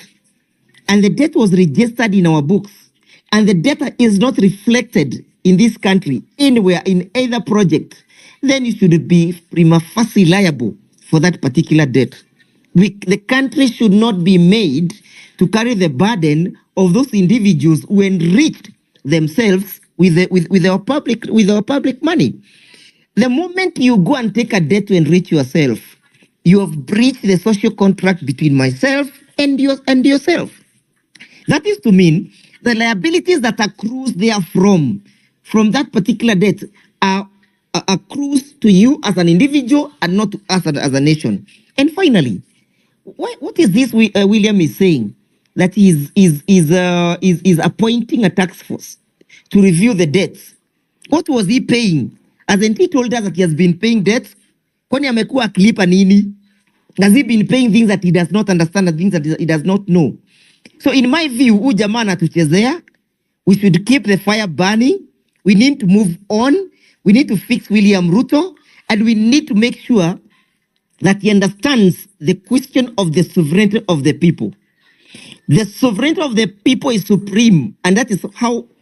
and the debt was registered in our books and the debt is not reflected in this country anywhere in either project, then you should be prima facie liable for that particular debt. The country should not be made to carry the burden of those individuals who enriched themselves with our public money. The moment you go and take a debt to enrich yourself, you have breached the social contract between myself and yourself. That is to mean the liabilities that accrues therefrom from that particular debt accrues to you as an individual and not to us as a nation. And finally, what is this William is saying? That he is appointing a task force to review the debts. What was he paying? Hasn't he told us that he has been paying debts? Kwani amekuwa akilipa nini? Has he been paying things that he does not understand and things that he does not know? So in my view, huyu jamaa anatuchezea. We should keep the fire burning. We need to move on. We need to fix William Ruto, and we need to make sure that he understands the question of the sovereignty of the people. The sovereignty of the people is supreme, and that is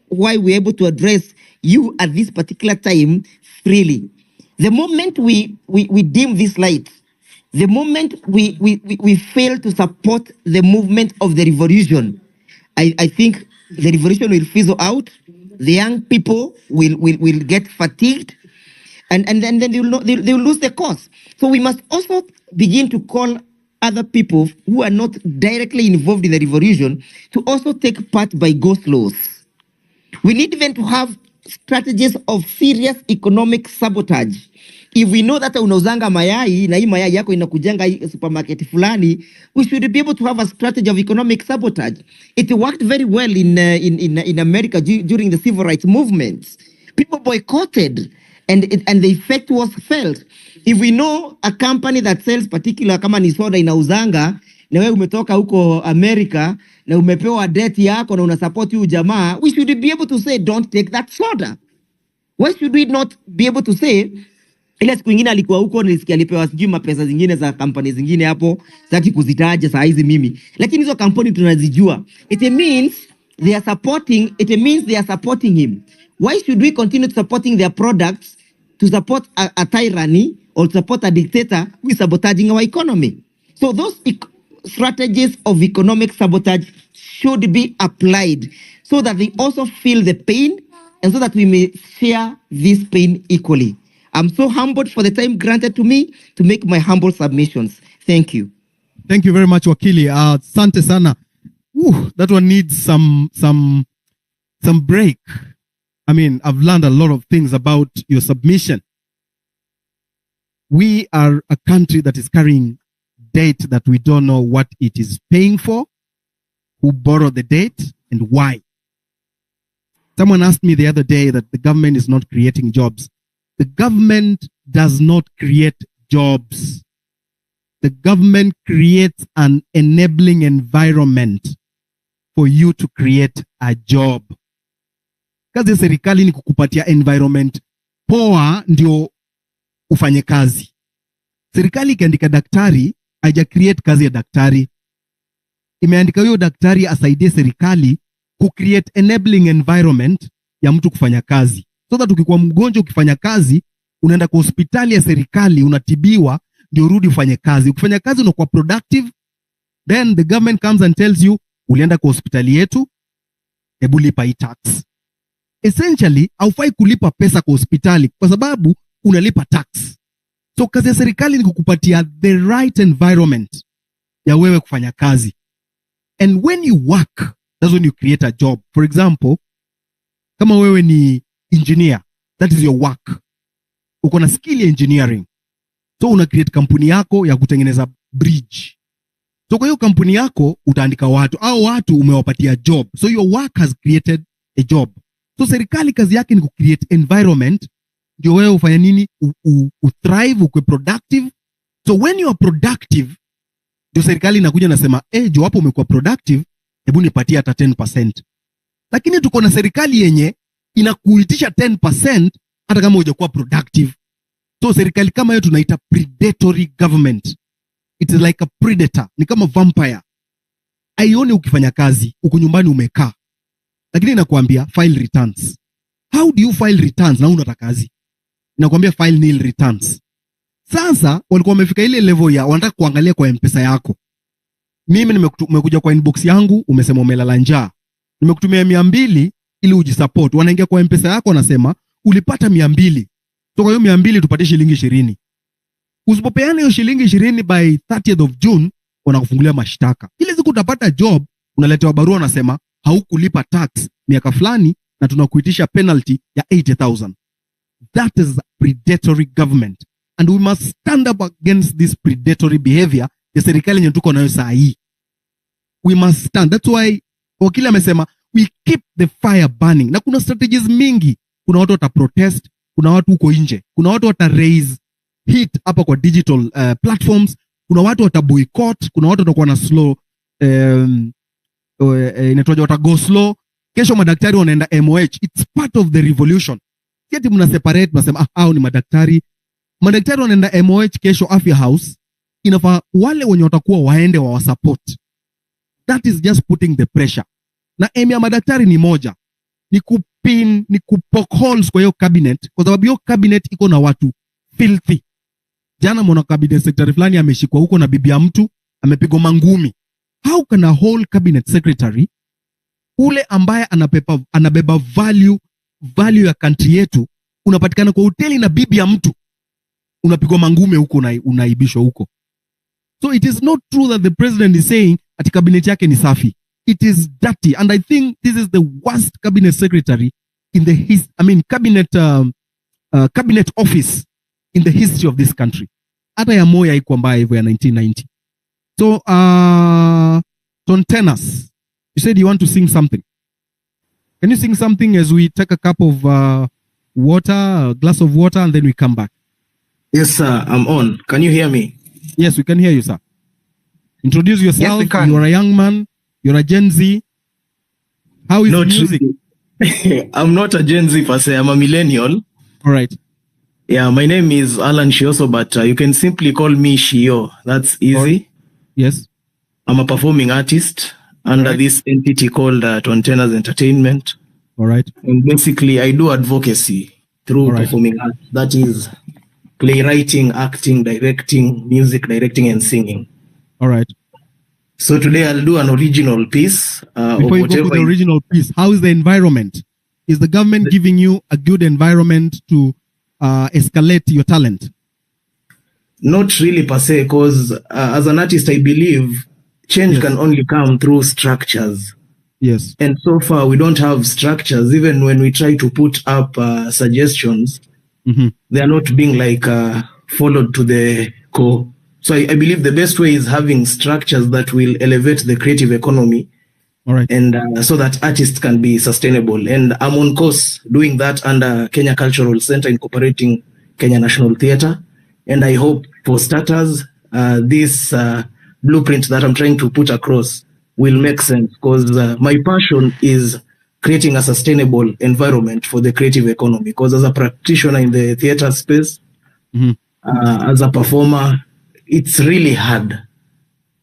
why we're able to address you at this particular time freely. The moment we dim this light, the moment we fail to support the movement of the revolution, I think the revolution will fizzle out. The young people will get fatigued, and then they will lose the cause. So we must also begin to call other people who are not directly involved in the revolution to also take part by ghost laws. We need even to have strategies of serious economic sabotage If we know that unauzanga mayai na hii mayai yako inakujanga hii supermarket fulani, we should be able to have a strategy of economic sabotage. It worked very well in America during the civil rights movements. People boycotted and the effect was felt. If we know a company that sells particular kama ni soda inauzanga na wewe umetoka huko America na umepewa debt yako na unasupport huyu jamaa, we should be able to say don't take that soda. Why should we not be able to say ile siku nyingine alikuwa huko nilisikia alipewa sijui mapesa zingine za kampani zingine hapo, sitaki kuzitaja saa hizi mimi, lakini hizo kampuni tunazijua. It means they are supporting him. Why should we continue supporting their products to support a tyranny or support a dictator who is sabotaging our economy? So those strategies of economic sabotage should be applied so that they also feel the pain and so that we may share this pain equally. I'm so humbled for the time granted to me to make my humble submissions. Thank you. Thank you very much, Wakili. Asante sana. That one needs some break. I mean, I've learned a lot of things about your submission. We are a country that is carrying debt that we don't know what it is paying for, who borrowed the debt, and why. Someone asked me the other day that the government is not creating jobs. The government does not create jobs. The government creates an enabling environment for you to create a job. Kazi ya serikali ni kukupatia environment poa ndio ufanye kazi. Serikali ikiandika daktari, haija create kazi ya daktari. Imeandika huyo daktari asaidie serikali ku create enabling environment ya mtu kufanya kazi. So that ukikuwa mgonjwa ukifanya kazi, unaenda kwa hospitali ya serikali, unatibiwa, ndio urudi ufanye kazi. Ukifanya kazi unakuwa productive, then the government comes and tells you, ulienda kwa hospitali yetu, hebu lipa hii tax. Essentially, haufai kulipa pesa kwa hospitali kwa sababu unalipa tax. So kazi ya serikali ni kukupatia the right environment ya wewe kufanya kazi. And when you work, that's when you create a job. For example, kama wewe ni engineer, that is your work. Uko na skill ya engineering. So una create kampuni yako ya kutengeneza bridge. So kwa hiyo kampuni yako utaandika watu, au watu umewapatia job. So your work has created a job. So serikali kazi yake ni kucreate environment ndio wewe ufanya nini? Thrive, ukwe productive. So when you are productive, ndio serikali inakuja nasema, jo hapo umekuwa productive, hebu nipatie hata 10%. Lakini tuko na serikali yenye inakuitisha 10% hata kama hujakuwa productive. So serikali kama hiyo tunaita predatory government. It is like a predator, ni kama vampire. Aione ukifanya kazi, uko nyumbani umekaa. Lakini inakuambia file returns. How do you file returns na unataka kazi? Inakuambia file nil returns. Sasa walikuwa wamefika ile level ya wanataka kuangalia kwa M-Pesa yako. Mimi nimekuja kwa inbox yangu, umesema umelala njaa. Nimekutumia 200 ili ujisupport. Wanaingia kwa M-Pesa yako wanasema ulipata 200. So kwa hiyo 200 tupatie shilingi 20. Usipopeana hiyo shilingi 20 by 30th of June, wanakufungulia mashtaka. Ile siku utapata job, unaletewa barua unasema haukulipa tax miaka fulani na tunakuitisha penalty ya 80,000. That is predatory government. And we must stand up against this predatory behavior ya serikali yenye tuko nayo saa hii. We must stand. That's why wakili amesema we keep the fire burning. Na kuna strategies mingi. Kuna watu wata protest, kuna watu huko nje, kuna watu wata raise heat hapa kwa digital platforms, kuna watu wata boycott, kuna watu watakuwa na slow inatoja wata go slow. Kesho madaktari wanaenda MOH. It's part of the revolution. Siati mna separate, mnasema hao ni madaktari. Madaktari wanaenda MOH kesho afya house. Inafaa wale wenye watakuwa waende wa support. That is just putting the pressure. Na aim ya madaktari ni moja. Ni kupoke holes kwa hiyo cabinet, kwa sababu hiyo cabinet iko na watu filthy. Jana mwana cabinet secretary fulani ameshikwa huko na bibi ya mtu, amepigwa mangumi. How can a whole cabinet secretary, ule ambaye anabeba value ya country yetu, unapatikana kwa hoteli na bibi ya mtu, unapigwa mangume huko na unaibishwa huko? So it is not true that the president is saying ati cabinet yake ni safi. It is dirty, and I think this is the worst cabinet secretary in the cabinet office in the history of this country. Hata ya Moi haikuwa mbaya hivyo ya 1990. So, Tontenas, you said you want to sing something. Can you sing something as we take a cup of water, a glass of water, and then we come back? Yes, sir. I'm on. Can you hear me? Yes, we can hear you, sir. Introduce yourself. Yes, we can. You are a young man. You're a Gen Z. How is the music? I'm not a Gen Z per se. I'm a millennial. All right. Yeah, my name is Alan Shioso, but you can simply call me Shio. That's easy. Yes. I'm a performing artist under this entity called Tontenas Entertainment. All right. And basically, I do advocacy through performing art. That is playwriting, acting, directing, music directing, and singing. All right. So today I'll do an original piece. Before you go to the original piece, how is the environment? Is the government giving you a good environment to escalate your talent? Not really per se, because as an artist, I believe change can only come through structures. Yes. And so far, we don't have structures. Even when we try to put up suggestions, they are not being followed to the core. So I believe the best way is having structures that will elevate the creative economy. All right. And so that artists can be sustainable. And I'm on course doing that under Kenya Cultural Center, incorporating Kenya National Theatre. And I hope for starters, this blueprint that I'm trying to put across will make sense, because my passion is creating a sustainable environment for the creative economy. Because as a practitioner in the theatre space, as a performer, it's really hard.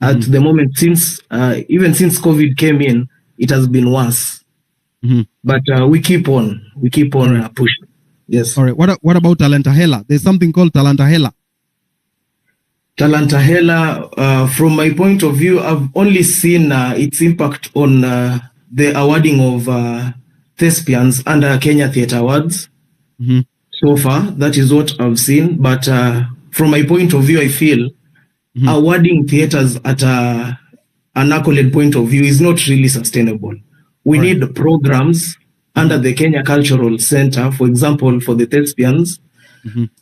At the moment, even since COVID came in, it has been worse. But we keep on pushing. Yes. All right. What about Talantahela? There's something called Talantahela. Talantahela, from my point of view, I've only seen its impact on the awarding of thespians under Kenya Theatre Awards. So far, that is what I've seen. But from my point of view, I feel awarding theatres at an accolade point of view is not really sustainable. We need programs under the Kenya Cultural Center, for example, for the thespians,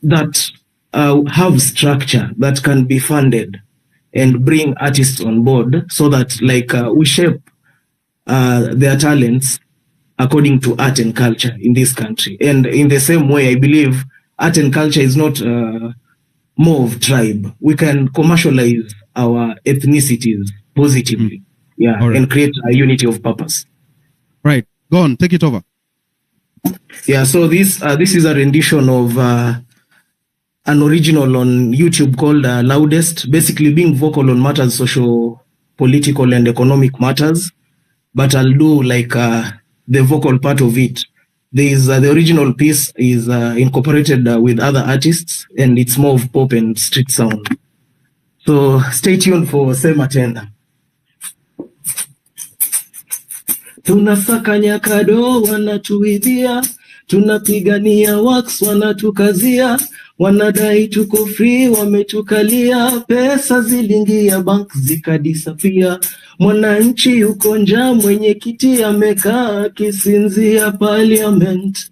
that have structure that can be funded and bring artists on board, so that we shape their talents according to art and culture in this country. And in the same way, I believe art and culture is not more of tribe. We can commercialize our ethnicities positively, and create a unity of purpose. Right. Go on, take it over. Yeah, so this is a rendition of an original on YouTube called Loudest, basically being vocal on matters, social, political, and economic matters. But I'll do the vocal part of it. The original piece is incorporated with other artists, and it's more of pop and street sound. So stay tuned for Sema Tena. Tunasakanya kado wanatuidhia, tunapigania wax wanatukazia, wanadai tuko free wametukalia, pesa zilingia bank zikadisapia, mwananchi yuko njaa mwenyekiti amekaa kisinzia Parliament.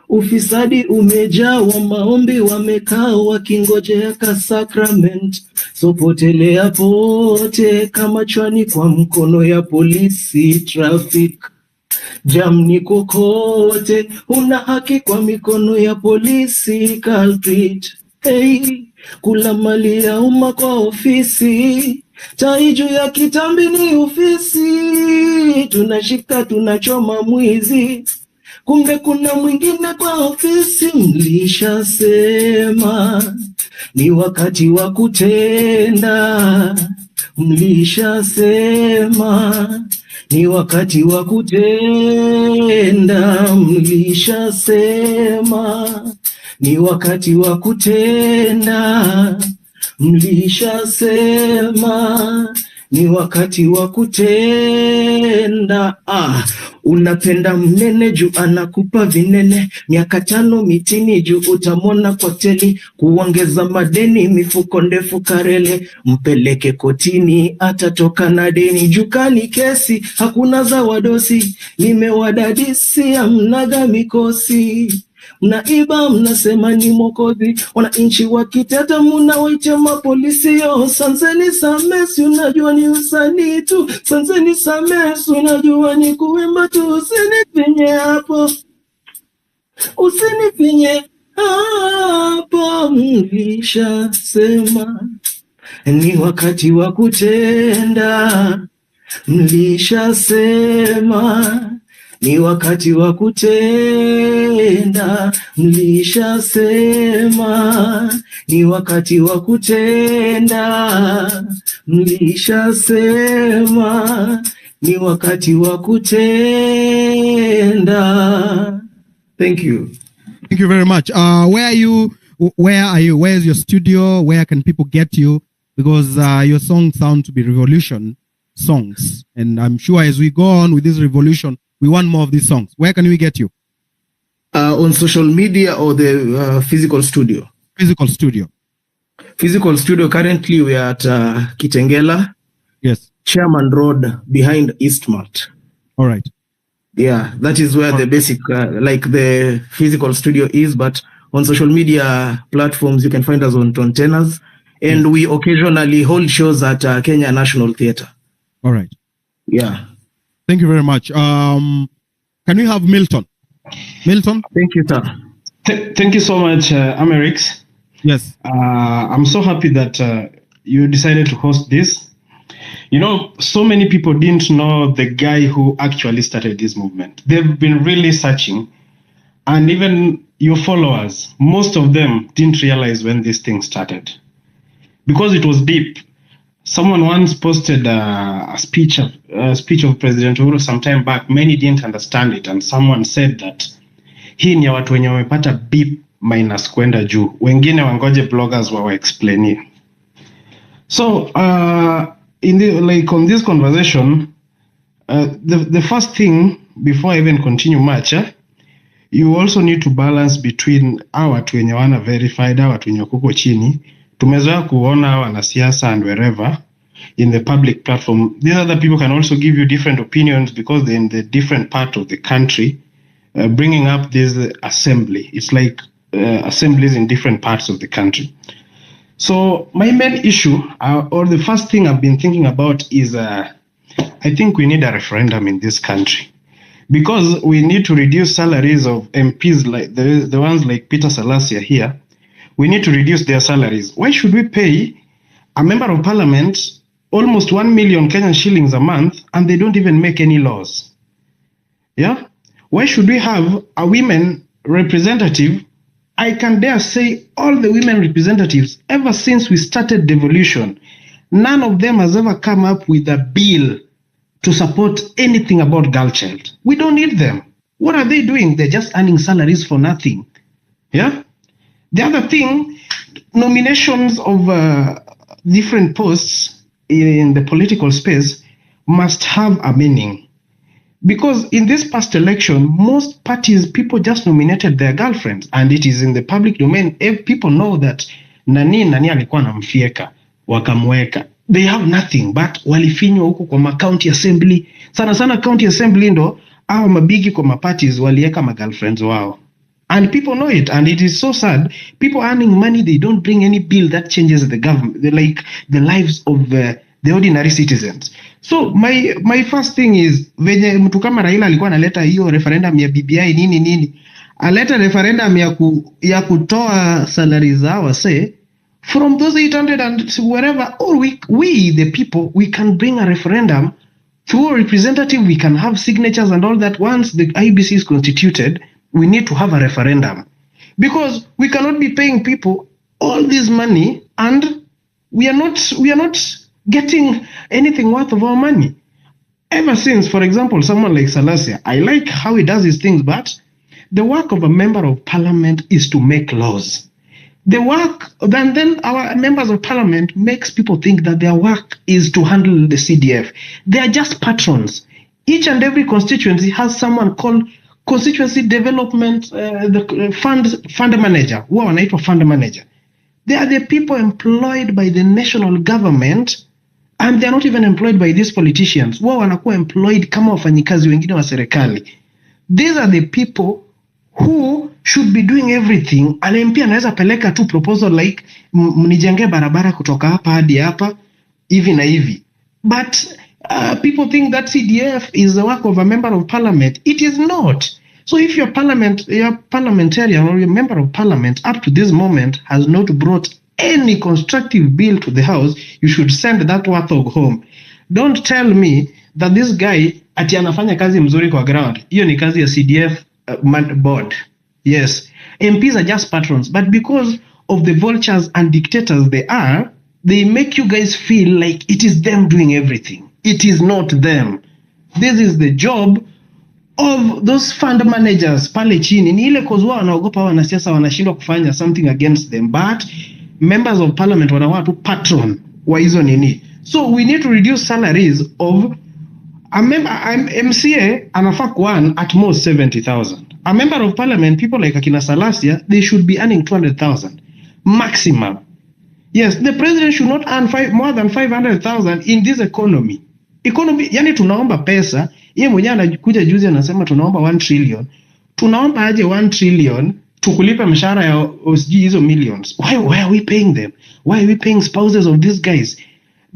Ufisadi umejaa wa maombi wamekaa wakingojea ka sacrament. So potelea pote kama chwani kwa mkono ya polisi traffic. Jam ni kokote una haki kwa mikono ya polisi culprit. Hey, kula mali ya umma kwa ofisi. Taiju ya kitambi ni ofisi. Tunashika tunachoma mwizi. Kumbe kuna mwingine kwa ofisi. Mlishasema ni wakati wa kutenda. Mlishasema ni wakati wa kutenda. Mlishasema ni wakati wa kutenda. Mlishasema ni wakati wa kutenda. Unapenda mnene juu anakupa vinene, miaka 5 mitini juu utamona kwa teli, kuongeza madeni mifuko ndefu karele, mpeleke kotini atatoka na deni, jukani kesi hakuna za wadosi, nimewadadisi amnaga mikosi. Mnaiba mnasema ni Mwokozi, wananchi wakiteta mnawaita mapolisi. Yo, sanseni samesi unajua ni usanii tu, sanseni samesi unajua ni kuimba tu. Usinifinye hapo, usinifinye hapo, mlishasema ni wakati wa kutenda. Mlishasema ni wakati wa kutenda. Mlishasema ni wakati wa kutenda. Mlishasema ni wakati wa kutenda. Thank you. Thank you very much. Where are you? Where is your studio? Where can people get you? Because your songs sound to be revolution songs. And I'm sure as we go on with this revolution, we want more of these songs. Where can we get you? On social media or the physical studio? Physical studio. Physical studio, currently we are at Kitengela. Yes. Chairman Road behind Eastmart. All right. Yeah, that is where the basic, like the physical studio is, but on social media platforms, you can find us on tenors. And we occasionally hold shows at Kenya National Theatre. All right. Yeah. Thank you very much. Can we have Milton? Milton? Thank you, sir. Thank you so much, Amerix. Yes. I'm so happy that you decided to host this. You know, so many people didn't know the guy who actually started this movement. They've been really searching. And even your followers, most of them didn't realize when this thing started. Because it was deep. Someone once posted a speech of President Uhuru some time back. Many didn't understand it, and someone said that hii ni watu wenye wamepata B- kwenda juu, wengine wangoje bloggers wa explain. So in the, like on this conversation, the first thing before I even continue much, you also need to balance between our watu wenye wana verified, our watu wenye kuko chini. Tumezoea kuona wanasiasa and wherever in the public platform. These other people can also give you different opinions because they're in the different part of the country, bringing up this assembly. It's like assemblies in different parts of the country. So my main issue, or the first thing I've been thinking about is I think we need a referendum in this country. Because we need to reduce salaries of MPs like the ones like Peter Salasya here. We need to reduce their salaries. Why should we pay a member of parliament almost 1 million Kenyan shillings a month and they don't even make any laws? Yeah? Why should we have a women representative? I can dare say all the women representatives, ever since we started devolution, none of them has ever come up with a bill to support anything about girl child. We don't need them. What are they doing? They're just earning salaries for nothing. Yeah? The other thing, nominations of different posts in the political space must have a meaning. Because in this past election, most parties, people just nominated their girlfriends, and it is in the public domain. If people know that nani alikuwa anamfieka, wakamweka. They have nothing but walifinywa huko kwa county assembly. Sana county assembly ndo hao mabigi kwa maparties walieka girlfriends wao. And people know it, and it is so sad. People earning money, they don't bring any bill that changes the government, like the lives of the ordinary citizens. So my first thing is, venye mtu kama Raila alikuwa analeta hiyo referendum ya BBI nini, aleta referendum ya kutoa salaries zao, say, from those 800 and wherever, or we the people, we can bring a referendum through a representative, we can have signatures and all that. Once the IBC is constituted, we need to have a referendum, because we cannot be paying people all this money and we are not getting anything worth of our money. Ever since, for example, someone like Salasya, I like how he does his things, but the work of a member of parliament is to make laws. The work, then our members of parliament makes people think that their work is to handle the CDF. They are just patrons. Each and every constituency has someone called constituency development, the fund manager, who wanaitwa fund manager. They are the people employed by the national government, and they are not even employed by these politicians. Wao wanakuwa employed kama wafanyikazi wengine wa serikali. These are the people who should be doing everything. An MP anaweza peleka tu proposal like mnijenge barabara kutoka hapa hadi hapa hivi na hivi. But people think that CDF is the work of a member of parliament. It is not. So if your parliamentarian or your member of parliament up to this moment has not brought any constructive bill to the house, you should send that warthog home. Don't tell me that this guy ati anafanya kazi mzuri kwa ground. Hiyo ni kazi ya CDF board. Yes, MPs are just patrons, but because of the vultures and dictators they are, they make you guys feel like it is them doing everything. It is not them. This is the job of those fund managers pale chini. Ni ile kozua wanaogopa wanasiasa wanashindwa kufanya something against them, but members of parliament wanakuwa tu patron wa hizo nini. So we need to reduce salaries of MCA anafaa kuearn at most 70,000. A member of parliament, people like Akina Salasia, they should be earning 200,000 maximum. Yes, the president should not earn more than 500,000 in this economy. Yani tunaomba pesa, yeye mwenyewe anakuja juzi anasema tunaomba 1 trillion. Tunaomba aje 1 trillion tukulipe mshahara ya hizo millions. Why are we paying them? Why are we paying spouses of these guys?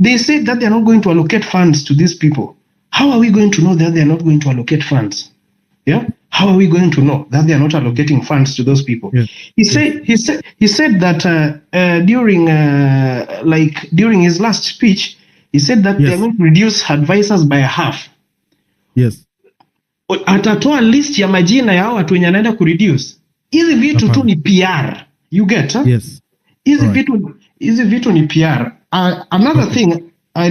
They said that they are not going to allocate funds to these people. How are we going to know that they are not going to allocate funds? Yeah? How are we going to know that they are not allocating funds to those people? Yeah. He said that during his last speech, he said that they are going to reduce advisors by half. Yes. Atatoa list ya majina ya watu wenye anaenda kureduce. Hizi vitu tu ni PR. You get? Huh? Yes. Hizi vitu ni PR. Another thing I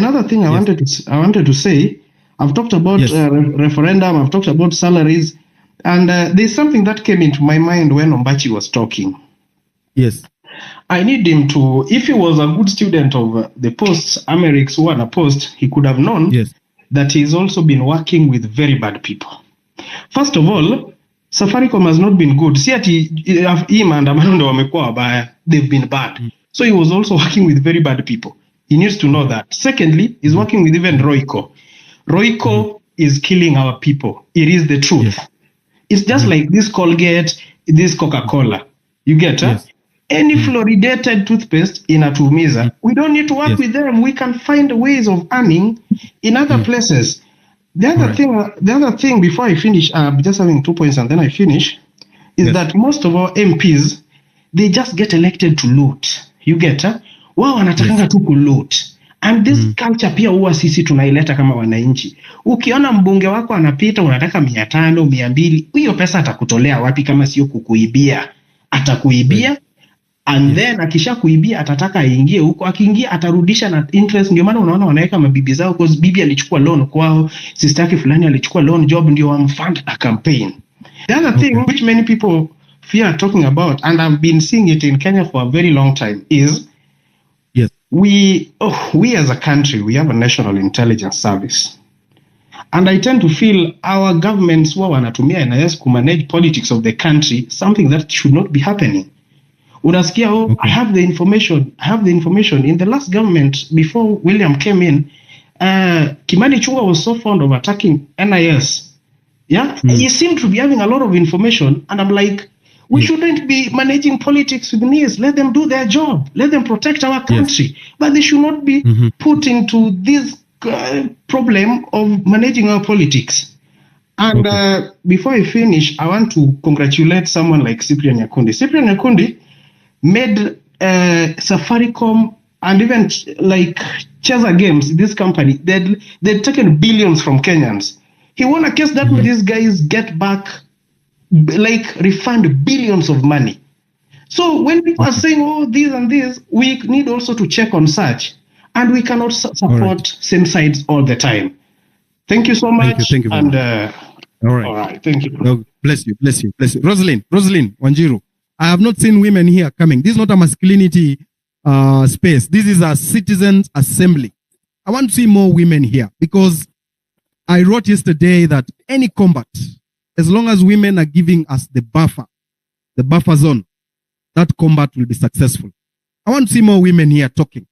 wanted to say, I've talked about referendum, I've talked about salaries, and there's something that came into my mind when Ombachi was talking. Yes. I need him to, if he was a good student of the posts, Americ's who are a post, he could have known that he's also been working with very bad people. First of all, Safaricom has not been good. See ati maandamano ndo wamekuwa wabaya. They've been bad. So he was also working with very bad people. He needs to know that. Secondly, he's working with even Royco. Royco is killing our people. It is the truth. Yes. It's just like this Colgate, this Coca-Cola. You get it? Yes. Any fluoridated toothpaste inatumiza. We don't need to work with them. We can find ways of earning in other places. The other thing before I finish, I'm just having 2 points and then I finish, is that most of our MPs, they just get elected to loot. You get it? Wao wanatakanga tu kuloot. And this culture pia huwa sisi tunaileta kama wananchi. Ukiona mbunge wako anapita unataka 500, 200, hiyo pesa atakutolea wapi kama sio kukuibia? Atakuibia and then akisha kuibia atataka aingie huko, akiingia atarudisha na interest. Ndio maana unaona wanaweka mabibi zao because bibi alichukua loan kwao, sister yake fulani alichukua loan job ndio wamfund a campaign. The other thing which many people fear talking about, and I've been seeing it in Kenya for a very long time, is we as a country, we have a national intelligence service. And I tend to feel our governments who wanatumia NIS to manage politics of the country, something that should not be happening. Unasikia, I have the information. In the last government, before William came in, Kimani Chungwa was so fond of attacking NIS. Yeah? He seemed to be having a lot of information, and I'm like, we shouldn't be managing politics with NIS. Let them do their job. Let them protect our country. But they should not be put into this problem of managing our politics. And before I finish, I want to congratulate someone like Cyprian Nyakundi. Cyprian Nyakundi made Safaricom and even like Cheza Games, this company, they'd taken billions from Kenyans. He won a case that these guys get back, like refund billions of money. So when people are saying, this and this, we need also to check on such. And we cannot support same sides all the time. Thank you so much. Thank you very much. All right. Thank you. No, bless you. Rosalind Wanjiru, I have not seen women here coming. This is not a masculinity space. This is a citizens' assembly. I want to see more women here because I wrote yesterday that any combat, as long as women are giving us the buffer zone, that combat will be successful. I want to see more women here talking.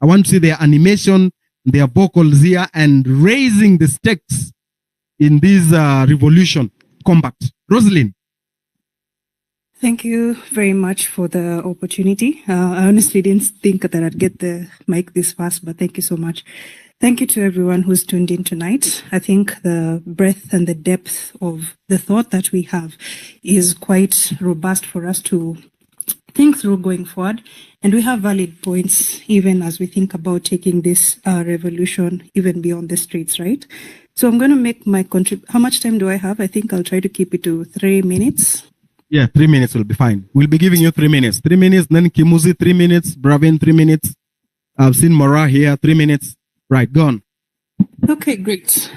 I want to see their animation, their vocals here, and raising the stakes in this revolution combat. Rosalind. Thank you very much for the opportunity. I honestly didn't think that I'd get the mic this fast, but thank you so much. Thank you to everyone who's tuned in tonight. I think the breadth and the depth of the thought that we have is quite robust for us to think through going forward. And we have valid points even as we think about taking this revolution even beyond the streets, right? So I'm going to make my How much time do I have? I think I'll try to keep it to 3 minutes. Yeah, 3 minutes will be fine. We'll be giving you 3 minutes. 3 minutes, then Kimuzi, 3 minutes, Bravin, 3 minutes. I've seen Mora here, 3 minutes. Right, go on. Okay, great.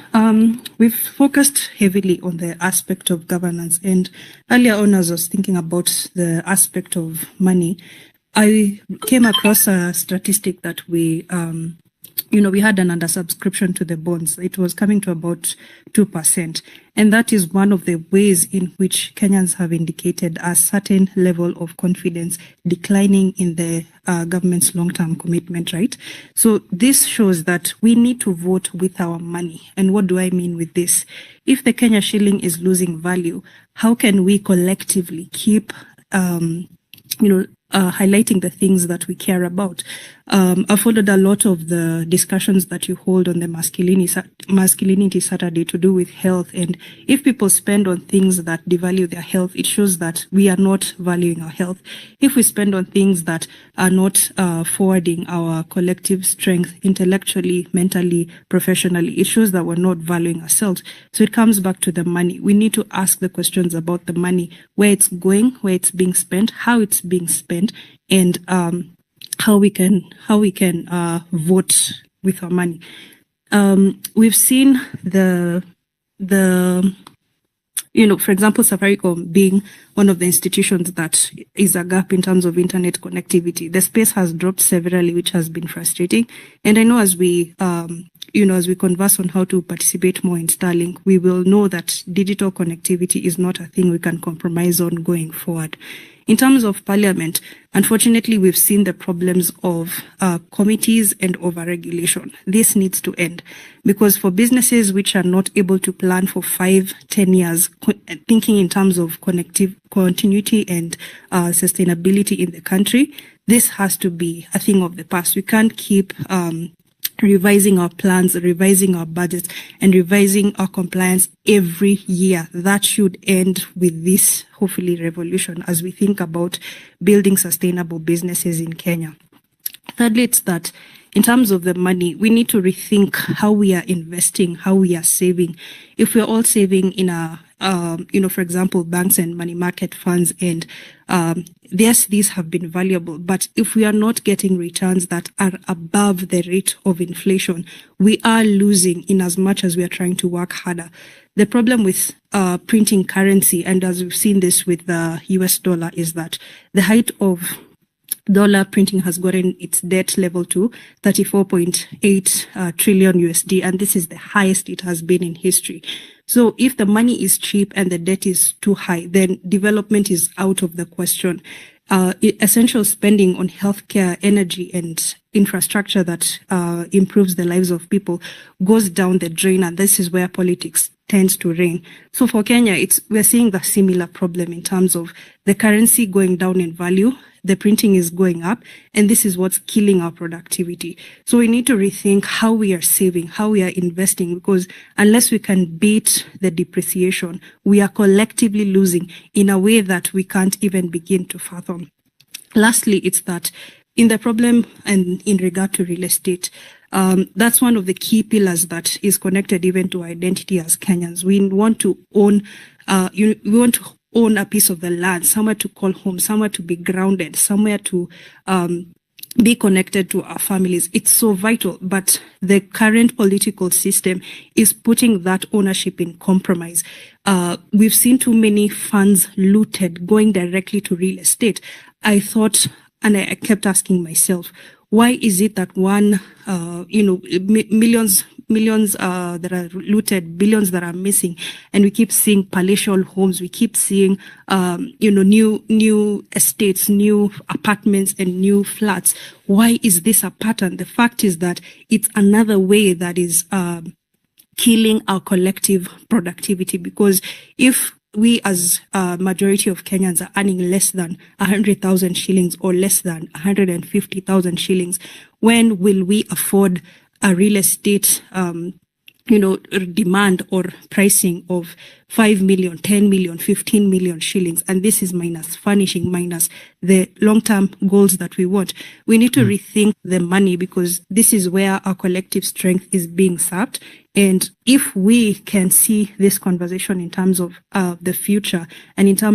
We've focused heavily on the aspect of governance, and earlier on as I was thinking about the aspect of money, I came across a statistic that we had an undersubscription to the bonds. It was coming to about 2%. And that is one of the ways in which Kenyans have indicated a certain level of confidence declining in the government's long-term commitment, right? So this shows that we need to vote with our money. And what do I mean with this? If the Kenya shilling is losing value, how can we collectively keep highlighting the things that we care about? I followed a lot of the discussions that you hold on the Masculinity Saturday to do with health. And if people spend on things that devalue their health, it shows that we are not valuing our health. If we spend on things that are not forwarding our collective strength intellectually, mentally, professionally, it shows that we're not valuing ourselves. So it comes back to the money. We need to ask the questions about the money, where it's going, where it's being spent, how it's being spent, and how we can vote with our money. We've seen for example, Safaricom being one of the institutions that is a gap in terms of internet connectivity. The space has dropped severally, which has been frustrating. And I know as we converse on how to participate more in Starlink, we will know that digital connectivity is not a thing we can compromise on going forward. In terms of Parliament, unfortunately, we've seen the problems of committees and overregulation. This needs to end, because for businesses which are not able to plan for 5-10 years, thinking in terms of continuity and sustainability in the country, this has to be a thing of the past. We can't keep revising our plans, revising our budgets, and revising our compliance every year. That should end with this, hopefully, revolution as we think about building sustainable businesses in Kenya. Thirdly, it's that in terms of the money, we need to rethink how we are investing, how we are saving. If we're all saving in for example, banks and money market funds, and yes, these have been valuable, but if we are not getting returns that are above the rate of inflation, we are losing in as much as we are trying to work harder. The problem with printing currency, and as we've seen this with the US dollar, is that the height of dollar printing has gotten its debt level to 34.8 trillion USD, and this is the highest it has been in history. So if the money is cheap and the debt is too high, then development is out of the question. Essential spending on healthcare, energy, and infrastructure that improves the lives of people goes down the drain, and this is where politics tends to reign. So for Kenya, we're seeing the similar problem in terms of the currency going down in value, the printing is going up, and this is what's killing our productivity. So we need to rethink how we are saving, how we are investing, because unless we can beat the depreciation, we are collectively losing in a way that we can't even begin to fathom. Lastly, it's that in the problem and in regard to real estate, that's one of the key pillars that is connected even to identity as Kenyans. We want to own, own a piece of the land, somewhere to call home, somewhere to be grounded, somewhere to be connected to our families. It's so vital, but the current political system is putting that ownership in compromise. We've seen too many funds looted going directly to real estate. I thought, and I kept asking myself, why is it that millions that are looted, billions that are missing, and we keep seeing palatial homes, we keep seeing new estates, new apartments, and new flats? Why is this a pattern? The fact is that it's another way that is killing our collective productivity, because if we as a majority of Kenyans are earning less than 100,000 shillings or less than 150,000 shillings, when will we afford a real estate, demand or pricing of 5 million, 10 million, 15 million shillings? And this is minus furnishing, minus the long-term goals that we want. We need to rethink the money, because this is where our collective strength is being sapped. And if we can see this conversation in terms of the future and in terms